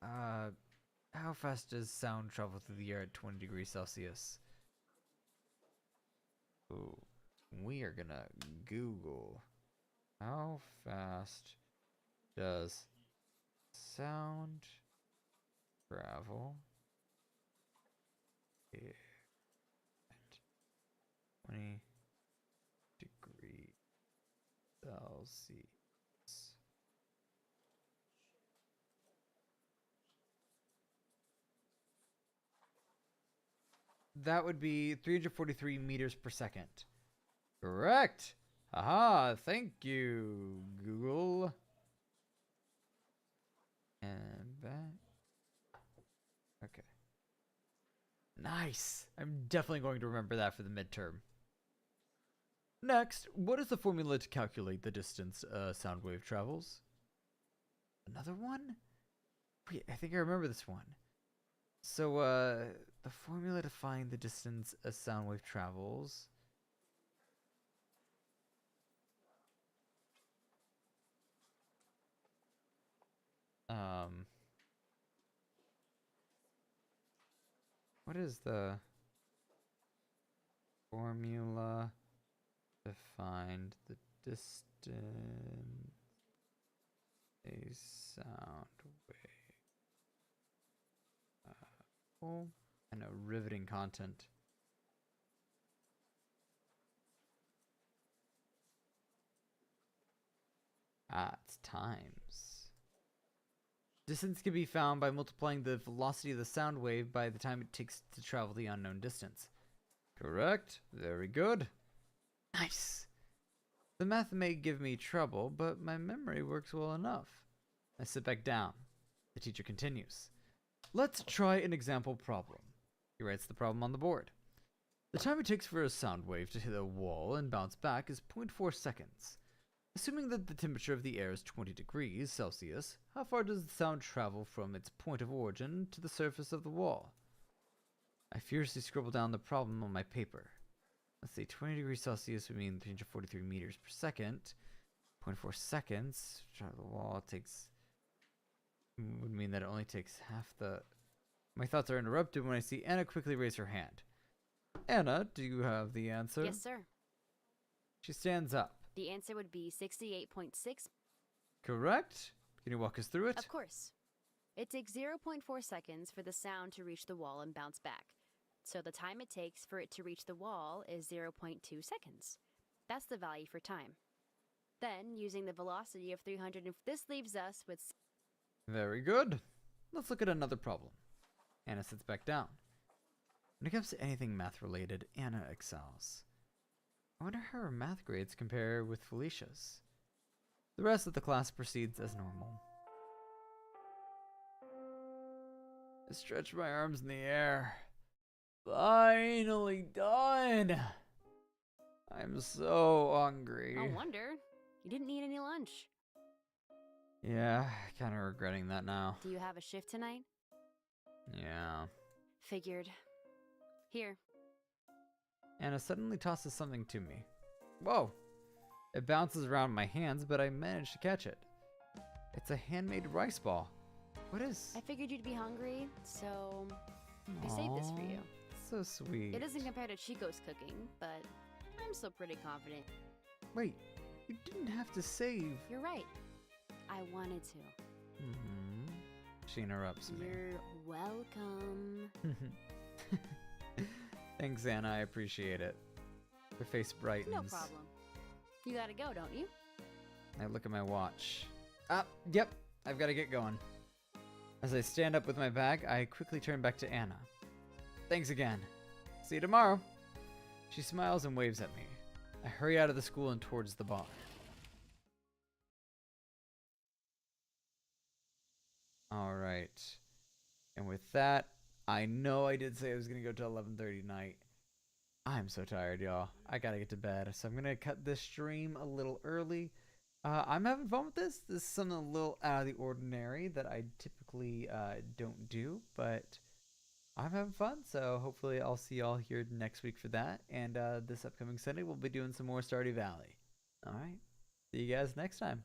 How fast does sound travel through the air at 20 degrees Celsius? Ooh, we are gonna Google. How fast does sound travel at 20 degrees Celsius? That would be 343 meters per second. Correct. Aha, thank you, Google. And back. Okay. Nice. I'm definitely going to remember that for the midterm. Next, what is the formula to calculate the distance a sound wave travels? Another one? Wait, I think I remember this one. So, the formula to find the distance a sound wave travels. What is the formula to find the distance a sound wave? Oh, I know, riveting content. It's times. Distance can be found by multiplying the velocity of the sound wave by the time it takes to travel the unknown distance. Correct. Very good. Nice. The math may give me trouble, but my memory works well enough. I sit back down. The teacher continues. Let's try an example problem. He writes the problem on the board. The time it takes for a sound wave to hit a wall and bounce back is 0.4 seconds. Assuming that the temperature of the air is 20 degrees Celsius, how far does the sound travel from its point of origin to the surface of the wall? I furiously scribble down the problem on my paper. Let's say 20 degrees Celsius would mean 343 meters per second. 0.4 seconds. Travel the wall would mean that it only takes half the... My thoughts are interrupted when I see Anna quickly raise her hand. Anna, do you have the answer? Yes, sir. She stands up. The answer would be 68.6. Correct? Can you walk us through it? Of course. It takes 0.4 seconds for the sound to reach the wall and bounce back. So the time it takes for it to reach the wall is 0.2 seconds. That's the value for time. Then, using the velocity of 300, this leaves us with... Very good. Let's look at another problem. Anna sits back down. When it comes to anything math related, Anna excels. I wonder how her math grades compare with Felicia's. The rest of the class proceeds as normal. I stretch my arms in the air. Finally done! I'm so hungry. No wonder. You didn't eat any lunch. Yeah, kind of regretting that now. Do you have a shift tonight? Yeah. Figured. Here. Anna suddenly tosses something to me. Whoa! It bounces around my hands, but I manage to catch it. It's a handmade rice ball. What is? I figured you'd be hungry, so I saved this for you. So sweet. It doesn't compare to Chico's cooking, but I'm still pretty confident. Wait, you didn't have to save. You're right. I wanted to. She interrupts me. You're welcome. Thanks, Anna. I appreciate it. Her face brightens. No problem. You gotta go, don't you? I look at my watch. Yep. I've got to get going. As I stand up with my bag, I quickly turn back to Anna. Thanks again. See you tomorrow. She smiles and waves at me. I hurry out of the school and towards the bar. All right. And with that, I know I did say I was going to go to 11:30 tonight. I'm so tired, y'all. I got to get to bed. So I'm going to cut this stream a little early. I'm having fun with this. This is something a little out of the ordinary that I typically don't do, but I'm having fun. So hopefully I'll see y'all here next week for that. And this upcoming Sunday, we'll be doing some more Stardew Valley. All right. See you guys next time.